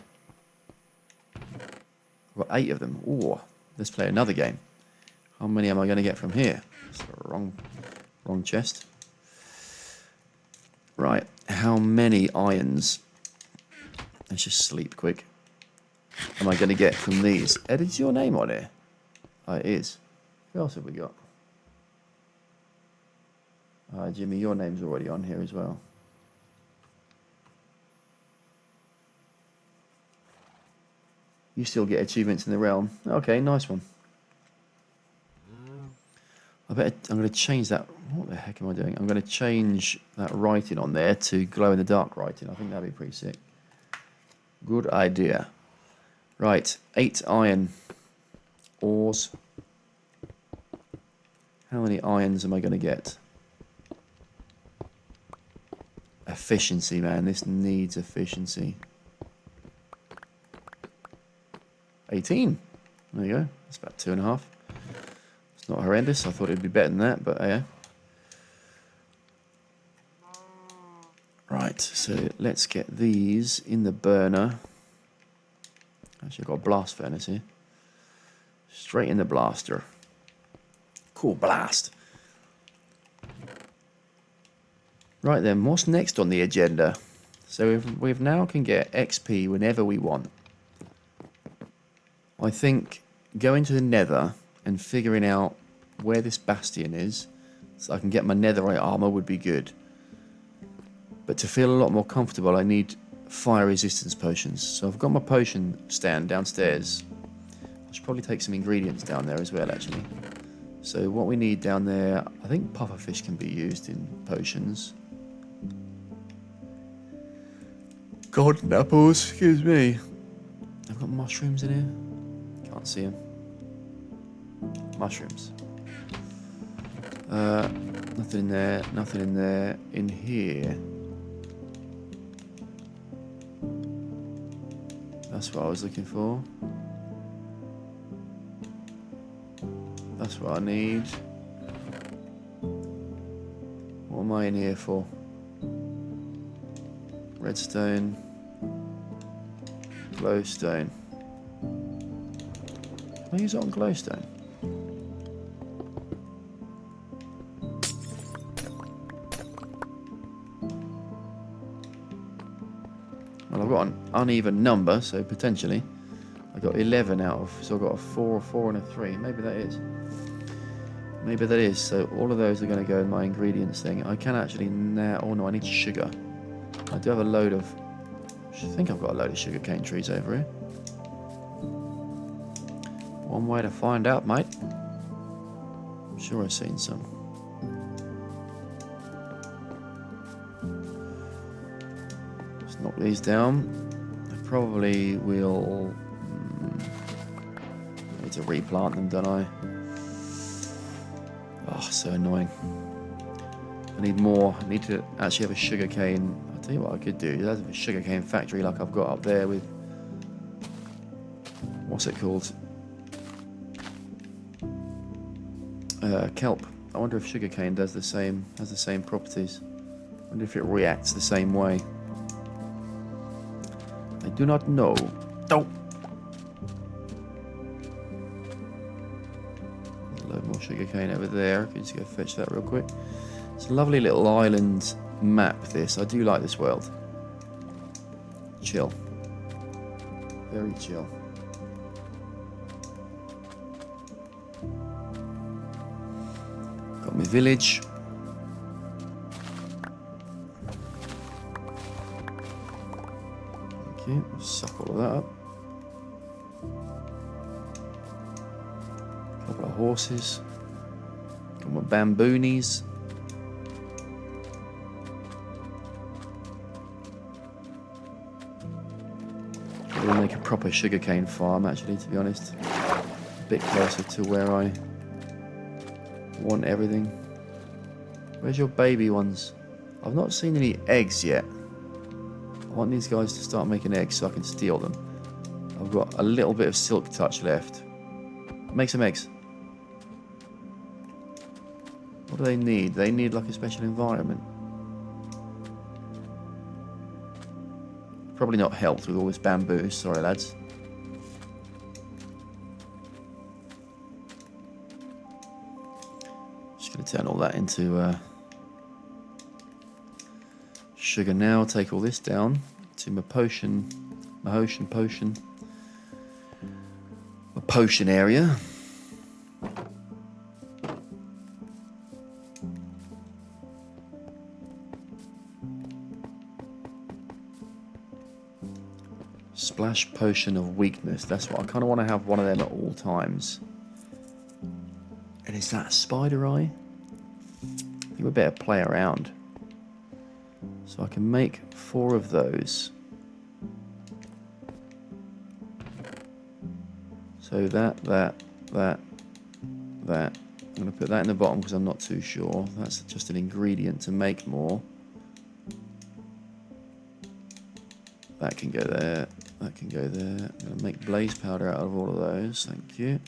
I've got 8 of them. Ooh, let's play another game. How many am I going to get from here? That's the wrong chest. Right, how many irons... Let's just sleep quick. Am I going to get from these? Ed, is your name on here? Oh, it is. Who else have we got? Jimmy, your name's already on here as well. You still get achievements in the realm. Okay, nice one. I'm going to change that. What the heck am I doing? I'm going to change that writing on there to glow-in-the-dark writing. I think that'd be pretty sick. Good idea. Right, 8 iron ores. How many irons am I going to get? Efficiency, man. This needs efficiency. 18. There you go. That's about 2.5. It's not horrendous. I thought it'd be better than that, but yeah. Right, so let's get these in the burner. Actually, I've got a blast furnace here. Straight in the blaster. Cool blast. Right then, what's next on the agenda? So we've now can get XP whenever we want. I think going to the nether and figuring out where this bastion is so I can get my netherite armor would be good. But to feel a lot more comfortable, I need fire resistance potions. So I've got my potion stand downstairs. I should probably take some ingredients down there as well, actually. So what we need down there, I think pufferfish can be used in potions. Golden apples, excuse me. I've got mushrooms in here. Can't see them. Mushrooms. Nothing in there, nothing in there. In here. That's what I was looking for. That's what I need. What am I in here for? Redstone. Glowstone. Can I use it on glowstone? Well, I've got an uneven number, so potentially I got 11 out of, so I've got a 4, a 4 and a 3. Maybe that is. Maybe that is. So all of those are going to go in my ingredients thing. I can actually now, oh no, I need sugar. I do have a load of, I think I've got a load of sugarcane trees over here. One way to find out, mate. I'm sure I've seen some. Let's knock these down. I probably will need to replant them, don't I? Oh, so annoying. I need more. I need to actually have a sugarcane. I'll tell you what I could do. There's a sugarcane factory like I've got up there with, what's it called? Kelp. I wonder if sugarcane does the same, has the same properties. I wonder if it reacts the same way. I do not know. Oh! A load more sugarcane over there. Can just go fetch that real quick. It's a lovely little island map, this. I do like this world. Chill. Very chill. Got my village. Okay, suck all of that up. Couple of horses. Got my bamboonies. We'll make a proper sugarcane farm, actually, to be honest. A bit closer to where I want everything. Where's your baby ones? I've not seen any eggs yet. I want these guys to start making eggs so I can steal them. I've got a little bit of silk touch left. Make some eggs. What do they need? They need like a special environment. Probably not helped with all this bamboo. Sorry, lads. Just going to turn all that into sugar now. Take all this down to my potion area. Splash potion of weakness. That's what I kind of want to have, one of them at all times. And is that a spider eye? I think we better play around. So I can make 4 of those. So that. I'm going to put that in the bottom because I'm not too sure. That's just an ingredient to make more. That can go there. That can go there. I'm going to make blaze powder out of all of those. Thank you.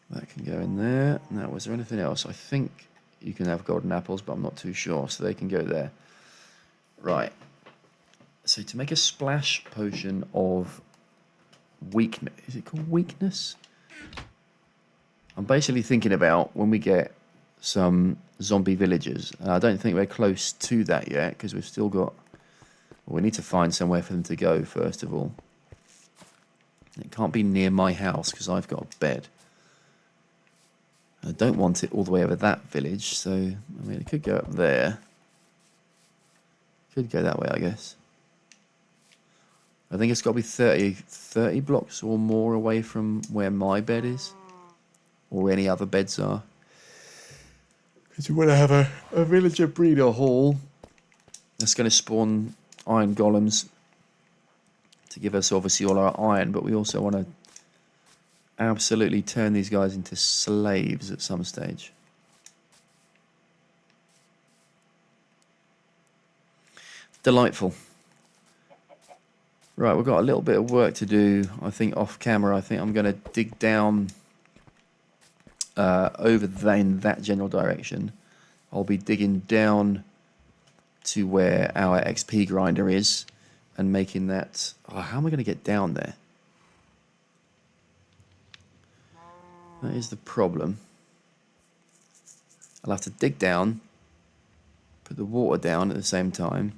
That can go in there. Now, was there anything else? I think you can have golden apples, but I'm not too sure. So they can go there. Right. So to make a splash potion of weakness. Is it called weakness? I'm basically thinking about when we get some zombie villagers. I don't think we're close to that yet because we've still got... Well, we need to find somewhere for them to go, first of all. It can't be near my house because I've got a bed. I don't want it all the way over that village, so... I mean, it could go up there. Could go that way, I guess. I think it's got to be 30 blocks or more away from where my bed is. Or any other beds are. Because we want to have a villager breeder hall that's going to spawn iron golems to give us obviously all our iron, but we also want to absolutely turn these guys into slaves at some stage. Delightful. Right, we've got a little bit of work to do, I think, off camera. I think I'm going to dig down over there in that general direction. I'll be digging down to where our XP grinder is, and making that... Oh, how am I going to get down there? That is the problem. I'll have to dig down, put the water down at the same time.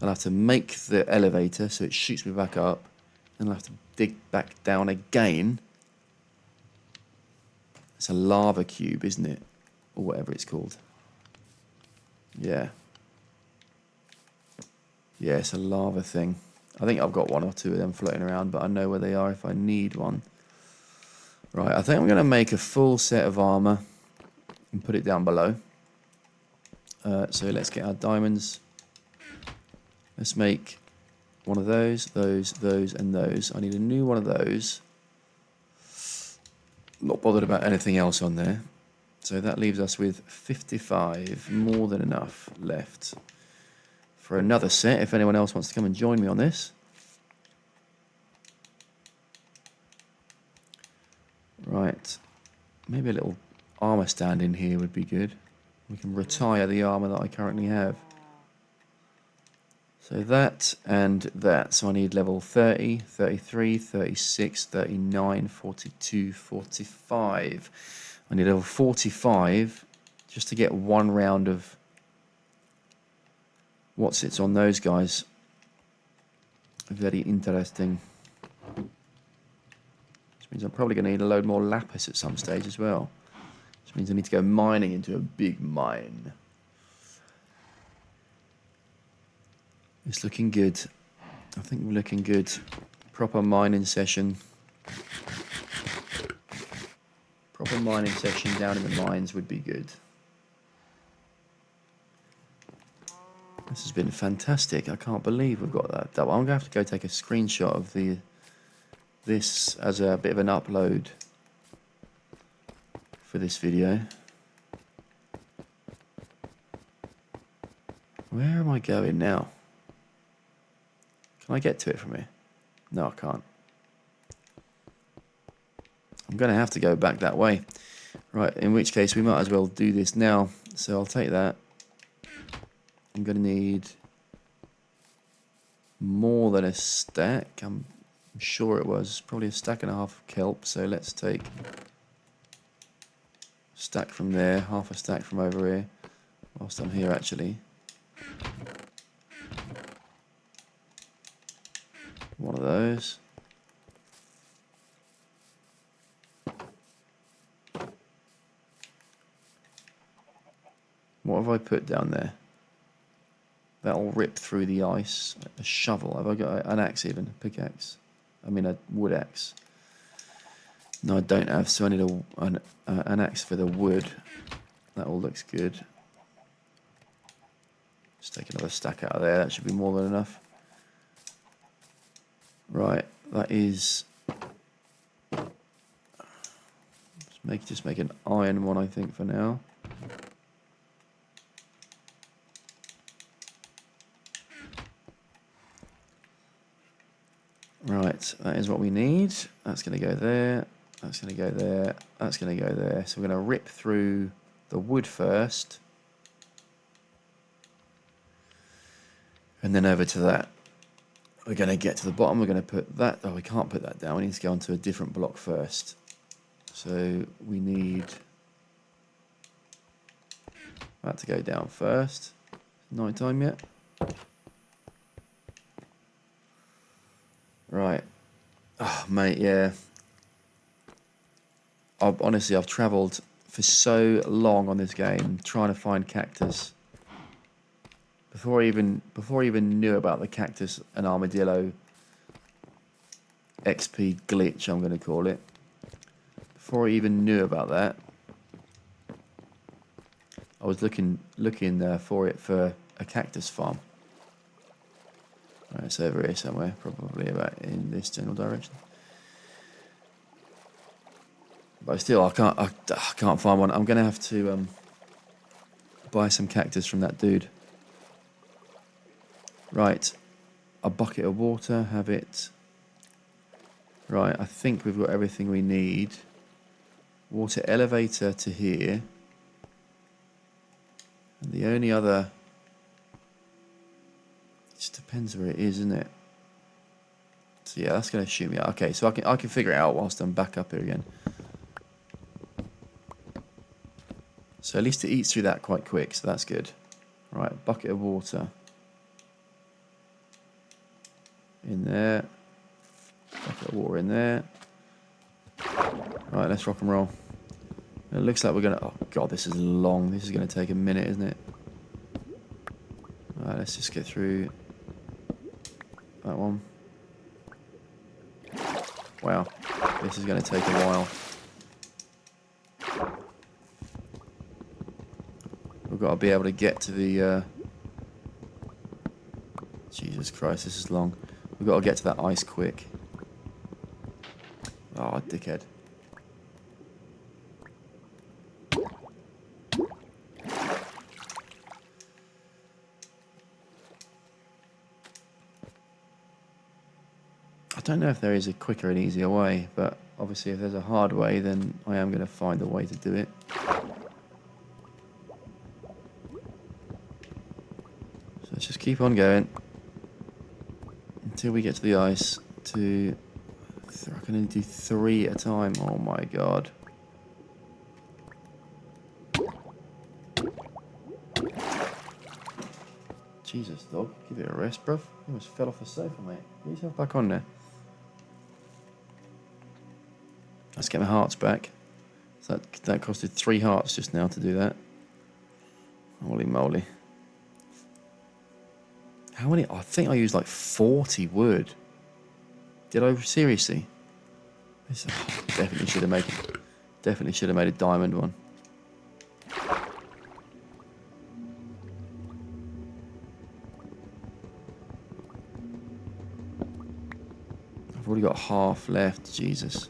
I'll have to make the elevator so it shoots me back up. Then I'll have to dig back down again. It's a lava cube, isn't it? Or whatever it's called. Yeah. Yeah, it's a lava thing. I think I've got one or two of them floating around, but I know where they are if I need one. Right, I think I'm going to make a full set of armor and put it down below. So let's get our diamonds. Let's make one of those, and those. I need a new one of those. Not bothered about anything else on there. So that leaves us with 55, more than enough left for another set, if anyone else wants to come and join me on this. Right, maybe a little armor stand in here would be good. We can retire the armor that I currently have. So that and that. So I need level 30, 33, 36, 39, 42, 45. I need level 45 just to get one round of what sits on those guys. Very interesting. Which means I'm probably going to need a load more lapis at some stage as well. Which means I need to go mining into a big mine. It's looking good. I think we're looking good. Proper mining session. Proper mining session down in the mines would be good. This has been fantastic. I can't believe we've got that double. I'm going to have to go take a screenshot of this as a bit of an upload for this video. Where am I going now? Can I get to it from here? No, I can't. I'm going to have to go back that way. Right, in which case we might as well do this now. So I'll take that. I'm going to need more than a stack. I'm sure it was probably a stack and a half of kelp. So let's take a stack from there, half a stack from over here, whilst I'm here actually. One of those. What have I put down there? That'll rip through the ice. A shovel. Have I got an axe even? A pickaxe? I mean a wood axe. No, I don't have, so I need an axe for the wood. That all looks good. Just take another stack out of there. That should be more than enough. Right, that is... Just make an iron one, I think, for now. Right, that is what we need. That's going to go there. That's going to go there. That's going to go there. So we're going to rip through the wood first. And then over to that. We're going to get to the bottom. We're going to put that... Oh, we can't put that down. We need to go onto a different block first. So we need that to go down first. Night time yet? Right. Oh, mate, yeah. Honestly, I've travelled for so long on this game trying to find cactus. Before I even knew about the cactus and armadillo XP glitch, I'm going to call it. Before I even knew about that, I was looking for it for a cactus farm. Right, it's over here somewhere, probably about in this general direction. But still, I can't find one. I'm going to have to buy some cactus from that dude. Right, a bucket of water, have it. Right, I think we've got everything we need. Water elevator to here. And the only other... Just depends where it is, isn't it? So yeah, that's going to shoot me out. Okay, so I can figure it out whilst I'm back up here again. So at least it eats through that quite quick, so that's good. Right, bucket of water. In there. Bucket of water in there. Right, let's rock and roll. It looks like we're going to... Oh, God, this is long. This is going to take a minute, isn't it? Right, let's just get through that one. Wow, this is going to take a while. We've got to be able to get to the... Jesus Christ, this is long. We've got to get to that ice quick. Oh, dickhead. I don't know if there is a quicker and easier way, but obviously if there's a hard way, then I am going to find a way to do it. So let's just keep on going until we get to the ice. I can only do 3 at a time. Oh my God. Jesus, dog. Give it a rest, bruv. You almost fell off the sofa, mate. Get yourself back on there. Let's get my hearts back. So that costed 3 hearts just now to do that. Holy moly. How many? I think I used like 40 wood. Did I seriously? This, definitely should have made a diamond one. I've already got half left. Jesus.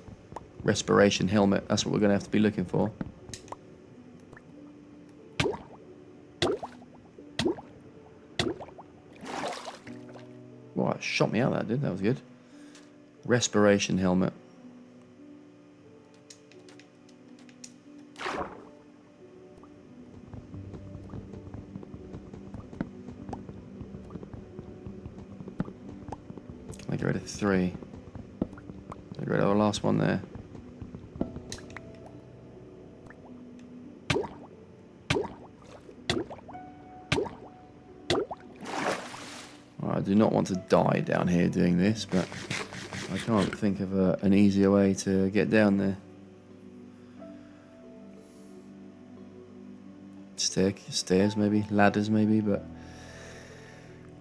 Respiration helmet. That's what we're going to have to be looking for. Wow, it shot me out, that did. That was good. Respiration helmet. Can I get rid of 3? Get rid of the last one there. I do not want to die down here doing this, but I can't think of an easier way to get down there. Stairs maybe, ladders maybe, but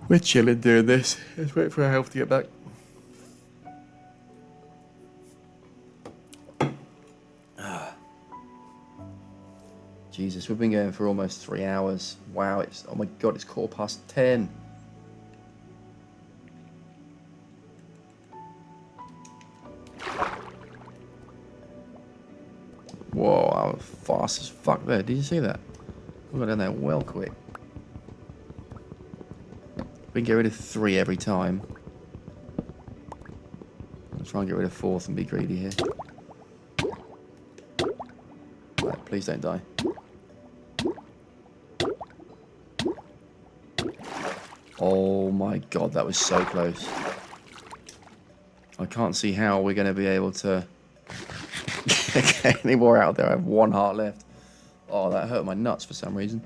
we're chilling doing this. Let's wait for our health to get back. Jesus, we've been going for almost 3 hours. Wow, oh my God, it's 10:15. Whoa, I was fast as fuck there. Did you see that? We got down there well quick. We can get rid of 3 every time. I'll try and get rid of 4th and be greedy here. Right, please don't die. Oh my God, that was so close. I can't see how we're going to be able to get any more out there. I have 1 heart left. Oh, that hurt my nuts for some reason.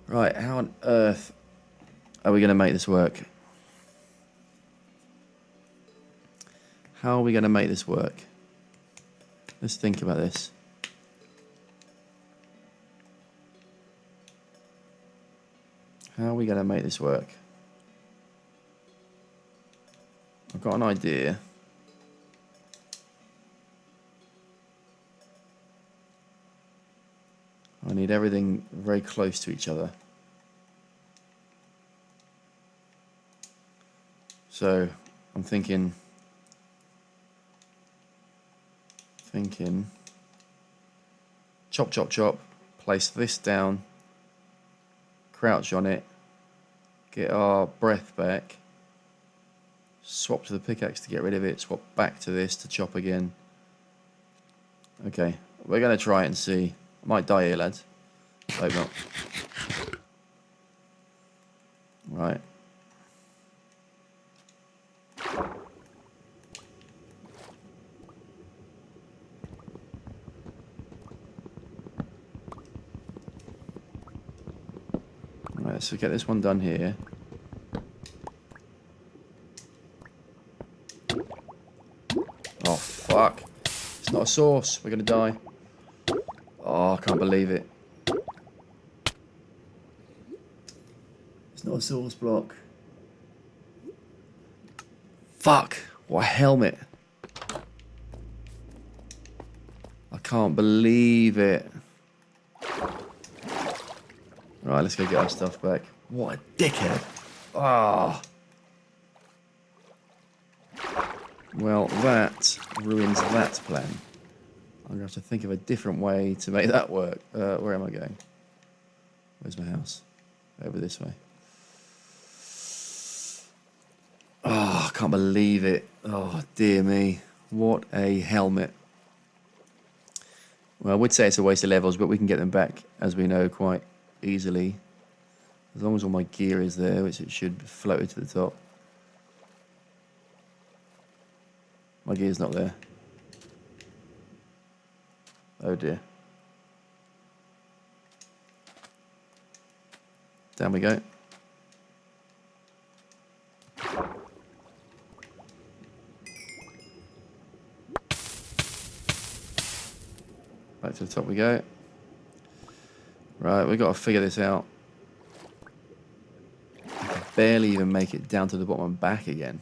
Right, how on earth are we going to make this work? How are we going to make this work? Let's think about this. How are we going to make this work? I've got an idea. I need everything very close to each other. So I'm thinking, chop, chop, chop, place this down, crouch on it, get our breath back, swap to the pickaxe to get rid of it, swap back to this to chop again. Okay, we're going to try it and see. I might die here, lads. Hope not. Right. Right, so get this one done here. Oh, fuck. It's not a source. We're going to die. Oh, I can't believe it. It's not a source block. Fuck. What a helmet. I can't believe it. Right, let's go get our stuff back. What a dickhead. Ah. Well, that ruins that plan. I'm going to have to think of a different way to make that work. Where am I going? Where's my house? Over this way. Oh, I can't believe it. Oh, dear me. What a helmet. Well, I would say it's a waste of levels, but we can get them back, as we know, quite easily. As long as all my gear is there, which it should float to the top. My gear's not there. Oh dear. Down we go. Back to the top we go. Right, we've got to figure this out. I can barely even make it down to the bottom and back again.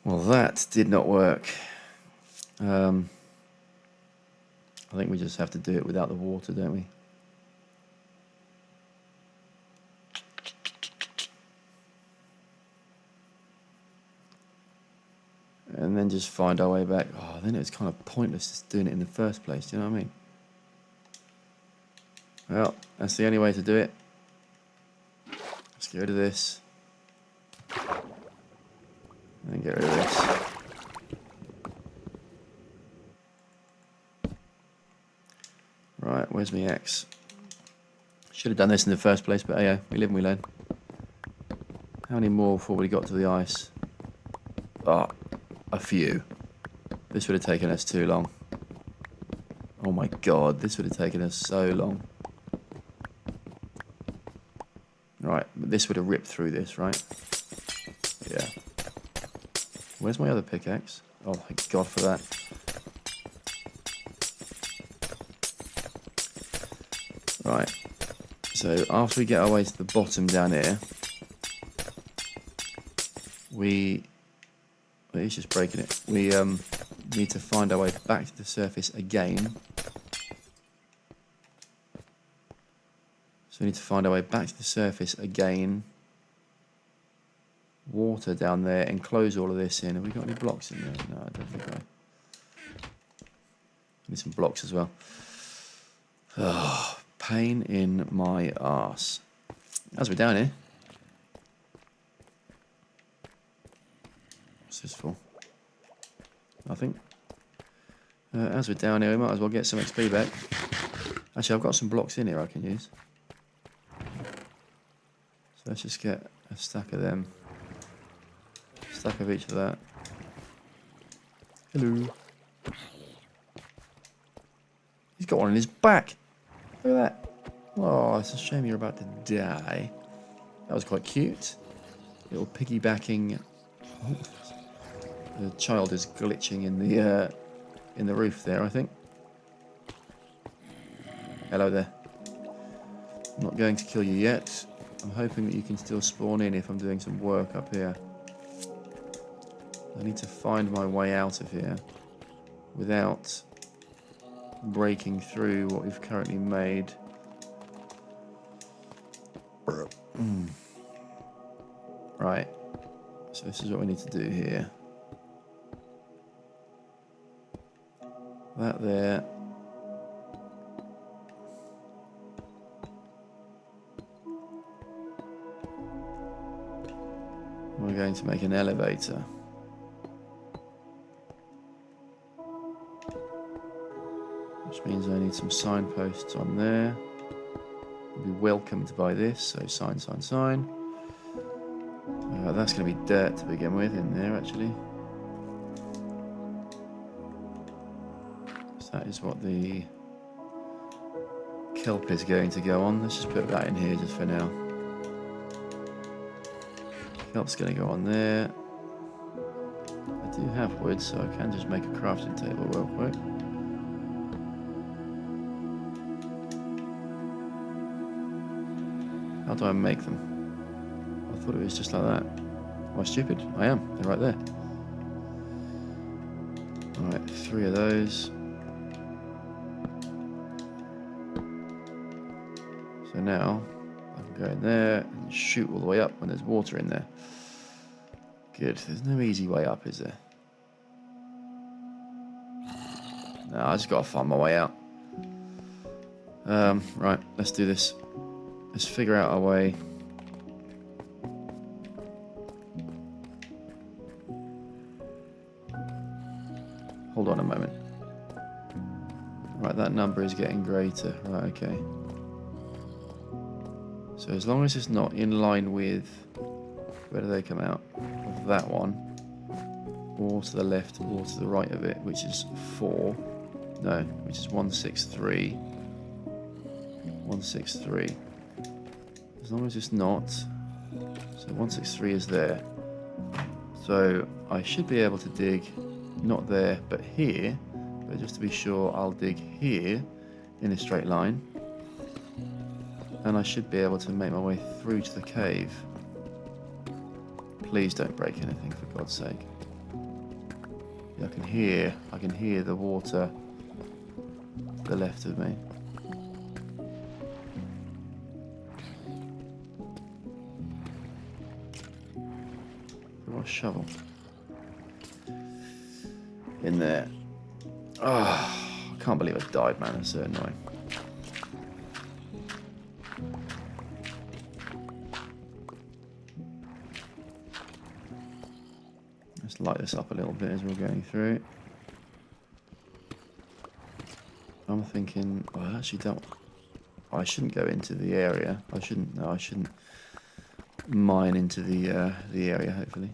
Well, that did not work. I think we just have to do it without the water, don't we? And then just find our way back. Oh, then it was kind of pointless just doing it in the first place, do you know what I mean? Well, that's the only way to do it. Let's get rid of this. And then get rid of this. Right, where's my X? Should have done this in the first place, but yeah, we live and we learn. How many more before we got to the ice? Oh, a few. This would have taken us too long. Oh my god, this would have taken us so long. Right, but this would have ripped through this, right? Yeah. Where's my other pickaxe? Oh, thank God for that. Right. So after we get our way to the bottom down here, he's just breaking it. We need to find our way back to the surface again. So we need to find our way back to the surface again. Water down there and close all of this in. Have we got any blocks in there? No, I don't think I. Need some blocks as well. Oh, pain in my arse. As we're down here. What's this for? Nothing. As we're down here, we might as well get some XP back. Actually, I've got some blocks in here I can use. So let's just get a stack of them. Stack of each of that. Hello. He's got one in his back. Look at that. Oh, it's a shame you're about to die. That was quite cute. Little piggybacking. Oh, the child is glitching in the roof there, I think. Hello there. I'm not going to kill you yet. I'm hoping that you can still spawn in if I'm doing some work up here. I need to find my way out of here without breaking through what we've currently made. Right. So this is what we need to do here. That there. We're going to make an elevator. Which means I need some signposts on there. We'll be welcomed by this, so sign, sign, sign. That's going to be dirt to begin with in there, actually. So that is what the kelp is going to go on. Let's just put that in here just for now. Kelp's going to go on there. I do have wood, so I can just make a crafting table real quick. How do I make them? I thought it was just like that. Am I stupid? I am. They're right there. Alright, 3 of those. So now I can go in there and shoot all the way up when there's water in there. Good. There's no easy way up, is there? No, I just got to find my way out. Right, let's do this. Let's figure out our way. Hold on a moment. Right, that number is getting greater. Right, okay. So as long as it's not in line with... Where do they come out? Of that one. Or to the left or to the right of it, which is 4. No, which is 163. 163. As long as it's not. So 163 is there. So I should be able to dig, not there, but here. But just to be sure, I'll dig here in a straight line. And I should be able to make my way through to the cave. Please don't break anything, for God's sake. Yeah, I can hear the water to the left of me. What a shovel. In there. Oh, I can't believe I died, man. That's so annoying. Let's light this up a little bit as we're going through. I'm thinking, well, I actually don't. I shouldn't go into the area. I shouldn't. No, I shouldn't mine into the area. Hopefully,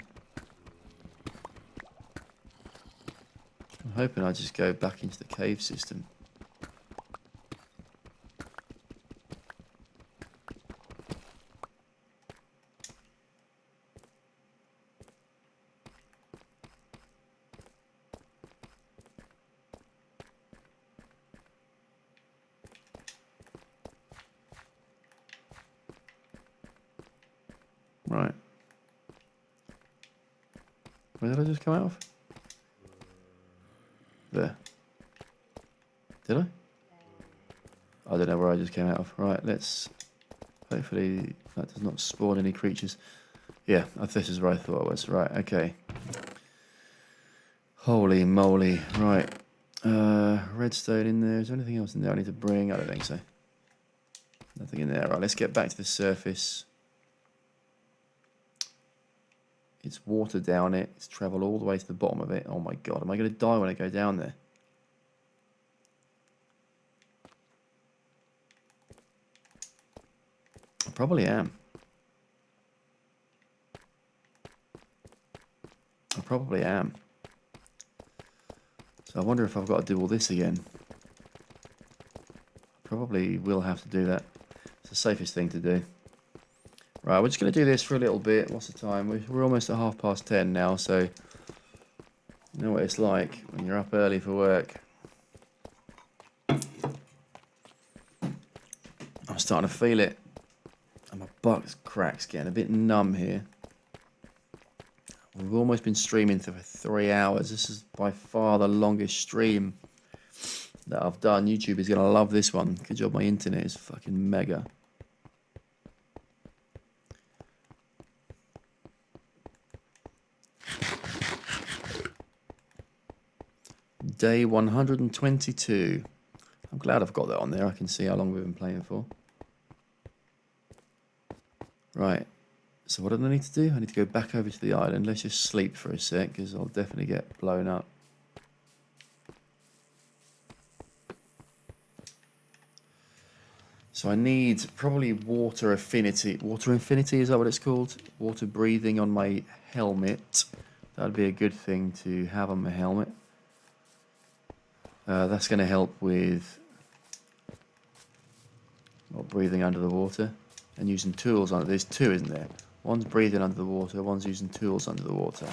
I'm hoping I just go back into the cave system. Right. Where did I just come out of? There. Did I? I don't know where I just came out of. Right, let's... Hopefully that does not spawn any creatures. Yeah, this is where I thought I was. Right, okay. Holy moly. Right. Redstone in there. Is there anything else in there I need to bring? I don't think so. Nothing in there. Right, let's get back to the surface. It's water down it. It's travelled all the way to the bottom of it. Oh my god, am I going to die when I go down there? I probably am. I probably am. So I wonder if I've got to do all this again. I probably will have to do that. It's the safest thing to do. Right, we're just going to do this for a little bit. What's the time? We're almost at 10:30 now, so you know what it's like when you're up early for work. I'm starting to feel it. And my butt crack's getting a bit numb here. We've almost been streaming for 3 hours. This is by far the longest stream that I've done. YouTube is going to love this one. Good job, my internet is fucking mega. Day 122. I'm glad I've got that on there. I can see how long we've been playing for. Right. So what do I need to do? I need to go back over to the island. Let's just sleep for a sec, because I'll definitely get blown up. So I need probably water affinity. Water infinity, is that what it's called? Water breathing on my helmet. That would be a good thing to have on my helmet. That's going to help with breathing under the water and using tools under. There's two, isn't there? One's breathing under the water, one's using tools under the water.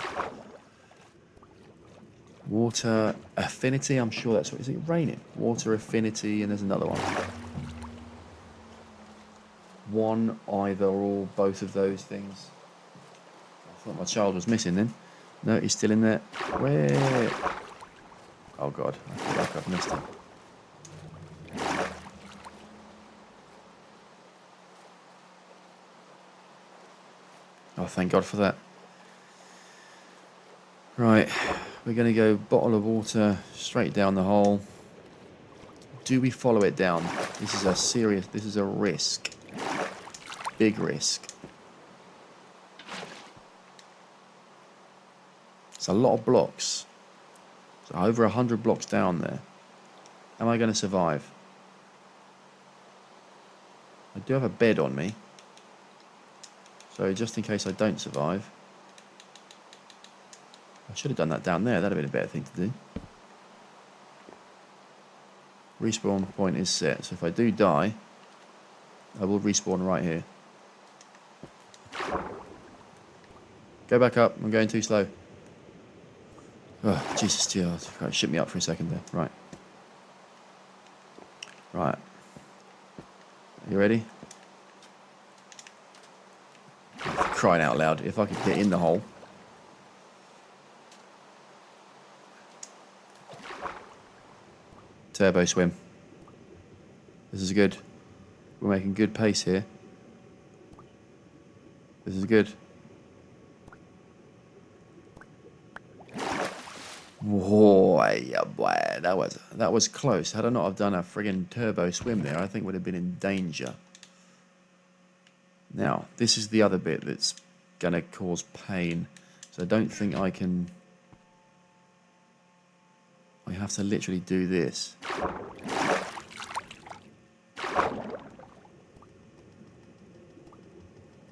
Water affinity, I'm sure that's what. Is it raining? Water affinity, and there's another one. One, either, or, both of those things. I thought my child was missing then. No, he's still in there. Where? Oh god, I feel like I've missed him. Oh, thank God for that. Right, we're going to go bottle of water straight down the hole. Do we follow it down? This is a risk. Big risk. It's a lot of blocks. So over 100 blocks down there. Am I going to survive? I do have a bed on me. So just in case I don't survive. I should have done that down there. That'd have been a better thing to do. Respawn point is set. So if I do die, I will respawn right here. Go back up. I'm going too slow. Oh, Jesus, dear. Right, ship me up for a second there. Right. Right. You ready? Crying out loud. If I could get in the hole. Turbo swim. This is good. We're making good pace here. This is good. Whoa, yeah, boy, that was close. Had I not have done a friggin' turbo swim there, I think would have been in danger. Now, this is the other bit that's gonna cause pain. So I don't think I can. I have to literally do this.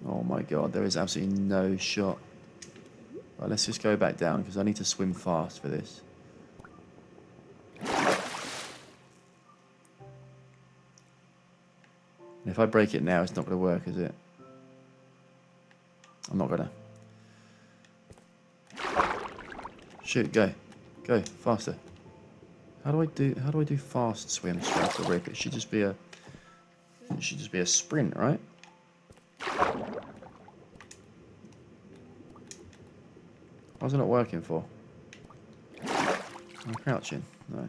Oh my god, there is absolutely no shot. Right, let's just go back down because I need to swim fast for this. And if I break it now, it's not going to work, is it? I'm not going to. Shoot, go. Go, faster. How do I do fast swim straight off the rip? It should just be a sprint, right? Why is it not working for? I'm crouching. No.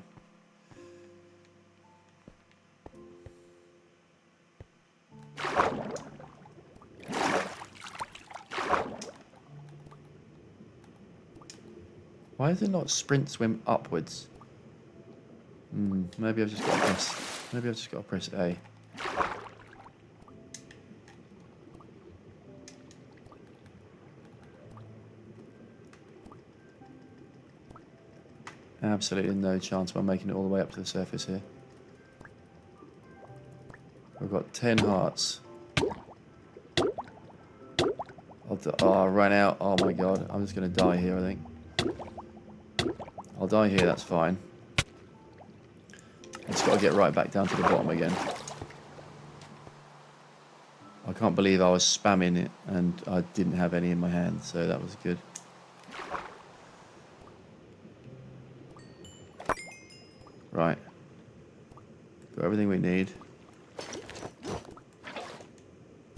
Why is it not sprint swim upwards? Maybe I've just got to press A. Absolutely no chance of making it all the way up to the surface here. We've got 10 hearts. Oh, I ran out. Oh my god. I'm just going to die here, I think. I'll die here, that's fine. I've just got to get right back down to the bottom again. I can't believe I was spamming it and I didn't have any in my hand, so that was good. Right. Got everything we need.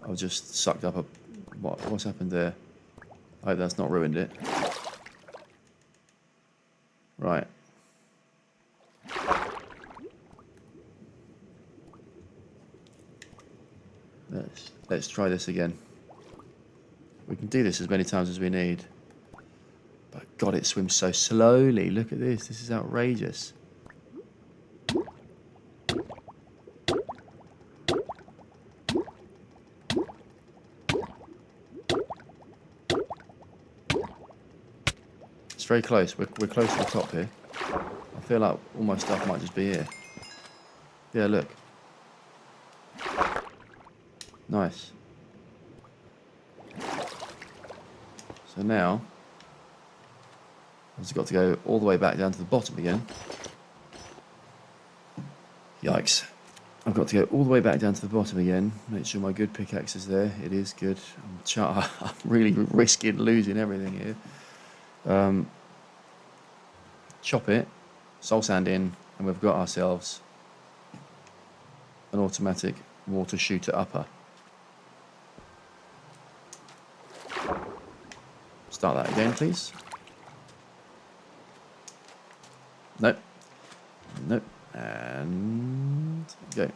I've just sucked up a... What's happened there? I hope that's not ruined it. Right. Let's try this again. We can do this as many times as we need. But God, it swims so slowly. Look at this. This is outrageous. It's very close. We're close to the top here. I feel like all my stuff might just be here. Yeah, look. Nice. So now, I've just got to go all the way back down to the bottom again. Yikes. I've got to go all the way back down to the bottom again. Make sure my good pickaxe is there. It is good. I'm really risking losing everything here. Chop it, soul sand in, and we've got ourselves an automatic water shooter upper. Start that again, please. Nope. Nope. And go.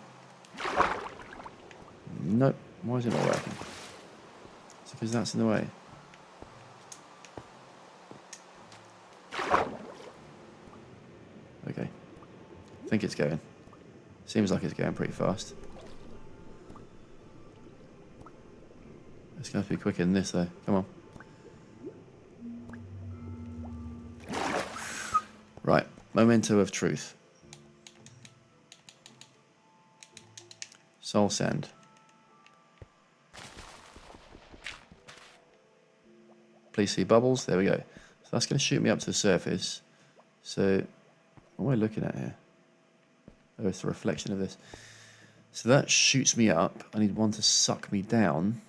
Nope. Why is it not working? It's because that's in the way. Okay. I think it's going. Seems like it's going pretty fast. It's going to be quicker than this though. Come on. Right. Memento of truth. Soul sand. Please see bubbles. There we go. So that's going to shoot me up to the surface. So what am I looking at here? Oh, it's the reflection of this. So that shoots me up. I need one to suck me down.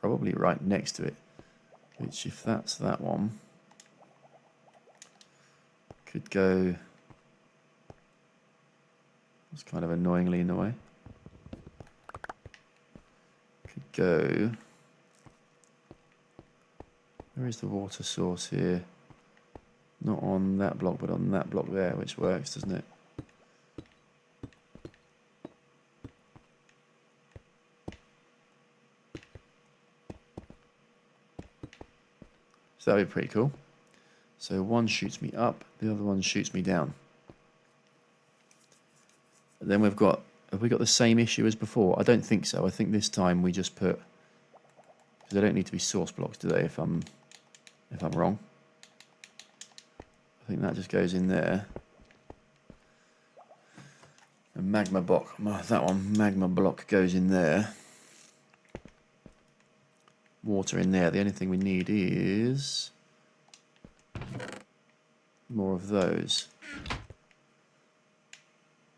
Probably right next to it. Which, if that's that one, could go... It's kind of annoyingly in the way. Could go... Where is the water source here? Not on that block, but on that block there, which works, doesn't it? So that'd be pretty cool. So one shoots me up, the other one shoots me down. And then we've got, have we got the same issue as before? I don't think so. I think this time we just put, because they don't need to be source blocks, do they, if I'm wrong? I think that just goes in there. A magma block, that one, magma block goes in there. Water in there. The only thing we need is more of those.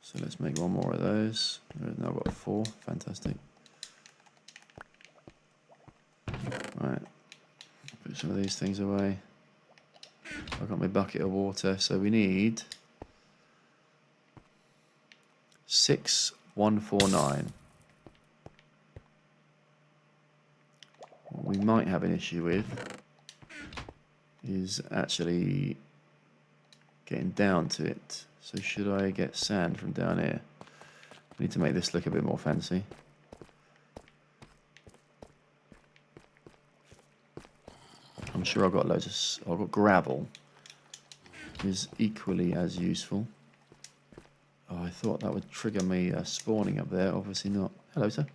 So let's make one more of those. Now I've got 4. Fantastic. Right. Put some of these things away. I've got my bucket of water, so we need 6149. What we might have an issue with is actually getting down to it. So should I get sand from down here? I need to make this look a bit more fancy. I'm sure I've got loads of... I've got gravel. Is equally as useful. Oh, I thought that would trigger me spawning up there. Obviously not. Hello, sir.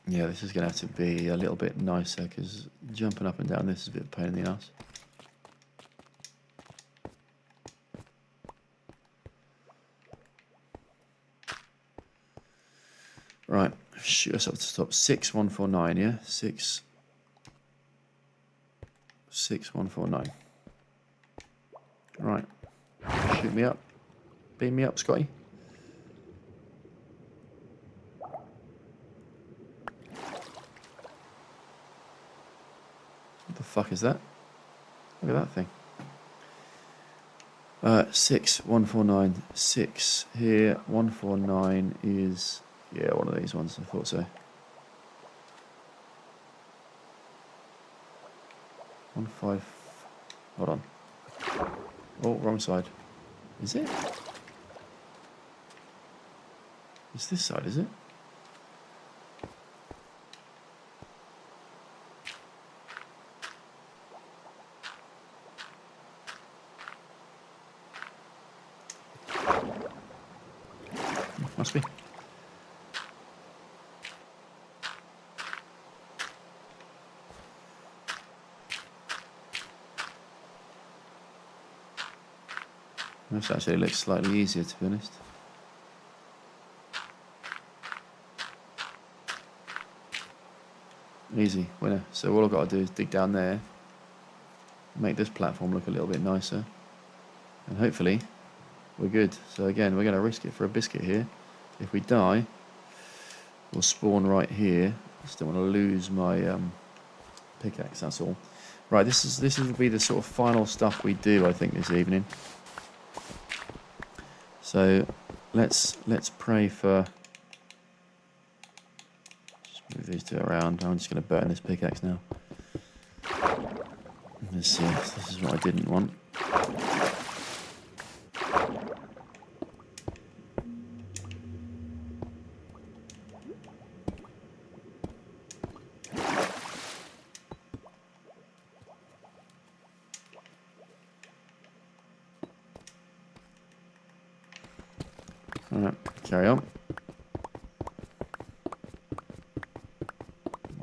Yeah, this is going to have to be a little bit nicer because jumping up and down this is a bit of a pain in the ass. Right, shoot us up to the top. 6149, yeah? 6149. Right, shoot me up. Beam me up, Scotty. What the fuck is that? Look at that thing. 6149. 6 here. 149 is, yeah, one of these ones. I thought so. 15. Hold on. Oh, wrong side. Is it? It's this side, is it? Must be. This actually looks slightly easier, to be honest. Easy, winner. So all I've got to do is dig down there, make this platform look a little bit nicer, And hopefully we're good. So again, we're going to risk it for a biscuit here. If we die, we'll spawn right here. Just don't want to lose my pickaxe, that's all. Right, this will be the sort of final stuff we do, I think, this evening. So let's pray for. Just move these two around. I'm just going to burn this pickaxe now. Let's see. This is what I didn't want. Alright, carry on.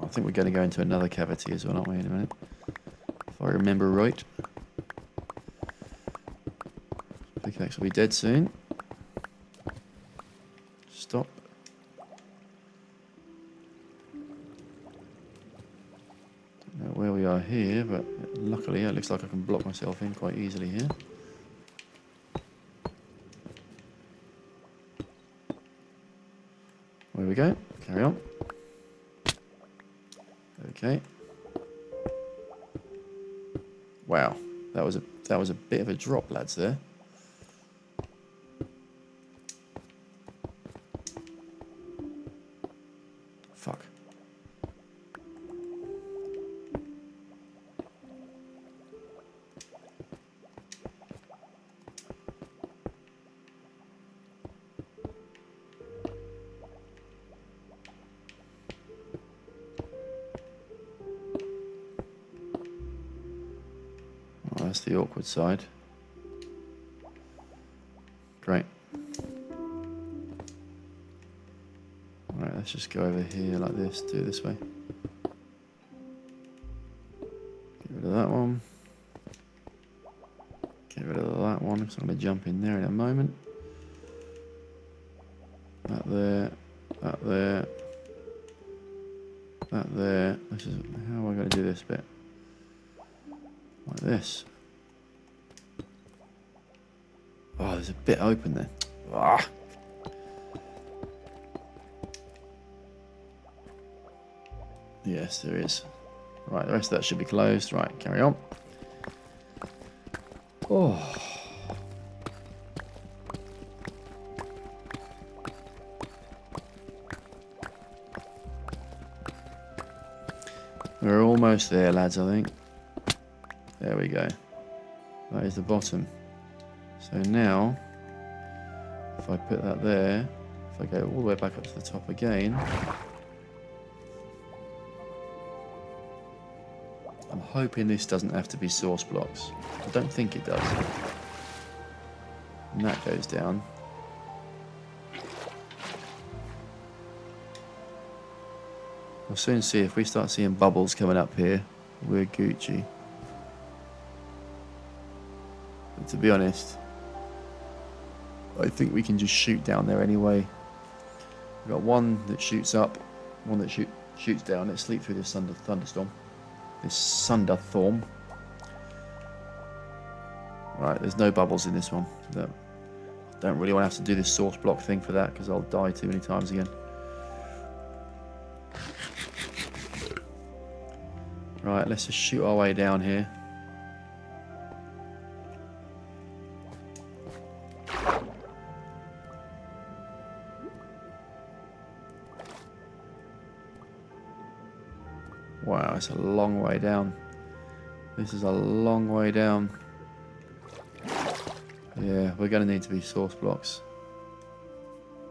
I think we're going to go into another cavity as well, aren't we, in a minute? If I remember right. Pickaxe will be dead soon. Stop. Don't know where we are here, but luckily it looks like I can block myself in quite easily here. There we go. Carry on. Okay. Wow, that was a bit of a drop, lads. There. Fuck. Oh, that's the awkward side. Great. Alright, let's just go over here like this, do it this way. Get rid of that one. Get rid of that one, because I'm going to jump in there in a moment. That there, that there, that there. This is, how am I going to do this bit? Like this. Oh, there's a bit open there. Ah. Yes, there is. Right, the rest of that should be closed. Right, carry on. Oh. We're almost there, lads, I think. There we go. That is the bottom. So now, if I put that there, if I go all the way back up to the top again, I'm hoping this doesn't have to be source blocks. I don't think it does. And that goes down. We'll soon see. If we start seeing bubbles coming up here, we're Gucci. But to be honest, I think we can just shoot down there anyway. We've got one that shoots up, one that shoots down. Let's sleep through this thunderstorm. This thunderstorm. Right, there's no bubbles in this one. No. Don't really want to have to do this source block thing for that, because I'll die too many times again. Right, let's just shoot our way down here. Wow, it's a long way down. This is a long way down. Yeah, we're going to need to be source blocks.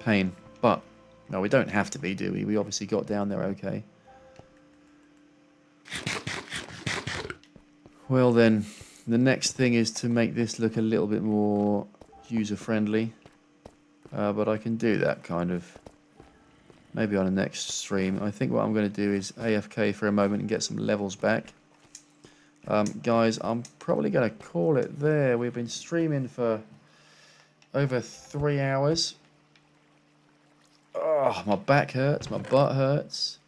Pain. But, no, we don't have to be, do we? We obviously got down there okay. Well then, the next thing is to make this look a little bit more user-friendly. But I can do that kind of maybe on the next stream. I think what I'm going to do is AFK for a moment and get some levels back. Guys, I'm probably going to call it there. We've been streaming for over 3 hours. Oh, my back hurts, my butt hurts.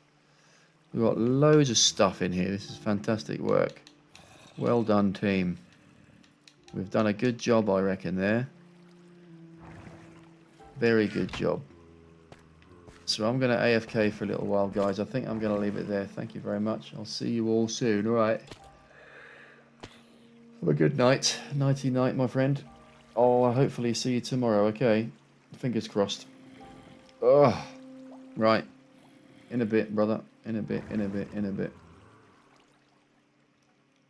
We've got loads of stuff in here. This is fantastic work. Well done, team. So we've done a good job, I reckon, there. Very good job. So I'm going to AFK for a little while, guys. I think I'm going to leave it there. Thank you very much. I'll see you all soon. All right. Have a good night. Nighty night, my friend. I'll hopefully see you tomorrow, okay? Fingers crossed. Ugh. Right. In a bit, brother. In a bit, in a bit, in a bit.